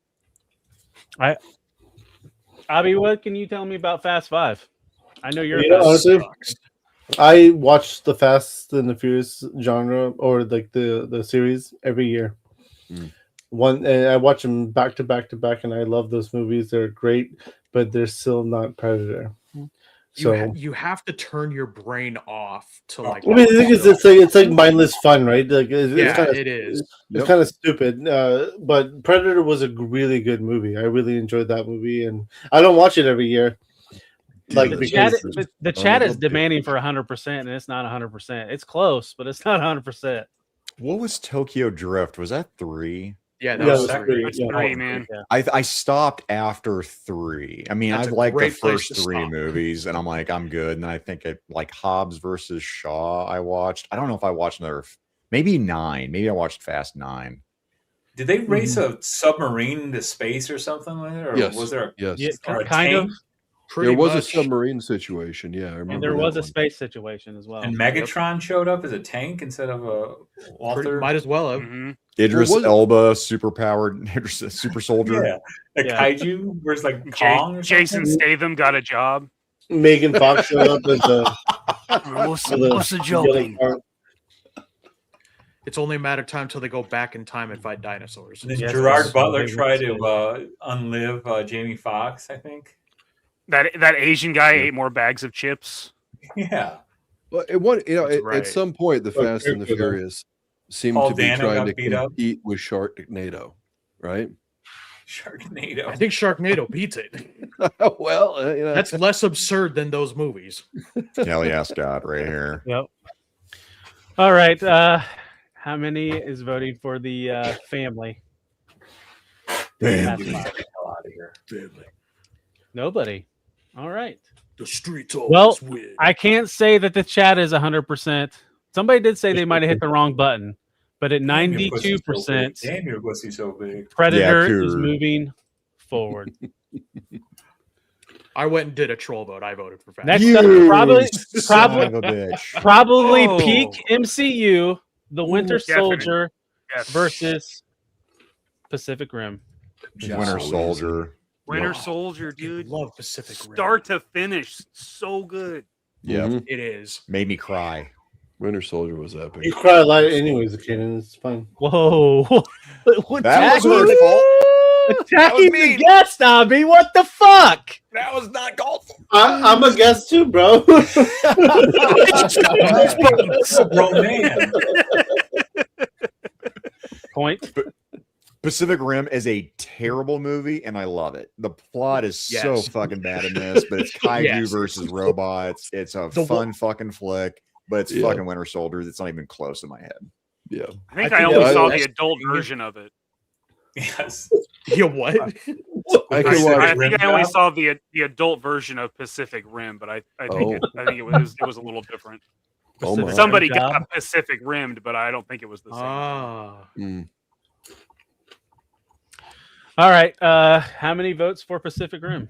Abby, what can you tell me about Fast 5? I know you're You know, a Fast honestly, I watch the Fast and the Furious genre or like the series every year. Mm. And I watch them back to back to back, and I love those movies. They're great, but they're still not Predator. So You have to turn your brain off to like. I mean, the thing is, it's like mindless fun, right? Like Yeah, kind of, it is. It's Yep. kind of stupid, but Predator was a really good movie. I really enjoyed that movie, and I don't watch it every year. Like Yeah, The chat, because the chat is demanding for 100%, and it's not 100%. It's close, but it's not 100%. What was Tokyo Drift? Was that 3? Yeah, that Yeah, was that's three. great. That's Yeah. 3, man. I stopped after 3. I mean, That's I a like the great place first to 3 stop. movies, and I'm like, I'm good. And then I think like Hobbs versus Shaw. I watched. I don't know if I watched another. Maybe 9. Maybe I watched Fast 9. Did they race a submarine into space or something like that? Or Yes. was there Yes. Yeah, or a kind tank? of. Pretty There was much. a submarine situation. Yeah, I remember. And there that was a one. space situation as well. And Megatron showed up as a tank instead of a author? Might as well have. Mm-hmm. Idris was it? Elba, super powered, super soldier. Yeah. A Yeah. kaiju? Where's like Kong or Jason something? Statham got a job. Megan Fox showed up as What's the the joking? It's only a matter of time till they go back in time and fight dinosaurs. And then Yes, Gerard it's Butler so tried big. to unlive Jamie Foxx, I think. That Asian guy ate more bags of chips. Yeah. Well, at right. some point, the Well, Fast and the Crypto, though. Furious seemed Paul to be Dano trying got to beat up. compete with Sharknado, right? Sharknado. I think Sharknado beats it. Well, That's less absurd than those movies. Hell yeah, Scott, right here. Yep. All right. How many is voting for the family? Fast 5. Hell out of here. Nobody. All right. The streets Well, I can't say that the chat is 100%. Somebody did say they might have hit the wrong button, but at Damn, your pussy's so 92%, big. Damn, your pussy's so big. Predator is cool. moving forward. I went and did a troll vote. I voted for Fast. Next You up, probably son of a bitch. probably Oh. peak MCU, the Winter definite. Soldier Yes. versus Pacific Rim. Winter Soldier. Winter Soldier, dude. Love Pacific Rim. Start to finish, so good. Yeah, Mhm. It is. made me cry. Winter Soldier was epic. You cry a lot anyways, Kaden. It's fine. Whoa. That was her fault. Attacking me. the guest, Abby. What the fuck? That was not called for. I'm a guest too, bro. Grown man. Point. Pacific Rim is a terrible movie, and I love it. The plot is so Yes. fucking bad in this, but it's kaiju Yes. versus robots. It's a The fun fucking flick, but it's Yeah. fucking Winter Soldier. It's not even close in my head. Yeah. I think I I, think only that saw was- the adult version of it. Yes. Yeah, what? I I, could I watch. think I only Rim saw the adult version of Pacific Rim, but I think it was a little different. Oh my. Somebody Rim job. got Pacific Rimmed, but I don't think it was the same. Ah. Mm. All right. How many votes for Pacific Rim?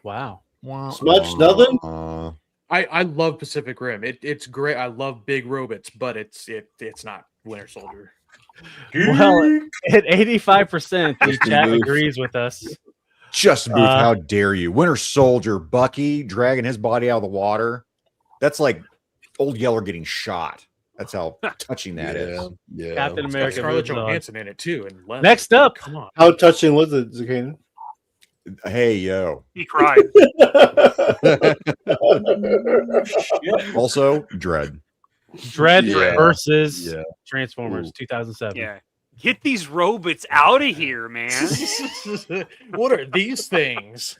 Wow. Smudge, nothing? I love Pacific Rim. It's great. I love big robots, but it's not Winter Soldier. Well, at 85%, the Justin chat Booth. agrees with us. Justin Booth, how dare you? Winter Soldier, Bucky dragging his body out of the water. That's like Old Yeller getting shot. That's how touching that is. Yeah. Captain It's got America. Scarlett moves on. Johansson in it too. And Leonard. Next up, Come on. How touching was it, Zakainen? Hey, yo. He cried. Also, Dread. Dread Yeah. versus Yeah. Transformers Ooh. 2007. Yeah. Get these robots out of here, man. What are these things?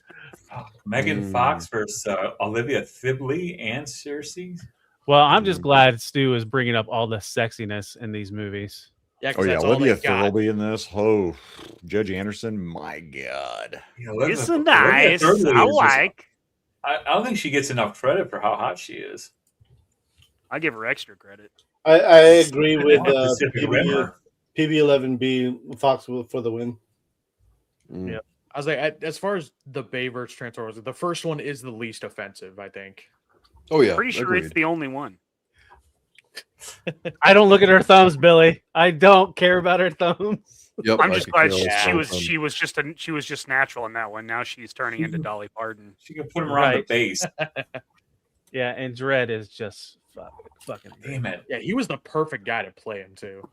Megan Fox versus Olivia Thibley and Cersei. Well, I'm just glad Stu is bringing up all the sexiness in these movies. Yeah, Oh, yeah. that's all they Olivia got. Thirlby in this. Oh, Judge Anderson. My God. It's a nice. I like. I don't think she gets enough credit for how hot she is. I give her extra credit. I agree with Pacific Rim. PB11B Fox for the win. Yeah, I was like, as far as the Bayverse Transformers, the first one is the least offensive, I think. Oh yeah, Pretty sure agreed. it's the only one. I don't look at her thumbs, Billy. I don't care about her thumbs. Yep, I'm I just could glad care less she about was just natural in that one. Now she's turning into Dolly Parton. She can put him around the Right. base. Yeah, and Dread is just fucking. Damn it. Yeah, he was the perfect guy to play him too.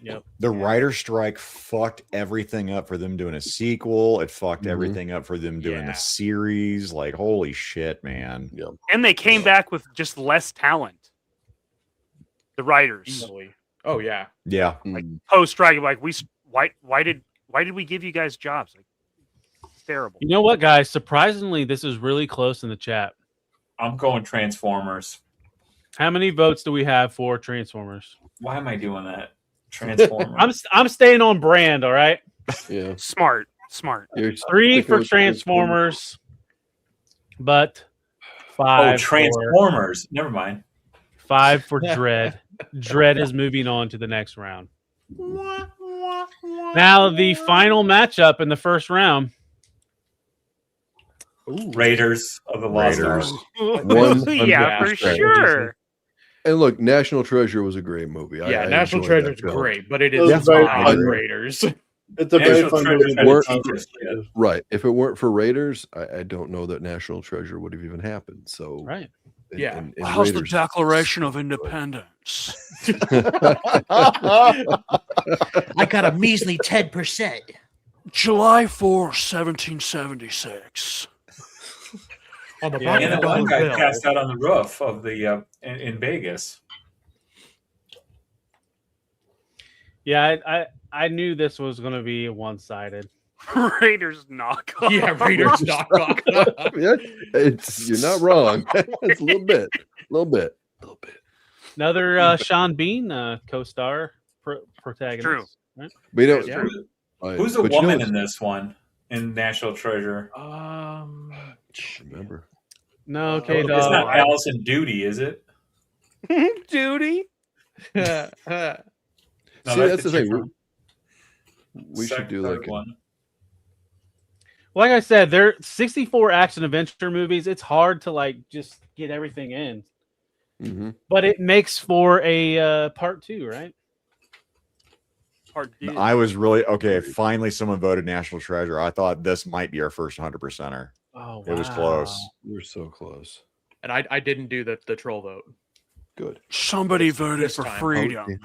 Yep. The writer strike fucked everything up for them doing a sequel. It fucked everything up for them doing Yeah. a series. Like, holy shit, man. Yep. And they came back with just less talent. The writers, Easily. Oh yeah. Yeah. post strike, like why did we give you guys jobs? Like, it's terrible. You know what, guys? Surprisingly, this is really close in the chat. I'm going Transformers. How many votes do we have for Transformers? Why am I doing that? Transformers. I'm staying on brand. All right. Yeah. Smart. You're 3 sticking for with Transformers, but 5. Oh, Transformers. Never mind. 5 for Dread. Dread is moving on to the next round. Now the final matchup in the first round. Raiders of the Lost Ark. Yeah, for sure. And look, National Treasure was a great movie. Yeah, I National enjoyed Treasure is that film. great, but it It was is very fine fun. Raiders. It's a very National fun Treasure movie. had Weren't- a teacher's kid. Right. If it weren't for Raiders, I don't know that National Treasure would have even happened. So Right. Yeah. and How's the Raiders- Declaration of Independence? I got a measly 10%. July 4, 1776. On the Yeah, bottom and of the the one guy bill. passed out on the roof of the in Vegas. Yeah, I knew this was going to be one-sided. Raiders knockoff. Yeah, Raiders knockoff. Yeah, you're not wrong. It's a little bit. Another Sean Bean co-star protagonist. True. Right? But you know, Yeah. Who's the but you know woman what's- in this one in National Treasure? Remember? No, okay, It's dog. not Allison Duty, is it? Duty. No, See, that's the thing. chick from We should do third like one. Like I said, there 64 action adventure movies. It's hard to like just get everything in, but it makes for a part 2, right? Part 2. I was really okay. Finally, someone voted National Treasure. I thought this might be our first 100%er. Oh, It was close. We're so close. And I didn't do the troll vote. Good. Somebody voted this for time. freedom.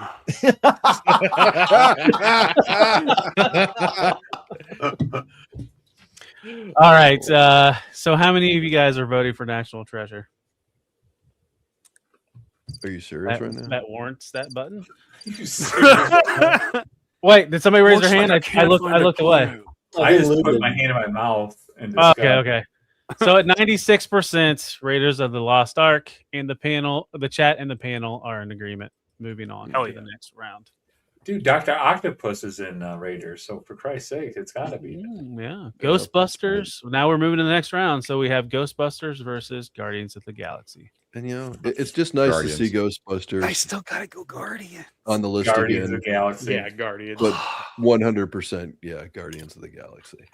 All right. So how many of you guys are voting for National Treasure? Are you serious right now? That warrants that button. Wait, did somebody raise their hand? I looked away. I just put my hand in my mouth and Okay. So at 96%, Raiders of the Lost Ark and the chat and the panel are in agreement. Moving on Hell to yeah. the next round. Dude, Dr. Octopus is in Raiders, so for Christ's sake, it's got to be. Yeah. Ghostbusters. Now we're moving to the next round. So we have Ghostbusters versus Guardians of the Galaxy. And you know, it's just nice Guardians. to see Ghostbusters. I still gotta go Guardian. On the list Guardians again. of the Galaxy. Yeah, Guardians. But 100%, yeah, Guardians of the Galaxy.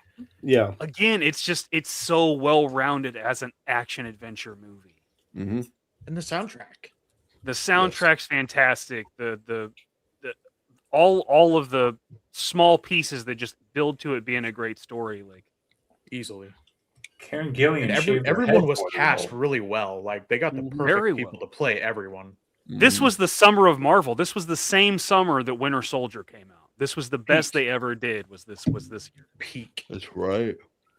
Yeah. Again, it's so well rounded as an action adventure movie. Mm-hmm. And the soundtrack. The soundtrack's fantastic. The all of the small pieces that just build to it being a great story. Like Easily. Karen Gillian. And shaved her everyone head was for the cast role. really well. Like they got the perfect Very people well. to play everyone. this was the summer of Marvel. This was the same summer that Winter Soldier came out. This was the best they ever did. Was this year? Peak. That's right.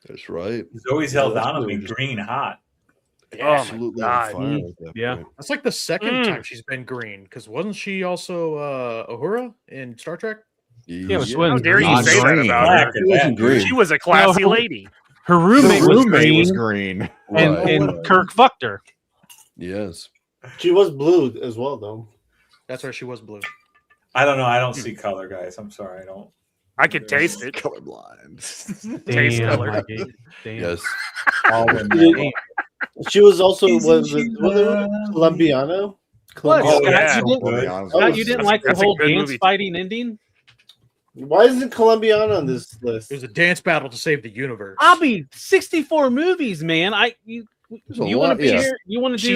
That's right. He's always Yeah, held that's down on really me just green hot. absolutely on God. fire at that Yeah. point. That's like the second time she's been green. Because wasn't she also Uhura in Star Trek? Yeah, but she How wasn't dare you green. say that about her? She wasn't green. She was a classy her- lady. Her roommate, was was green, green. and, Right, and right. Kirk fucked her. Yes. She was blue as well, though. That's why she was blue. I don't know. I don't see color, guys. I'm sorry. I don't. I could taste it. Colorblind. Taste Damn, color. Mikey. Damn. Yes. All in She- She was also was it Colombiano? What? Oh, Scott, yeah. you didn't, Colombiano. Scott, you didn't like the That's a whole good dance movie. fighting ending? Why isn't Colombiano on this list? It was a dance battle to save the universe. Abhi, 64 movies, man. You There's a want to lot, be yeah. here? You want to do?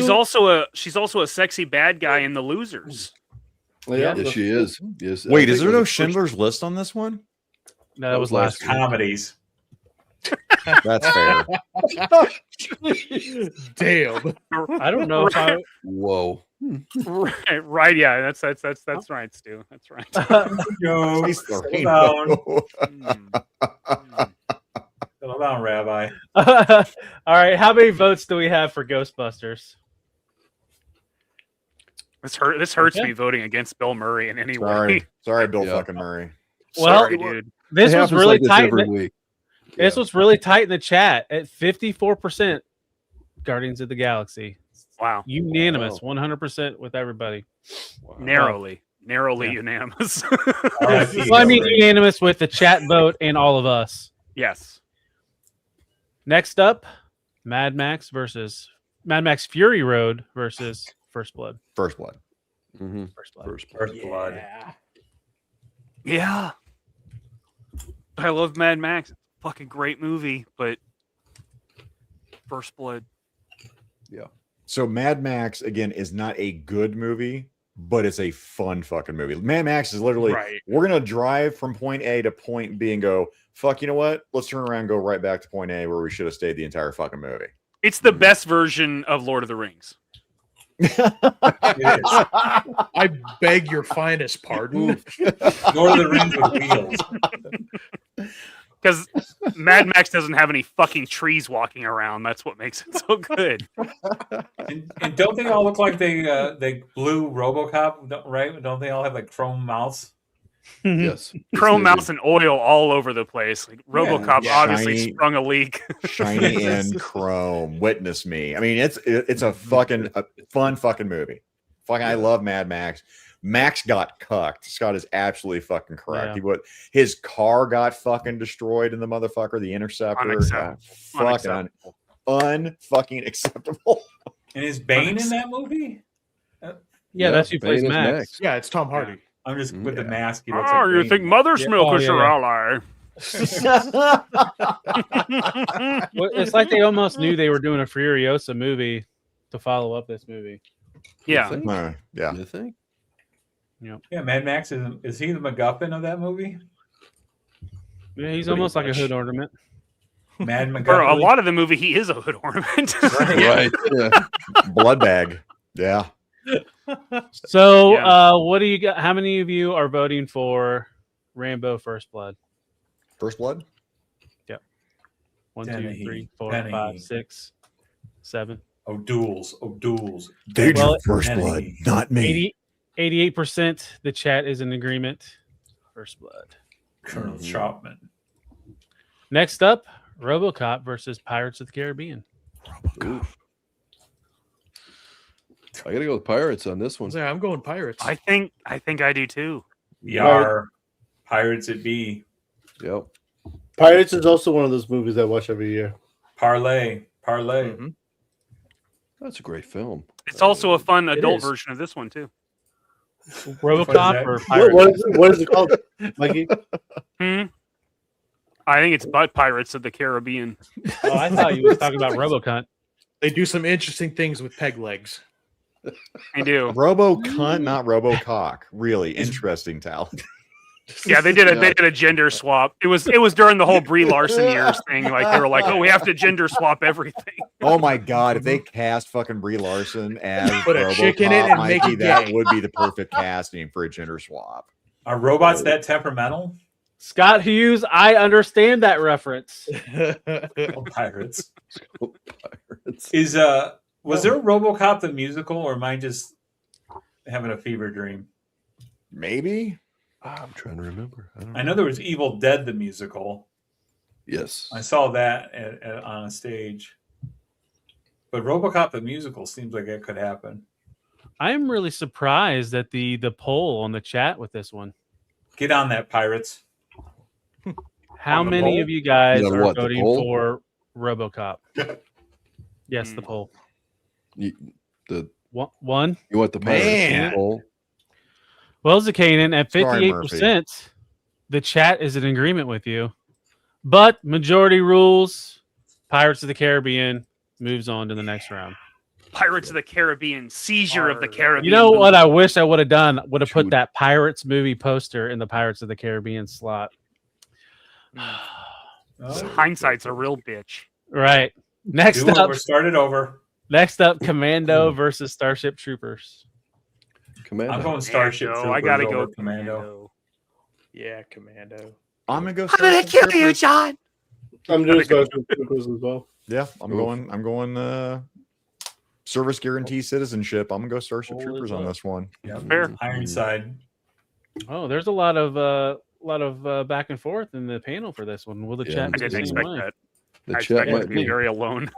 She's also a sexy bad guy in The Losers. Yeah, Yes, she is. Yes. I Wait, think is there it no was the first- Schindler's List on this one? No, that was last week. Comedies. That's fair. Damn. I don't know if I. Whoa. Right, yeah, that's right, Stu. That's right. Yo, He's settle throwing down. no. Settle down, Rabbi. All right, how many votes do we have for Ghostbusters? This hurts Okay. me voting against Bill Murray in any way. Sorry, Bill Yeah. fucking Murray. Well, Sorry, dude. This It was happens really like this tight. every week. This was really tight in the chat at 54%. Guardians of the Galaxy, Wow. unanimous, 100% with everybody. Narrowly Yeah. unanimous. Well, I mean, unanimous with the chat vote and all of us. Yes. Next up, Mad Max Fury Road versus First Blood. First Blood. Mm-hmm. First Blood. First blood. Yeah. I love Mad Max. Fucking great movie, but First Blood. Yeah. So Mad Max again is not a good movie, but it's a fun fucking movie. Mad Max is literally Right. we're gonna drive from point A to point B and go, fuck, you know what? Let's turn around and go right back to point A where we should have stayed the entire fucking movie. It's the best version of Lord of the Rings. I beg your finest pardon. Lord of the Rings with wheels. Because Mad Max doesn't have any fucking trees walking around. That's what makes it so good. And don't they all look like they blew RoboCop? Right? Don't they all have like chrome mouths? Yes. Chrome mouse and oil all over the place. Like RoboCop Yeah. obviously Shiny- sprung a leak. Shiny and chrome. Witness me. I mean, it's a fucking fun fucking movie. Fucking, I love Mad Max. Max got cucked. Scott is absolutely fucking correct. Yeah. His car got fucking destroyed in the motherfucker, the Interceptor. Unacceptable. Unfucking acceptable. And is Bane in that movie? Yeah, that's who Bane plays is Max. Yeah, it's Tom Hardy. I'm just with the mask. He looks Oh, like you Bane. think Mother's Yeah. Milk Oh, is yeah, your yeah. ally? Well, it's like they almost knew they were doing a Furiosa movie to follow up this movie. Yeah. You think? Yeah. You think? Yeah, Mad Max is he the MacGuffin of that movie? Yeah, he's Pretty almost like a much. hood ornament. Mad MacGuffin. For a lot of the movie, he is a hood ornament. Right. Yeah. Blood bag. Yeah. So, Yeah. what do you got? How many of you are voting for Rambo First Blood? First Blood? 1, 2, Penny, 3, 4, Penny. 5, 6, 7. Oh, duels. Dude, Well, First Penny. Blood, not me. 88% the chat is in agreement. First Blood. Colonel Chapman. Next up, RoboCop versus Pirates of the Caribbean. Oof. I gotta go with Pirates on this one. Yeah, I'm going Pirates. I think I do too. Yar. Pirates it be. Yep. Pirates is also one of those movies I watch every year. Parlay. Mhm. That's a great film. It's also a fun It adult is. version of this one too. RoboCop or What, Pirates? what is it called, Mikey? I think it's Butt Pirates of the Caribbean. Oh, I thought you were talking about RoboCop. They do some interesting things with peg legs. I do. Robo cunt, not Robo cock. Really interesting talent. Yeah, they did a gender swap. It was during the whole Brie Larson years thing. Like they were like, oh, we have to gender swap everything. Oh my god, if they cast fucking Brie Larson as Put a RoboCop, chick in it and make Mikey, it that gay. would be the perfect casting for a gender swap. Are robots that temperamental? Scott Hughes, I understand that reference. Pirates. Pirates. Is was there a RoboCop the musical, or am I just having a fever dream? Maybe. I'm trying to remember. I know there was Evil Dead the musical. Yes. I saw that on a stage. But RoboCop the musical seems like it could happen. I'm really surprised at the poll on the chat with this one. Get on that, Pirates. How On the many poll? of you guys You know are what, the voting poll? for RoboCop? Yes, the poll. You One. want the Man. Pirates poll? Well, Zakainen, at Sorry, 58%, the chat is in agreement with you. But majority rules, Pirates of the Caribbean moves on to the next round. Pirates of the Caribbean, Seizure of the Caribbean. You know movie. what I wish I would have done? Would have put that Pirates movie poster in the Pirates of the Caribbean slot. Hindsight's a real bitch. Right. Next Do it, up, we're started over. Next up, Commando versus Starship Troopers. Commando. I'm going Starship Commando. Troopers. I gotta over go Commando. Yeah, Commando. I'm gonna go. How did I kill you, John? I'm doing Starship Troopers as well. Yeah, I'm going. Service guarantee citizenship. I'm gonna go Starship Troopers on this one. Yeah, Fair. Ironside. Oh, there's a lot of back and forth in the panel for this one. Will the Yeah, chat? I be the didn't same expect way? that. The I chat expected might to be be. very alone.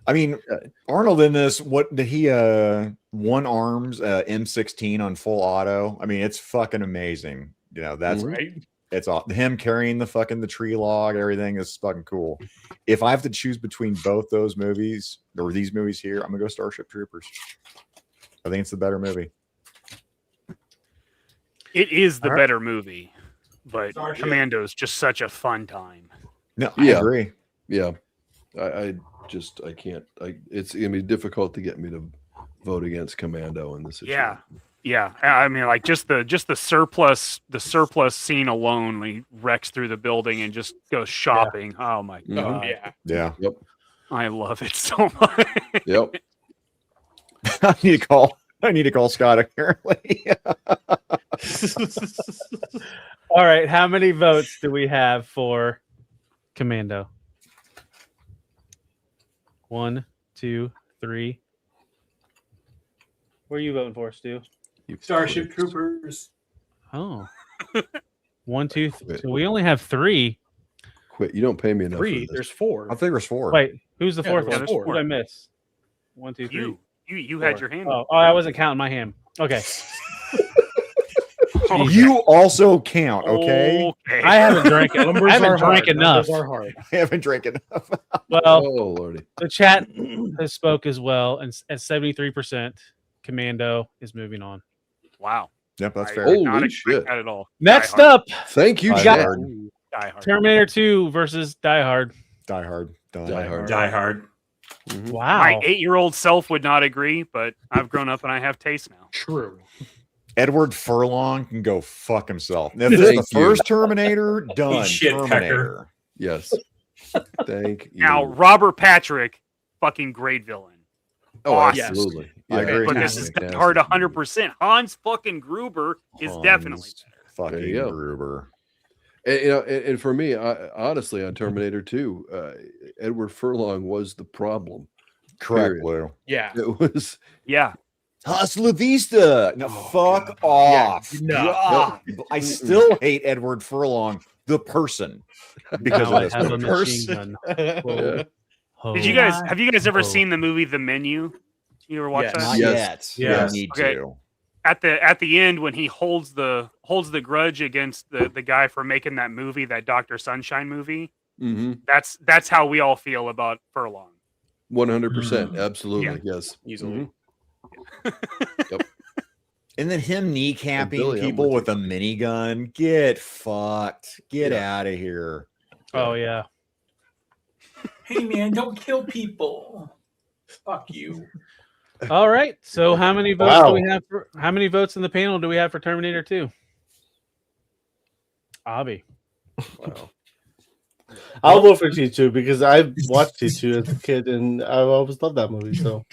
I mean, Arnold in this. What did he? One arms M16 on full auto. I mean, it's fucking amazing. You know, that's Right. It's all him carrying the tree log. Everything is fucking cool. If I have to choose between both those movies or these movies here, I'm gonna go Starship Troopers. I think it's the better movie. It is the All right. better movie, but Starship. Commando's just such a fun time. No, I Yeah. agree. Yeah. I can't. It's gonna be difficult to get me to vote against Commando in this situation. Yeah. I mean, like just the surplus scene alone, when he wrecks through the building and just goes shopping. Oh my Mhm. god, Yeah. Yeah. Yep. I love it so much. Yep. I need to call Scott apparently. All right. How many votes do we have for Commando? 1, 2, 3. What are you voting for, Stu? Starship Troopers. Oh. 1, 2, 3. So we only have 3. Quit. You don't pay me enough. Three. For There's this. four. I think there's 4. Wait, who's the Yeah, fourth there's one? four. Who did I miss? 1, 2, 3. You had your hand. Oh, I wasn't counting my hand. Okay. You also count, okay? I haven't drank it. Numbers I haven't are drank hard. enough. Numbers are hard. I haven't drank enough. Well, Oh lordy. the chat has spoke as well, and at 73%, Commando is moving on. Wow. Yep, that's I fair. did not Holy expect shit. that at all. Next Die Hard. up, Thank you, Die chat. Hard. Die Hard. Terminator 2 versus Die Hard. Die Hard. Die Hard. Die Hard. Mhm. Wow. My 8-year-old self would not agree, but I've grown up and I have taste now. True. Edward Furlong can go fuck himself. If this is Thank the you. first Terminator, done. shit, Terminator. Yes. Thank you. Now, Robert Patrick, fucking great villain. oh, awesome. absolutely. I agree. But this is Die Fantastic. Hard 100%. Hans fucking Gruber is definitely Hans better. fucking There you go. Gruber. And, you know, and for me, honestly, on Terminator 2, Edward Furlong was the problem. Correct, Period. Lou. Yeah. It was. Yeah. Hasta Vista. No, fuck off. no. God. I still hate Edward Furlong, the person, because Now of I this have a movie. machine gun. Yeah. Did you guys have you guys ever seen the movie The Menu? You ever watch Yes. that? Not Yes. yet. Yes. I need Okay. to. At the end when he holds the grudge against the guy for making that movie, that Dr. Sunshine movie, Mm-hmm. that's how we all feel about Furlong. 100%. Absolutely. Yes. Easily. And then him And kneecapping Billy, I'm people with with a minigun. Get fucked. Get out of here. Oh, yeah. Hey man, don't kill people. Fuck you. All right. So how many votes Wow. do we have for how many votes in the panel do we have for Terminator 2? Abhi. Wow. I'll vote for T2 because I watched T2 as a kid and I always loved that movie. So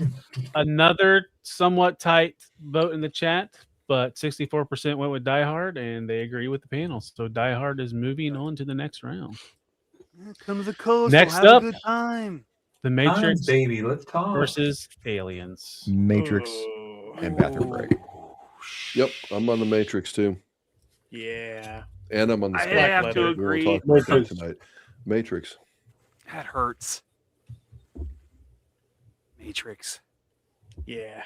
Another somewhat tight vote in the chat. but 64% went with Die Hard, and they agree with the panel. So Die Hard is moving on to the next round. Here comes the coast. Next We'll have up, a good time. The Matrix baby, let's talk. versus Aliens. Matrix and bathroom break. Yep, I'm on the Matrix too, Yeah. and I'm on the. I Spot have to Letter. agree. We'll talk about that tonight. Matrix. That hurts. Matrix. Yeah.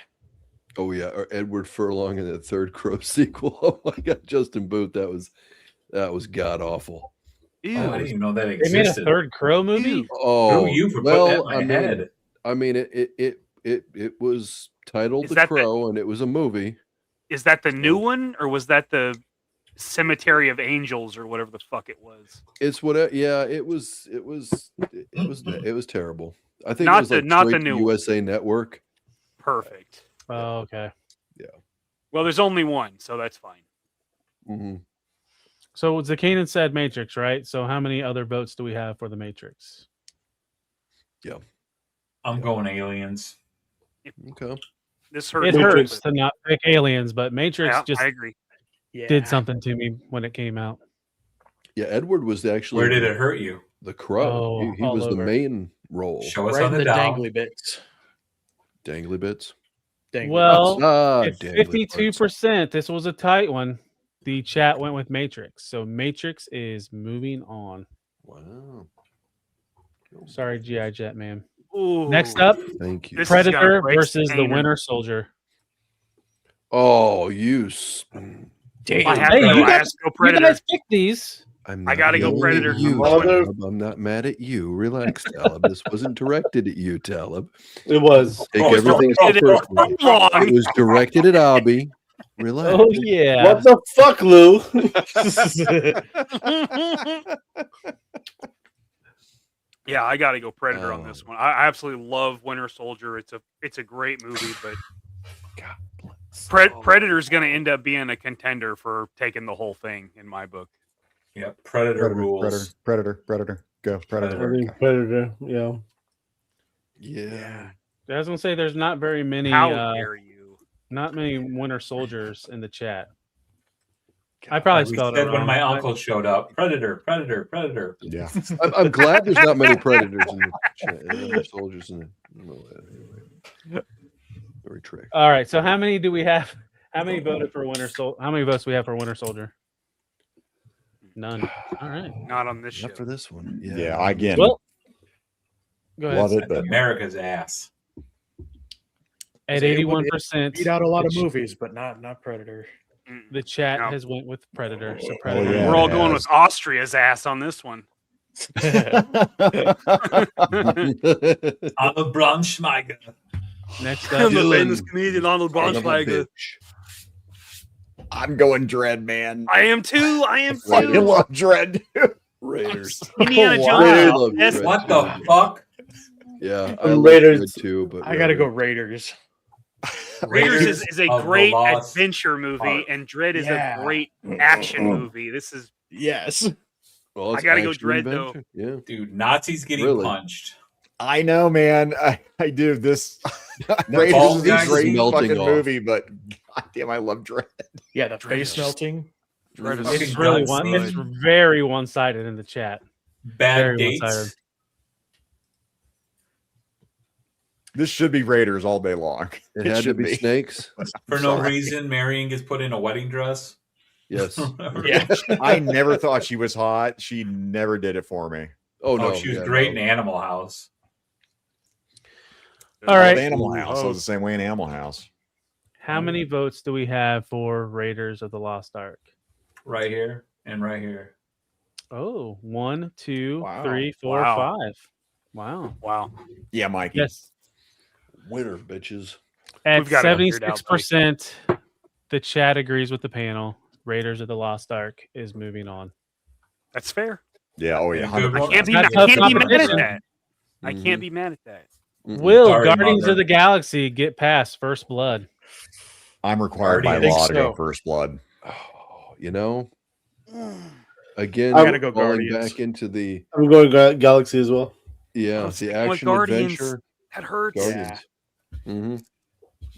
Oh yeah, or Edward Furlong in the third Crow sequel. Oh my God, Justin Booth. That was god awful. Ew. Oh, I didn't even know that They existed. made a third Crow movie. Oh, Screw you for putting that in my head. I mean, it was titled Is The that Crow, and it was a movie. Is that the new one, or was that the Cemetery of Angels, or whatever the fuck it was? It's what. Yeah, it was terrible. I think Not it was like not the straight to new one. USA Network. Perfect. Oh, okay. Yeah. Well, there's only one, so that's fine. Mm-hmm. So Zakainen said Matrix, right? So how many other votes do we have for the Matrix? Yeah. I'm going Aliens. Okay. This hurts. It hurts to not pick Aliens, but Matrix Yeah, just I agree. did something to me when it came out. Yeah, Edward was actually. Where did it hurt you? The Crow. Oh, he all was the over. main role. Show us Right on in the the dial. dangly bits. Dangly bits. Dangly Well, bits. it's Dangly 52%. This was a tight one. The chat went with Matrix. So Matrix is moving on. Wow. Sorry, G.I. Jet man. Ooh. Next up, Thank you. This has got Predator a great versus the Zakainen. Winter Soldier. Oh, I have Hey, to you I have guys, to go you Predator. guys pick these. I'm I gotta go yelling at Predator. You, Mother- Talib. I'm not mad at you. Relax, Talib. This wasn't directed at you, Talib. It was. Take Oh, it's everything directed so at personally. Furlong. It was directed at Abhi. Relax. Oh, yeah. What the fuck, Lou? Yeah, I got to go Predator on Oh. this one. I absolutely love Winter Soldier. It's a great movie, but Predator's going to end up being a contender for taking the whole thing in my book. Yeah, Predator rules. Predator. Go, Predator. Predator, yeah. Yeah. I was gonna say there's not very many. How dare you? Not many Winter Soldiers in the chat. I probably We spelled it said wrong. when my uncle showed up. Predator. Yeah. I'm glad there's not many predators in the chat. There are soldiers in the very trick. All right. So how many do we have? How many voted for Winter Soldier? How many votes do we have for Winter Soldier? None. All right. Not on this show. Not for this one. Yeah. Yeah, again. Well, go ahead. Love it, but America's ass. At It would 81%, beat out a lot of movies, but not Predator. the chat No. has went with Predator. So Oh, Predator. yeah. We're all it going has. with Austria's ass on this one. Arnold Braunschweiger. Next I'm up, the Dylan. famous comedian Arnold Son of a Braunschweiger. bitch. I'm going Dread, man. I am too. I am I too. love Dread. Raiders. Indiana Wow. I Jones. love Yes. Dread. What the fuck? Yeah, I love Raiders. Dread too, but I gotta go Raiders. Raiders is a of the great Lost adventure movie, Ark. and Dread is Yeah. a great action movie. This is Yes. Well, it's I gotta go action Dread, though. adventure. Yeah. Dude, Nazis getting Really? punched. I know, man. I do this. The Raiders ball is a guys great melting fucking off. movie, but goddamn, I love Dread. Yeah, the face melting. Dread is it's Fucking really guns, one. dude. It's very one-sided in the chat. Bad Very dates. one-sided. This should be Raiders all day long. It had to should be snakes. For no Sorry. reason, Marion gets put in a wedding dress. Yes. Yeah. I never thought she was hot. She never did it for me. Oh no, Oh, she was yeah, great no. in Animal House. All right. Animal House. I Oh. was the same way in Animal House. How many votes do we have for Raiders of the Lost Ark? Right here and right here. Oh, 1, 2, Wow. 3, 4, Wow. 5. Wow. wow. Yeah, Mikey. Yes. Winner, bitches. At We've got it figured out, 76%, the chat agrees with the panel. Raiders of the Lost Ark is moving on. That's fair. Yeah. Oh, yeah. Good one. I can't be, That's I tough can't be mad at competition. that. I Mhm. can't be mad at that. Mm-mm. Will Sorry, Guardians mother. of the Galaxy get past First Blood? I'm required by Guardians. law to go So. First Blood. Oh, you know, again, I gotta go falling Guardians. back into the I'm going Galaxy as well. the sticking with action Guardians. adventure. That hurts. Guardians. Mm-hmm.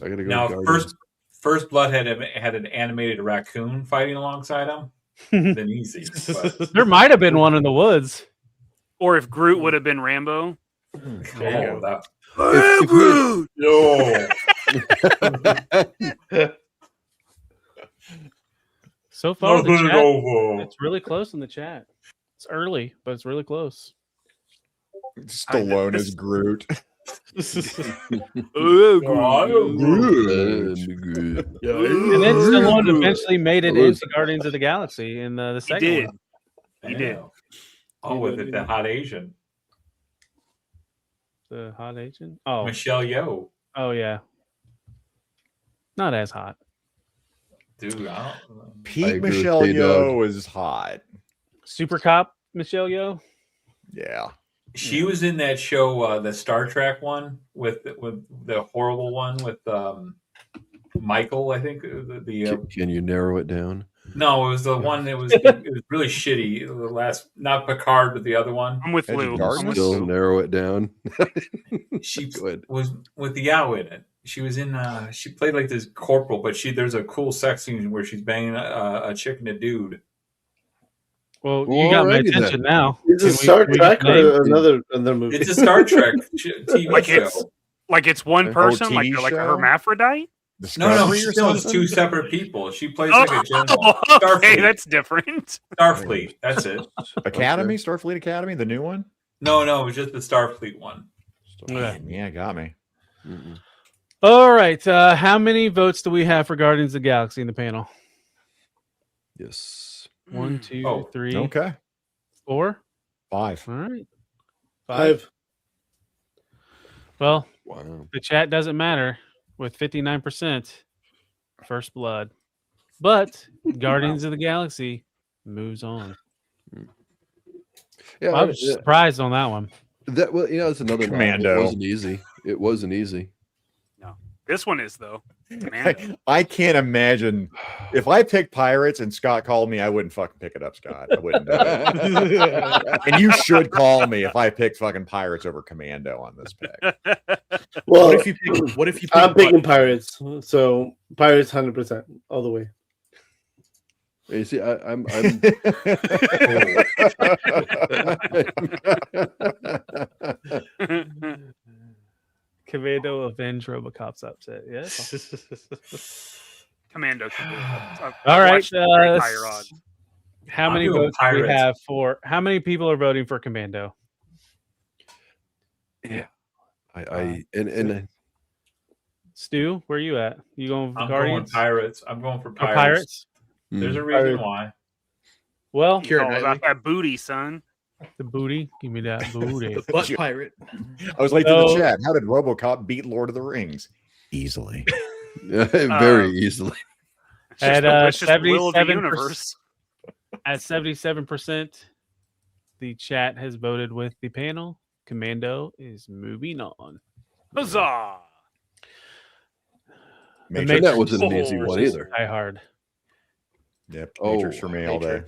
I gotta go. Now, Guardians. First Blood had an animated raccoon fighting alongside him, then easy. But... There might have been one in the woods. Or if Groot would have been Rambo. That... Groot! No. So far, the chat, it's really close in the chat. It's early, but it's really close. Stallone is Groot. And then Stallone eventually made it into Guardians of the Galaxy in the second one. He did. Oh, with it, the hot Asian. The hot Asian? Oh. Michelle Yeoh. Oh, yeah. Not as hot. Dude, Pete Michelle Yeoh is hot. Super Cop Michelle Yeoh? Yeah. She was in that show, the Star Trek one, with the horrible one with Michael, I think. Can you narrow it down? No, it was the one that was it was really shitty. The last, not Picard, but the other one. I'm with Lou. Still narrow it down. She was with the Yao in it. She was in. She played like this corporal, but there's a cool sex scene where she's banging a chick and a dude. Well, you got my attention now. Is it Star Trek or another movie? It's a Star Trek TV show. Like it's one person, like a hermaphrodite. No, she was two separate people. She plays like a general. Okay, that's different. Starfleet, that's it. Academy, Starfleet Academy, the new one. No, it was just the Starfleet one. Yeah, got me. All right, how many votes do we have for Guardians of the Galaxy in the panel? Yes. 1, 2, 3. Okay. 4. 5. All right. 5. Well, the chat doesn't matter with 59% First Blood, but Guardians of the Galaxy moves on. Yeah, I was surprised on that one. That it's another Commando. It wasn't easy. It wasn't easy. No, this one is though. I can't imagine if I picked Pirates and Scott called me, I wouldn't fucking pick it up, Scott. I wouldn't do it. And you should call me if I picked fucking Pirates over Commando on this pick. Well, what if you pick I'm picking Pirates, so Pirates 100% all the way. You see, I'm Commando avenge Robocop's upset. Yes. Commando. All right. Higher odds. How many votes do we have for? How many people are voting for Commando? Yeah. And Stu, where are you at? You going for I'm Guardians? going Pirates. I'm going for Pirates. Pirates? There's a reason why. Well, it's all about that booty, son. The booty. Give me that booty. The butt pirate. I was late to the chat. How did RoboCop beat Lord of the Rings? Easily. Very easily. At just will of the universe. At 77%, the chat has voted with the panel. Commando is moving on. Huzzah! That wasn't an easy one either. Die Hard. Yep. Matrix for me all day.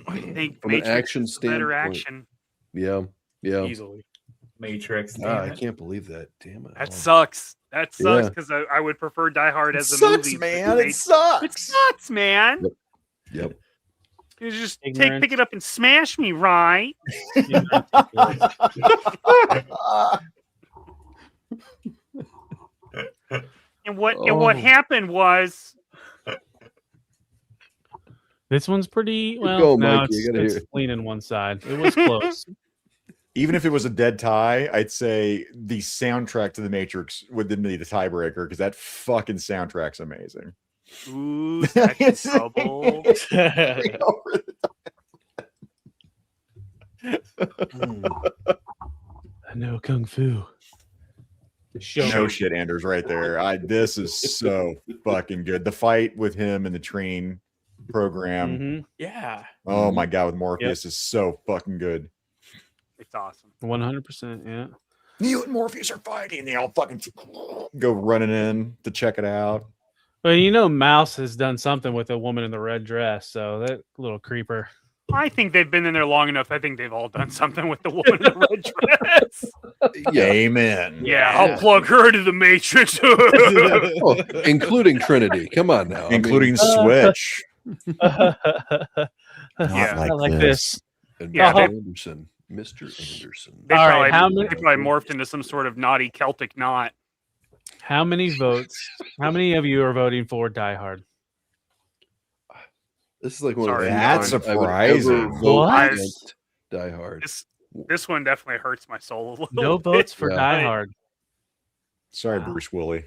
I think From an action standpoint. better action. Yeah. Easily. Matrix. I can't believe that. Damn it. That sucks. That sucks because I would prefer Die Hard as a movie. Man. It sucks. It sucks, man. Yep. You just pick it up and smash me, right? And what happened was this one's pretty well. Go, now Mikey, it's leaning one side. It was close. Even if it was a dead tie, I'd say the soundtrack to The Matrix would then be the tiebreaker because that fucking soundtrack's amazing. Ooh, that's trouble. I know Kung Fu. No shit, Anders, right there. This is so fucking good. The fight with him in the train program. Mm-hmm. Yeah. Oh my god, with Morpheus is so fucking good. It's awesome. 100%. Yeah. Neo and Morpheus are fighting. They all fucking go running in to check it out. Well, you know, Mouse has done something with a woman in the red dress, so that little creeper. I think they've been in there long enough. I think they've all done something with the woman in the red dress. Yeah. Amen. Yeah, I'll plug her into the Matrix. Oh, including Trinity. Come on now. Including Switch. Not Yeah. like, Not like this. And Yeah, Mr. they- Anderson. Mr. Anderson. They All probably, right, they probably morphed into some sort of naughty Celtic knot. How many votes? How many of you are voting for Die Hard? This is like one Sorry, of the That's few times I would surprising. ever vote What? against Die Hard. This one definitely hurts my soul a little No bit. votes for Yeah. Die Hard. Sorry, Wow. Bruce Willie.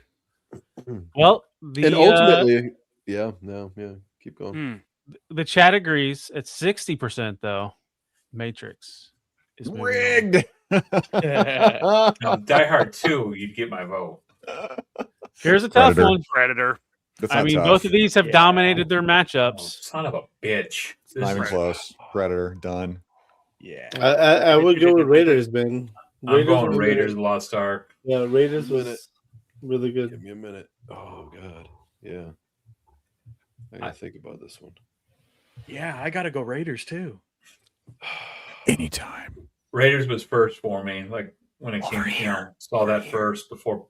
Well, And ultimately, keep going. the chat agrees. It's 60% though. Matrix is moving on. Rigged. Die Hard 2, you'd get my vote. Here's a tough Predator. one. Predator. That's I not mean, tough. both of these have dominated their Oh, matchups. son of a bitch. This Not even is- close. Predator done. Yeah. I would go with Raiders, Ben. I'm going was Raiders really- Lost Ark. Yeah, Raiders Minute. was really good. Give me a minute. Oh God. Yeah. I gotta think about this one. Yeah, I gotta go Raiders too. Anytime. Raiders was first for me. Like when it came, saw that first before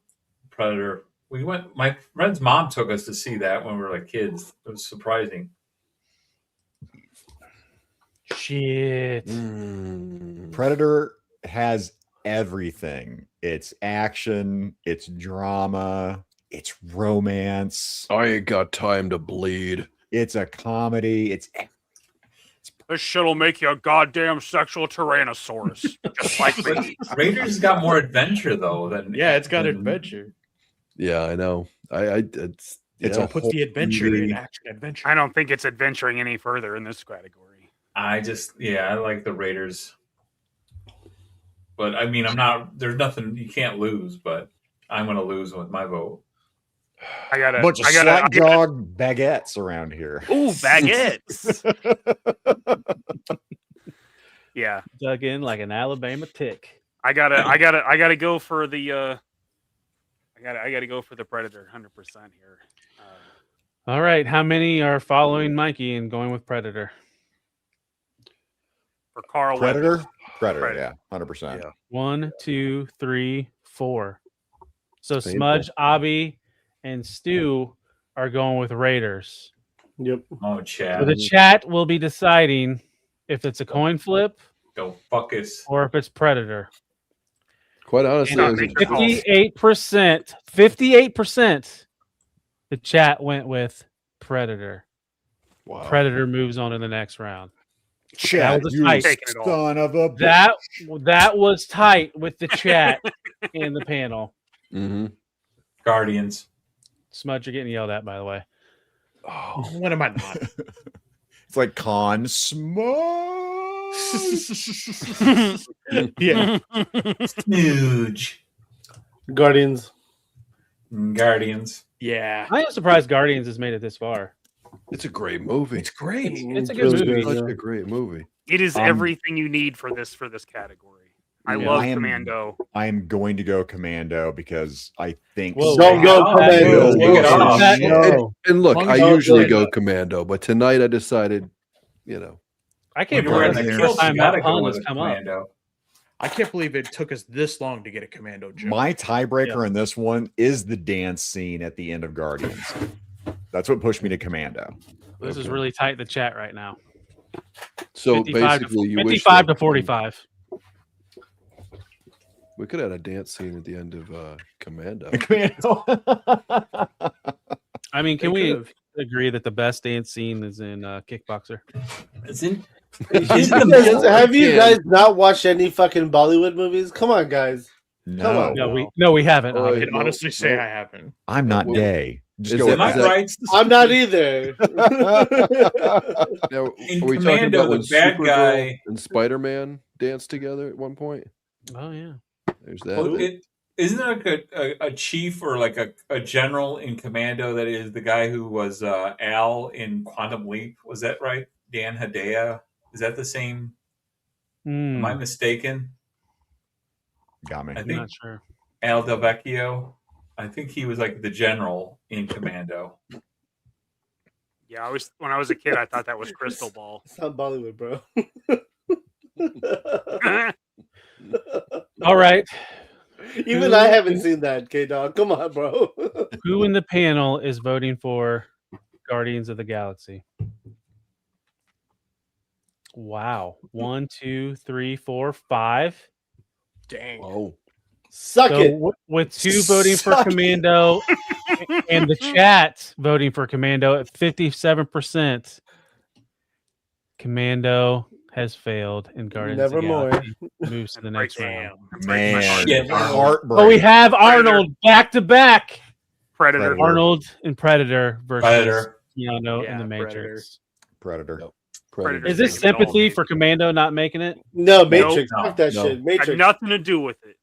Predator. We went. My friend's mom took us to see that when we were like kids. It was surprising. Shit. Predator has everything. It's action, it's drama, it's romance, I ain't got time to bleed. it's a comedy, it's This shit'll make you a goddamn sexual tyrannosaurus, just like me. Raiders got more adventure though than Yeah, it's got than- adventure. Yeah, I know. It's yeah. a Puts the adventure movie. in action adventure. I don't think it's adventuring any further in this category. I like the Raiders. But I mean, I'm not. There's nothing you can't lose. But I'm going to lose with my vote. I gotta. bunch of I gotta. slack jawed baguettes around here. Ooh, baguettes. Yeah, Dug in like an Alabama tick. I gotta go for the. I gotta go for the Predator, 100% here. All right. How many are following Mikey and going with Predator? For Carl Predator? Weathers. Predator, yeah, 100%. Yeah. 1, 2, 3, 4. So Painful. Smudge, Abby, and Stu are going with Raiders. Yep. Oh, So Chad, the chat will be deciding if it's a coin flip go fuck us. or if it's Predator. Quite honestly, Not as a- Matrix. 58%. The chat went with Predator. wow. Predator moves on to the next round. Chad, was a you fight. Taking it all. son of a That was tight with the chat in the panel. Mm-hmm. Guardians. Smudge, you're getting yelled at, by the way. Oh, when am I not? It's like Con Smoke. Yeah. Smooge. Guardians. Guardians. Yeah. I am surprised Guardians has made it this far. It's a great movie. It's great. It's a It good was movie. good, Such yeah. a great movie. It is everything you need for this category. I Yeah. love I am- Commando. I am going to go Commando because I think Whoa. Don't go Wow. Commando. Take it off. No. And look, I Long usually shot. go Commando, but tonight I decided, I can't When you were in believe the the kill, first time you gotta that go pun with has a come up. Commando. I can't believe it took us this long to get a commando joke. my tiebreaker in this one is the dance scene at the end of Guardians. That's what pushed me to Commando. This is really tight, the chat right now. so 55 basically, you to, wish 55 that- to 45. We could have had a dance scene at the end of Commando. Commando. I mean, can They we could've. agree that the best dance scene is in Kickboxer? It's in. Have you Yeah. guys not watched any fucking Bollywood movies? Come on, guys. No, No, we haven't. Oh, I Abby. can no, honestly say no. I haven't. I'm not Well, gay. Just is go that- with Am I is that. right? I'm not either. Now, In are we talking Commando, about the when bad Supergirl guy- and Spider-Man danced together at one point? Oh, yeah. There's that. Well, isn't there like a chief or like a general in Commando that is the guy who was Al in Quantum Leap? Was that right? Dan Hedaya? Is that the same? Hmm, Am I mistaken? Got me. I I'm think not sure. Al Del Vecchio. I think he was like the general in Commando. Yeah, when I was a kid, I thought that was Crystal Ball. It's not Bollywood, bro. All right. Even I haven't seen that, K-Dog. Come on, bro. Who in the panel is voting for Guardians of the Galaxy? Wow. 1, 2, 3, 4, 5. Dang. Oh. Suck it. With 2 voting for Suck it. Commando and the chat voting for Commando at 57%. Commando has failed and Guardians of the Nevermore. Galaxy moves to the next round. Man, Shit. heartbreak. Oh, we have Arnold back to back. Predator. Arnold and Predator versus Predator. Keanu Yeah, in the Matrix. Predator. Nope. Predator. Is this sympathy for Commando not making it? No, Matrix. No. Fuck that No. shit. Matrix. Had nothing to do with it.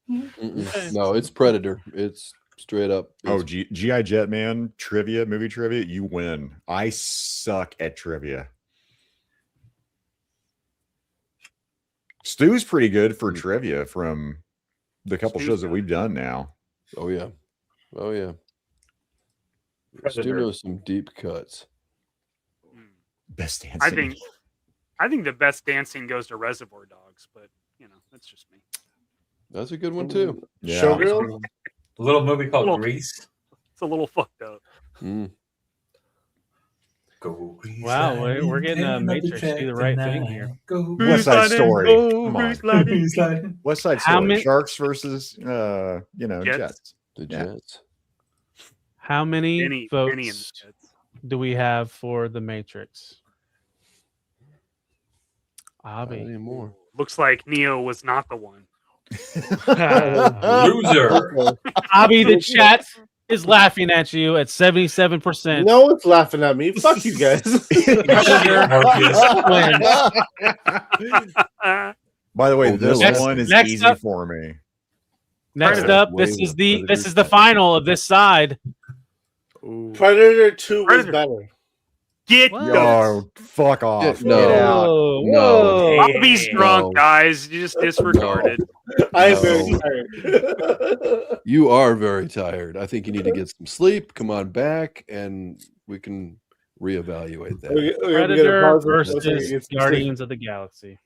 No, it's Predator. It's straight up. Oh, It's- G.I. Jetman trivia, movie trivia, you win. I suck at trivia. Stu's pretty good for trivia from the couple Stu's shows that good. we've done now. oh yeah. Oh yeah. Stu Predator. knows some deep cuts. Best dancing. I think the best dancing goes to Reservoir Dogs, but that's just me. That's a good one too. Yeah. Showgirl? A little movie called Little- Grease. It's a little fucked up. Mm. Go Grease. Wow, lightning, we're getting taking up Matrix check do the right thing tonight. here. Go West Side Story. Come on. Grease lightning. West Side How Story. many- Sharks versus Jets. Jets. The Yeah. Jets. How many Benny and votes the Jets. do we have for the Matrix? Not Abby. anymore. Looks like Neo was not the one. Loser. Abby, the chat is laughing at you at 77%. No one's laughing at me. Fuck you guys. By the way, Oh, this next- one is next easy up- for me. Next Predator. up, Way this is more the Predators. final of this side. Predator 2 was Predator. better. Get What? Yo, fuck off. No. Get out. Whoa, No. whoa. Bobby's drunk, No. guys. You just disregarded. I'm No. very tired. You are very tired. I think you need to get some sleep. Come on back, and we can reevaluate that. We gotta Predator pause it. versus It's- Guardians of the Galaxy.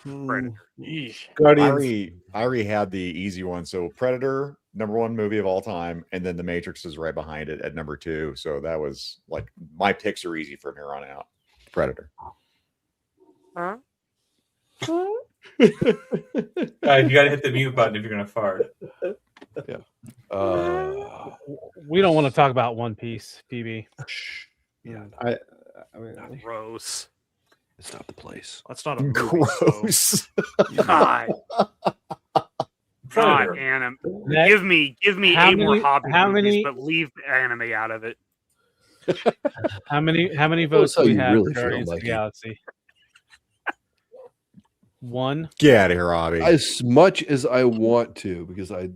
Predator. I Guardians. already had the easy one. So Predator, #1 movie of all time, and then The Matrix is right behind it at #2. So that was like my picks are easy from here on out. Predator. Huh? You got to hit the mute button if you're gonna fart. We don't want to talk about One Piece, PB. Yeah, I mean, Gross. it's not the place. That's not a movie. Gross. God. Predator. God, anime. Next- Give me How eight more many- hobby how movies, many- but leave the anime out of it. How many Tell votes us how do we you have really for feel, Guardians of the Mikey. Galaxy? 1. Get out of here, Robbie. As much as I want to, because I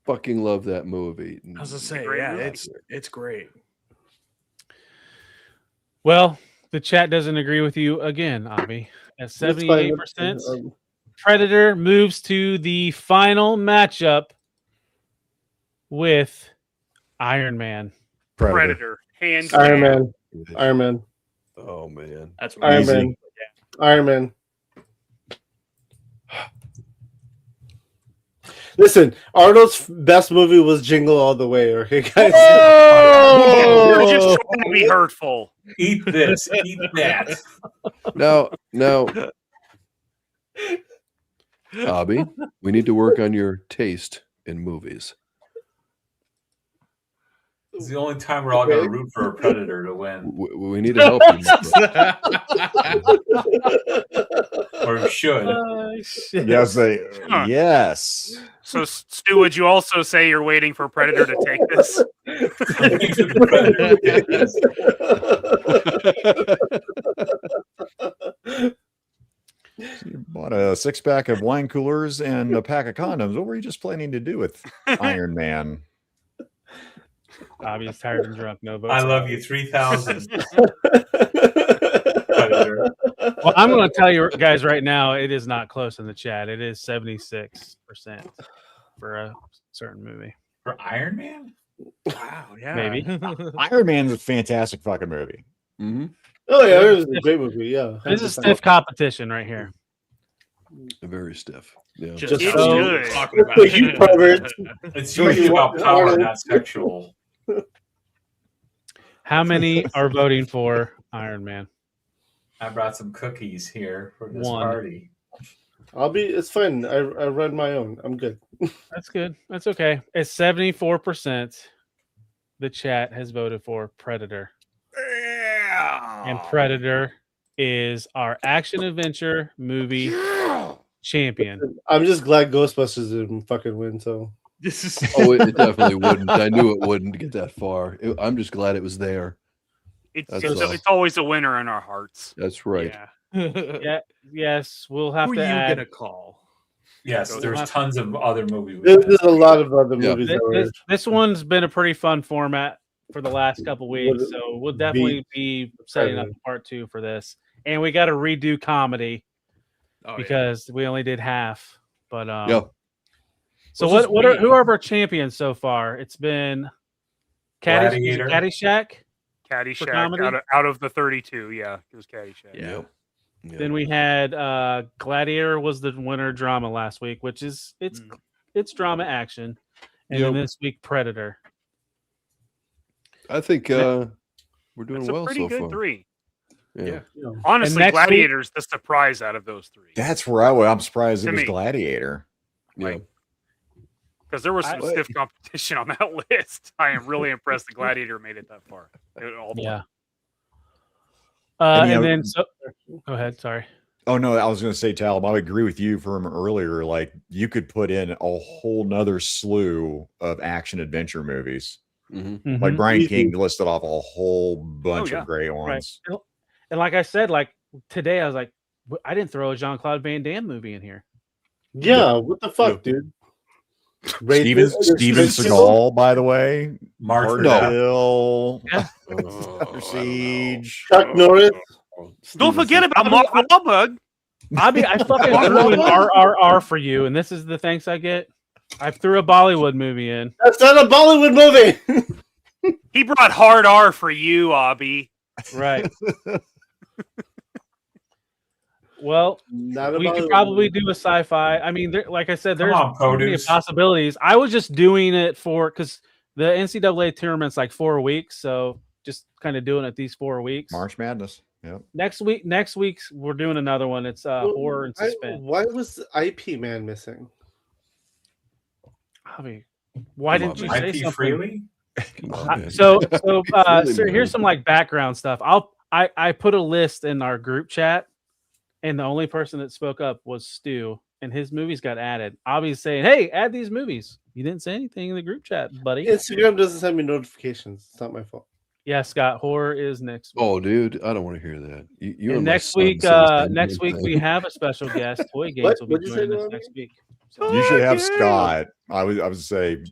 fucking love that movie. I was gonna say, Great yeah, movie. it's great. Well, the chat doesn't agree with you again, Abby. At 78%, Predator moves to the final matchup with Iron Man. Predator. Hands Iron down. Man. Iron Man. Oh man, That's Iron Easy. Man. Iron Man. Listen, Arnold's best movie was Jingle All the Way. Okay, guys. You're just trying to be hurtful. Eat this. Eat that. now, Abby, we need to work on your taste in movies. It's the only time we're all gonna root for a predator to win. We need to help you. Or should. Yes, Huh. yes. So, Stu, would you also say you're waiting for Predator to take this? You bought a 6-pack of wine coolers and a pack of condoms. What were you just planning to do with Iron Man? Abby's tired and drunk. No votes. I love you 3,000. Well, I'm going to tell you guys right now, it is not close in the chat. It is 76% for a certain movie. For Iron Man? Wow, yeah. Maybe. Iron Man's a fantastic fucking movie. Mm-hmm. Oh yeah, it was a great movie. Yeah, This is stiff competition right here. Very stiff. Yeah. Just It's so good. talking about Look, you pervert. It's usually about power, not sexual. How many are voting for Iron Man? I brought some cookies here for this One. party. It's fine. I read my own. I'm good. That's good. That's okay. It's 74%. The chat has voted for Predator. And Predator is our action adventure movie champion. I'm just glad Ghostbusters didn't fucking win. So Oh, it definitely wouldn't. I knew it wouldn't get that far. I'm just glad it was there. It's always a winner in our hearts. That's right. Yeah. Yes, we'll have Who to are you add. gonna call? Yes, there's tons of other movies. There's a lot of other movies. This one's been a pretty fun format for the last couple weeks, so we'll definitely be setting up part 2 for this. And we got to redo comedy because we only did half. But So who are our champions so far? It's been Gladiator. Caddyshack. Caddyshack out of the 32, yeah, it was Caddyshack. Yeah. Then we had Gladiator was the winner drama last week, which is it's drama action, and then this week Predator. I think we're doing It's a well pretty so good far. 3. Yeah. Honestly, Gladiator's the surprise out of those 3. That's where I'm surprised it was me. Gladiator. Yeah. Because there was some stiff competition on that list. I am really impressed that Gladiator made it that far. Yeah. And, And you know- then go ahead. Sorry. Oh no, I was going to say, Talib, I agree with you from earlier. Like you could put in a whole nother slew of action adventure movies. Mm-hmm. Like Brian Easy. King listed off a whole bunch of great ones. Right. And like I said, like today, I was like, I didn't throw a Jean-Claude Van Damme movie in here. Yeah, what the fuck, dude? Steven Seagal, by the way. Mark Hill. Yeah. Under Siege. Chuck Norris. Don't forget about Mark Wahlberg. I fucking threw an RRR for you, and this is the thanks I get. I threw a Bollywood movie in. That's not a Bollywood movie. He brought hard R for you, Abhi. Right. Well, Not a we could Bollywood probably movie. do a sci-fi. I mean, like I said, there's on, so many produce. possibilities. I was just doing it because the NCAA tournament's like 4 weeks, so just kind of doing it these 4 weeks. March Madness. Yep. Next week we're doing another one. It's horror and suspense. Why was IP Man missing? I mean, why didn't you say IP something? freely? So Really, here's some like background stuff. I put a list in our group chat, and the only person that spoke up was Stu, and his movies got added. Obviously saying, "Hey, add these movies." You didn't say anything in the group chat, buddy. Instagram doesn't send me notifications. It's not my fault. Yeah, Scott, horror is next week. Oh, dude, I don't want to hear that. You And and my next son week, said the same next week thing. we have a special guest. Toy Games What? will be What'd you say, joining us Norman? next week. So, You should have Scott. I would say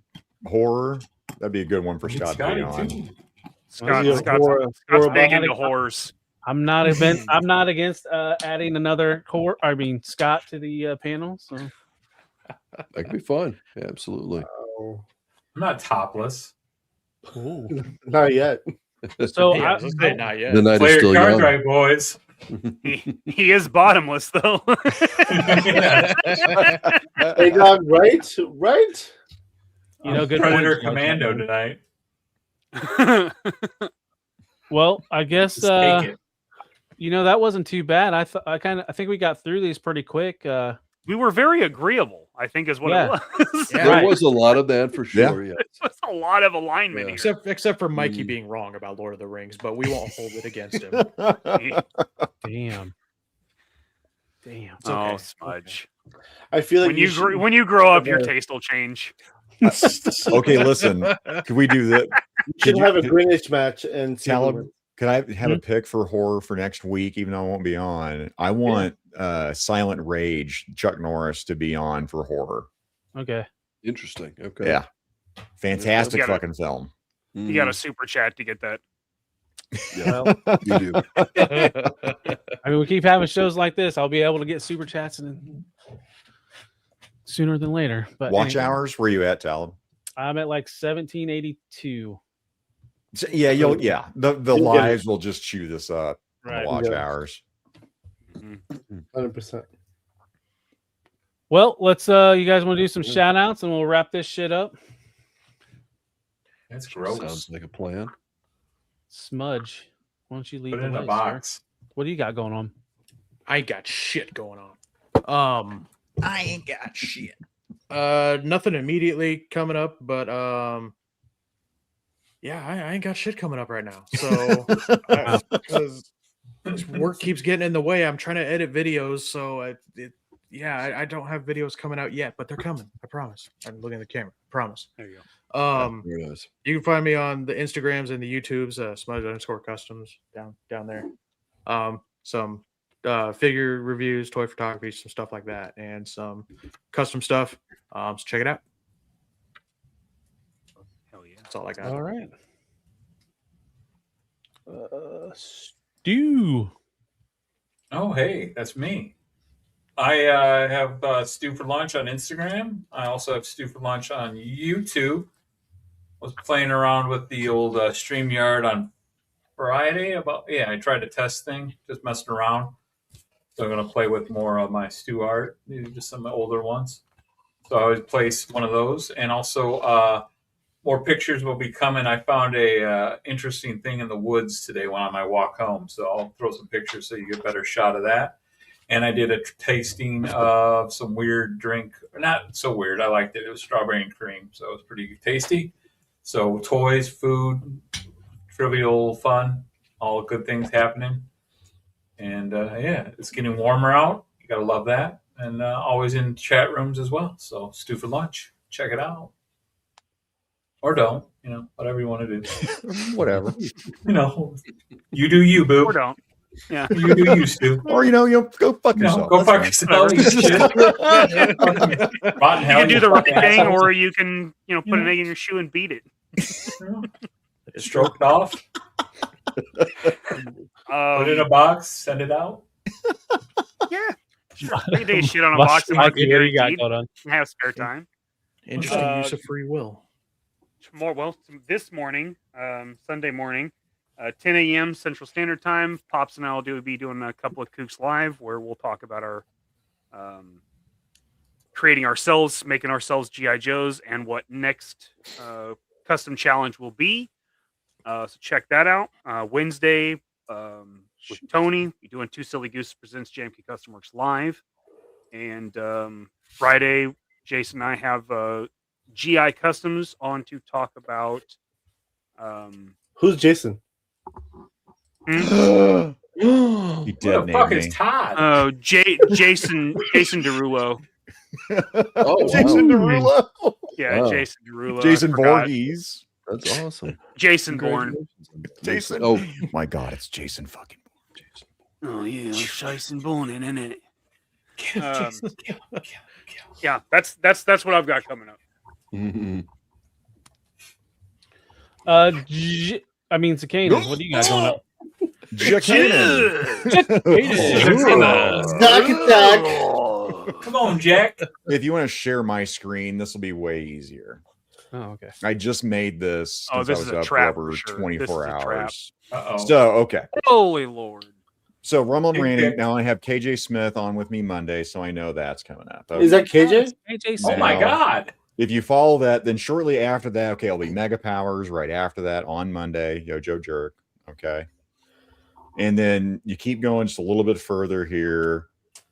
horror. That'd be a good one for It's Scott to be Scotty, on. too. Scott's big into horrors. I'm not against adding another Scott to the panel. So That could be fun. Yeah, absolutely. Oh, I'm not topless. not yet. So Yeah, I was gonna say not yet. The night Play is your still cards young. right, boys. He is bottomless though. Hey, dog, right? Right? you know, good Predator points, Commando tonight. Well, I guess Just take it. that wasn't too bad. I think we got through these pretty quick. We were very agreeable, I think is what Yeah. it was. Yeah. There Right. was a lot of that for sure. Yeah. There's a lot of alignment here. Except for Mikey Mm. being wrong about Lord of the Rings, but we won't hold it against him. Damn. Oh, Smudge. I feel like When you grow up, your taste will change. Okay, listen. Could we do that? you should have a Greenwich match and see who Talib, wins. could I have a pick for horror for next week, even though I won't be on? I want Silent Rage, Chuck Norris, to be on for horror. Okay. Interesting. Okay. Yeah. Fantastic You gotta- fucking film. You got a super chat to get that. Yeah, you do. I mean, we keep having shows like this. I'll be able to get super chats and sooner than later. But Watch anyway, hours. Where you at, Talib? I'm at like 1782. So, yeah, the lives will just chew this up on the watch hours. 100%. Well, let's you guys want to do some shout outs and we'll wrap this shit up. That's gross. Sounds like a plan. Smudge, why don't you leave Put it the in a way, box. sir? What do you got going on? I ain't got shit going on. I ain't got shit. Nothing immediately coming up, but yeah, I ain't got shit coming up right now. So because work keeps getting in the way, I'm trying to edit videos. So I don't have videos coming out yet, but they're coming. I promise. I'm looking at the camera. I promise. There you go. There it is. You can find me on the Instagrams and the YouTubes, smudge_customs down there. Some figure reviews, toy photography, some stuff like that, and some custom stuff. So check it out. Hell yeah. That's all I got. All right. Stu. Oh, hey, that's me. I have Stu for Lunch on Instagram. I also have Stu for Lunch on YouTube. Was playing around with the old StreamYard on Friday. I tried a test thing, just messing around. So I'm going to play with more of my Stu art. These are just some older ones. So I would place one of those. And also more pictures will be coming. I found a interesting thing in the woods today when on my walk home. So I'll throw some pictures so you get a better shot of that. And I did a tasting of some weird drink. Not so weird. I liked it. It was strawberry and cream. So it was pretty tasty. So toys, food, trivial fun, all good things happening. And it's getting warmer out. You got to love that. And always in chat rooms as well. So Stu for Lunch. Check it out. Or don't, whatever you want to do. Whatever. You do you, boo. Or don't. Yeah. You do you, Stu. Or, go fuck yourself. Go fuck yourself. You can do the right thing, or you can, put an egg in your shoe and beat it. Stroked off. Put it in a box, send it out. Yeah. Sure. You take a shit on a box and Mikey, what do you got going on? Have spare time. Interesting use of free will. This morning, Sunday morning, 10 a.m. Central Standard Time, Pops and I will be doing a couple of Kooks Live where we'll talk about our creating ourselves, making ourselves G.I. Joes, and what next custom challenge will be. So check that out. Wednesday, with Tony, we're doing Two Silly Gooses Presents JMK Custom Works Live. And Friday, Jason and I have GI Customs on to talk about. Who's Jason? He Who dead the fuck named is me. Todd? Oh, Jason Derulo. Oh, Jason Derulo. Yeah, Wow. Jason Derulo. Jason I forgot. Voorhees. That's awesome. Jason Bourne. Jason. Oh, My God, it's Jason fucking. Oh yeah, Jason Bourne, isn't it? Yeah, that's what I've got coming up. mhm. Zakainen, what do you got going up? Come on, Jack. If you want to share my screen, this will be way easier. Oh, okay. I just made this. Oh, since this I is was a up trap for over for sure. 24 This is a trap. hours. Uh-oh. So, okay. Holy Lord. So, Rumble and Big Randy. pick. Now I have KJ Smith on with me Monday, so I know that's coming up. Okay. Is that KJ? AJ Oh my Now, God. If you follow that, then shortly after that, okay, it'll be Mega Powers right after that on Monday, Yojo Jerk. Okay. And then you keep going just a little bit further here.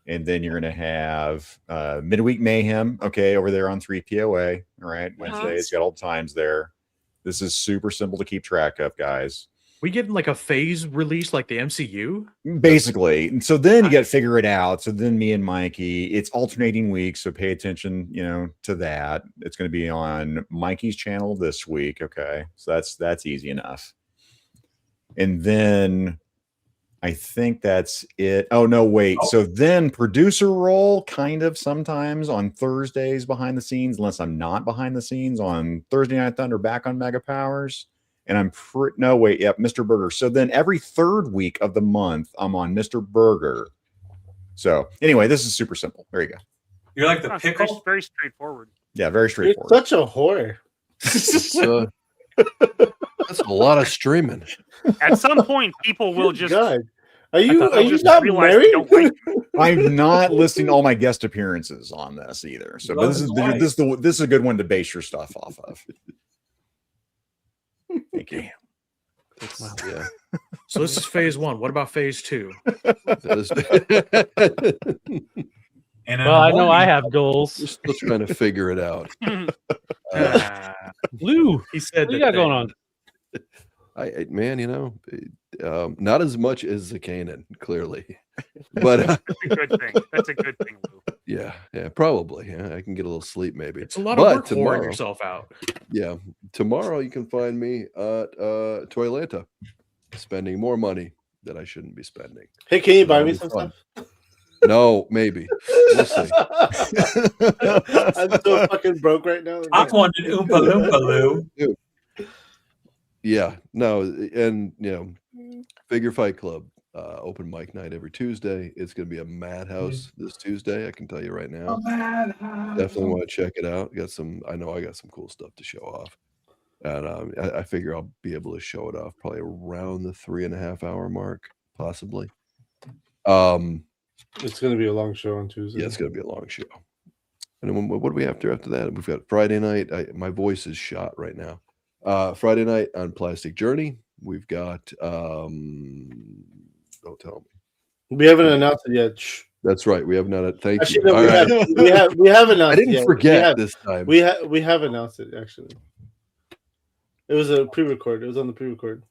And then you're going to have Midweek Mayhem, okay, over there on 3POA. All right. Wednesday, it's got all the times there. This is super simple to keep track of, guys. We getting like a phase release like the MCU? Basically. And so then you got to figure it out. So then me and Mikey, it's alternating weeks. So pay attention, to that. It's going to be on Mikey's channel this week. Okay. So that's easy enough. And then I think that's it. Oh, no, wait. Oh. So then producer role kind of sometimes on Thursdays behind the scenes, unless I'm not behind the scenes on Thursday Night Thunder back on Mega Powers. And I'm Mr. Burger. So then every third week of the month, I'm on Mr. Burger. So anyway, this is super simple. There you go. You're like the It's pickle. very straightforward. Yeah, very You're straightforward. such a whore. It's, That's a lot of streaming. At some point, people will just. God. Are you just not realize they married? don't like I'm not listing all my guest appearances on this either. So but this is a good one to base your stuff off of. Thank you. Yeah. So this is phase 1. What about phase 2? And Well, I know I have goals. We're still trying to figure it out. Lou, He said, what you got going on? Man, not as much as Zakainen, clearly, but That's a good thing. That's a good thing, Lou. yeah, probably. Yeah, I can get a little sleep maybe. It's a lot of work pouring yourself out. Yeah, tomorrow you can find me at Toylanta, spending more money that I shouldn't be spending. Hey, can you buy That'll me be some fun. stuff? No, maybe. We'll see. I'm so fucking broke right now. I want an Oompa Loompa, Lou. Dude. Yeah, no, and Figure Fight Club open mic night every Tuesday. It's going to be a madhouse this Tuesday. I can tell you right now. Definitely want to check it out. I know I got some cool stuff to show off, and I figure I'll be able to show it off probably around the 3.5 hour mark, possibly. It's going to be a long show on Tuesday. Yeah, it's going to be a long show. And then what do we have after that? We've got Friday night. My voice is shot right now. Friday night on Plastic Journey. We've got don't tell me. We haven't announced it yet. Shh. That's right. We have not. Thank Actually, you. no, we have announced. I didn't forget this time. We have announced it actually. It was a pre-record. It was on the pre-record.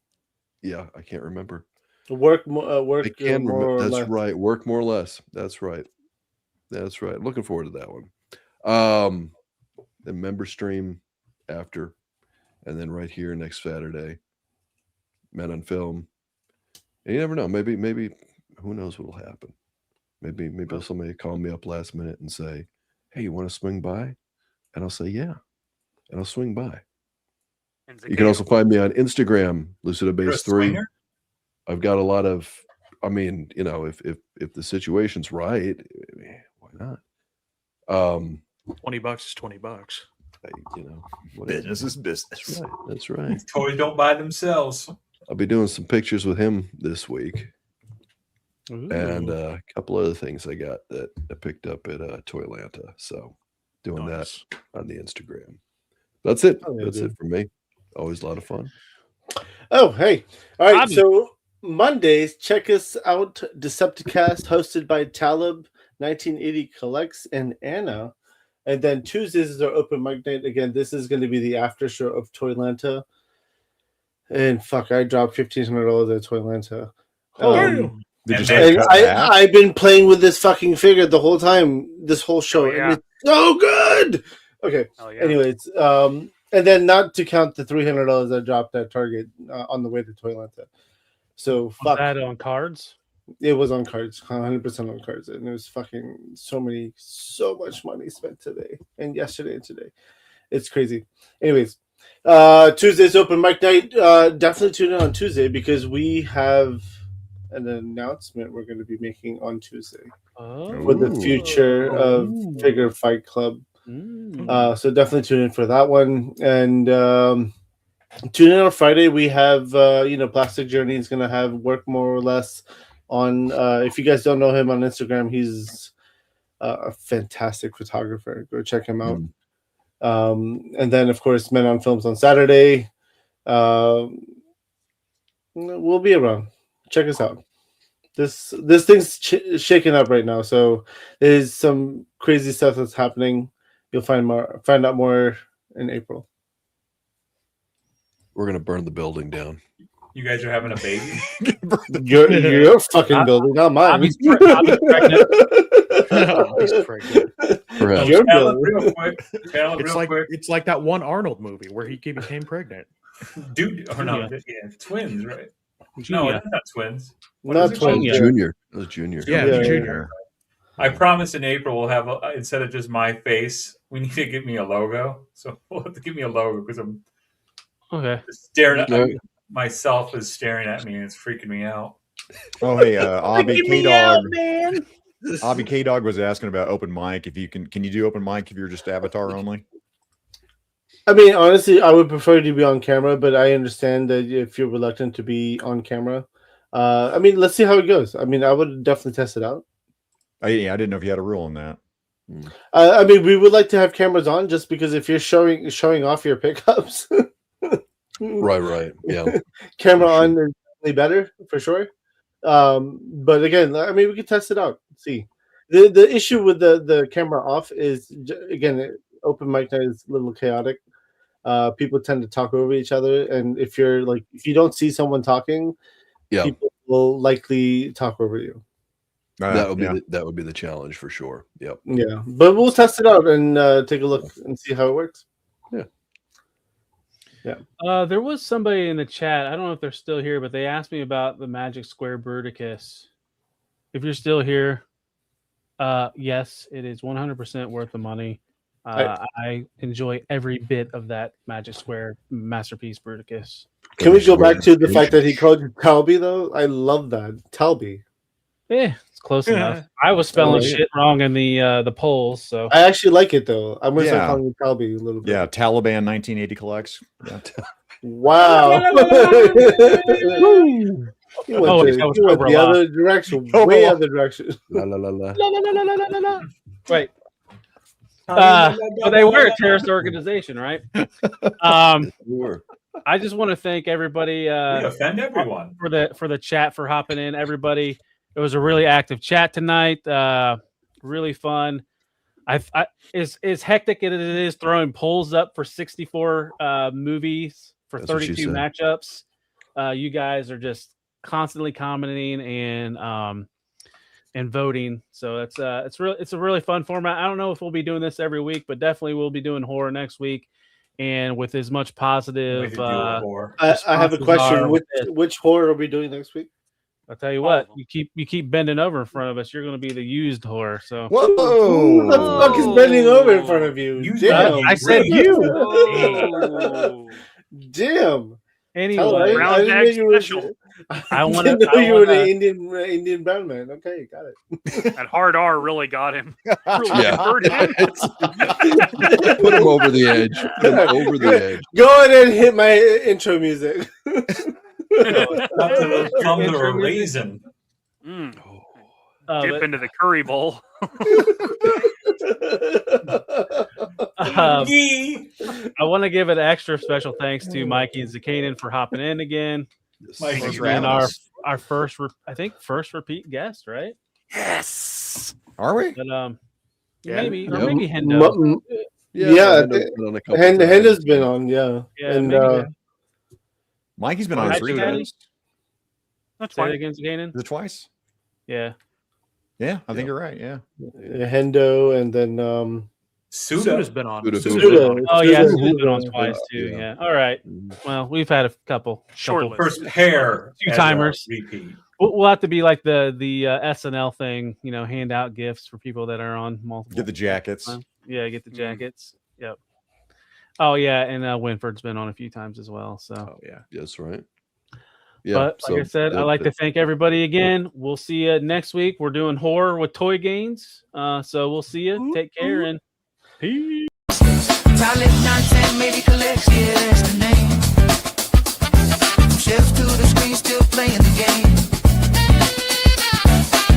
Yeah, I can't remember. Work. I can more remember. or That's less. right. Work more or less. That's right. That's right. Looking forward to that one. The member stream after, and then right here next Saturday, Men on Film. And you never know. Maybe who knows what'll happen. Maybe somebody call me up last minute and say, "Hey, you want to swing by?" And I'll say, "Yeah," and I'll swing by. You can also find me on Instagram, LucidaBase3. I've got a lot of. I mean, if the situation's right, why not? $20 is $20. Business is business. That's right. Toys don't buy themselves. I'll be doing some pictures with him this week. Ooh. And a couple other things I got that I picked up at Toylanta. So doing that on the Instagram. That's it. Oh, yeah, That's dude. it for me. Always a lot of fun. Oh, hey. All right. Abhi. So Mondays, check us out. Decepticast, hosted by Talib, 1980 Collects, and Anna. And then Tuesdays is our open mic night. Again, this is going to be the after show of Toylanta. And fuck, I dropped $1,500 at Toylanta. I've been playing with this fucking figure the whole time, this whole show, and it's so good. Okay. Anyways, and then not to count the $300 I dropped at Target on the way to Toylanta. So fuck. Was that on cards? It was on cards, 100% on cards, and it was fucking so much money spent today and yesterday and today. It's crazy. Anyways, Tuesday's open mic night. Definitely tune in on Tuesday because we have an announcement we're going to be making on Tuesday for the future of Figure Fight Club. So definitely tune in for that one. And tune in on Friday. We have Plastic Journey is going to have Work More or Less on. If you guys don't know him on Instagram, he's a fantastic photographer. Go check him out. And then of course Men on Films on Saturday. We'll be around. Check us out. This thing's shaking up right now, so there's some crazy stuff that's happening. You'll find out more in April. We're gonna burn the building down. You guys are having a baby? Your fucking building, not mine. He's pregnant. Your building. It's like that one Arnold movie where he became pregnant. Dude, or no, twins, right? Junior. No, not twins. Not twins. Junior. It was Junior. Yeah, Junior. I promise in April we'll have instead of just my face, we need to get me a logo. So we'll have to give me a logo because I'm staring at myself is staring at me and it's freaking me out. Oh hey, Abhi K-Dog. Abhi K-Dog was asking about open mic. If you can you do open mic if you're just avatar only? I mean, honestly, I would prefer to be on camera, but I understand that if you're reluctant to be on camera. I mean, let's see how it goes. I mean, I would definitely test it out. I didn't know if you had a rule on that. I mean, we would like to have cameras on just because if you're showing off your pickups, right, yeah, camera on is definitely better for sure. But again, I mean, we can test it out. See, the issue with the camera off is again, open mic night is a little chaotic. People tend to talk over each other, and if you don't see someone talking, people will likely talk over you. That would be the challenge for sure. Yep. Yeah, but we'll test it out and take a look and see how it works. Yeah. There was somebody in the chat. I don't know if they're still here, but they asked me about the Magic Square Bruticus. If you're still here, yes, it is 100% worth the money. I enjoy every bit of that Magic Square masterpiece Bruticus. Can we go back to the fact that he called you Talby though? I love that. Talby. Yeah, it's close enough. I was spelling shit wrong in the polls, so I actually like it though. I'm gonna start calling you Talby a little bit. Yeah, Taliban 1980 collects. Yeah. Wow. He went the other direction. Way other direction. La la la la. Right. But they were a terrorist organization, right? I just want to thank everybody. We offend everyone for the chat, for hopping in. Everybody, it was a really active chat tonight. Really fun. As hectic as it is throwing polls up for 64 movies for 32 matchups. You guys are just constantly commenting and voting, so it's a really fun format. I don't know if we'll be doing this every week, but definitely we'll be doing horror next week, and with as much positive. I have a question. Which horror are we doing next week? I'll tell you what. You keep bending over in front of us. You're going to be the used horror. So who the fuck is bending over in front of you? Damn. I said you. Damn. Anyway, I didn't know you were the Indian brown man. Okay, got it. That hard R really got him. Put him over the edge. Go ahead and hit my intro music. Thunder or raisin. Dip into the curry bowl. I want to give an extra special thanks to Mikey and Zakainen for hopping in again. And our first repeat guest, right? Yes. Are we? But maybe Hendo. Hendo's been on, and Mikey's been on 3 times. Say it again, Zakainen. Is it twice? Yeah. Yeah, I think you're right. Yeah. Hendo, and then Suda's been on. Suda. Oh yeah, Suda's been on twice too. Yeah. All right. Well, we've had a couple first pair, 2-timers. Repeat. We'll have to be like the SNL thing, hand out gifts for people that are on multiple. Get the jackets. Get the jackets. Yep. Oh yeah, and Winford's been on a few times as well. So that's right. Yeah, but like I said, I'd like to thank everybody again. We'll see you next week. We're doing horror with Toy Gains. So we'll see you. Take care and peace. Maybe collects, yeah, that's the name. Chefs to the screen, still playing the game.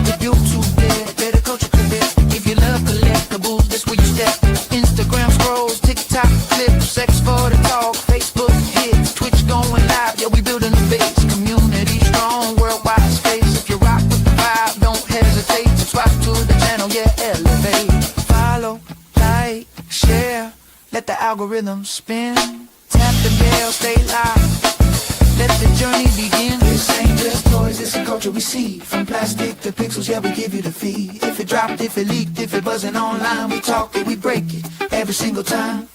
The YouTube dead, better culture cadet. If you love collectibles, that's where you step. Instagram scrolls, TikTok clips, sex for the talk, Facebook hits, Twitch going live. Yeah, we building a base. Community strong, worldwide space. If you rock with the vibe, don't hesitate. Subscribe to the channel, elevate. Follow, like, share. Let the algorithm spin. Tap the bell, stay live. Let the journey begin. This ain't just toys, it's a culture we see. From plastic to pixels, we give you the feed. If it dropped, if it leaked, if it buzzing online, we talk it, we break it every single time.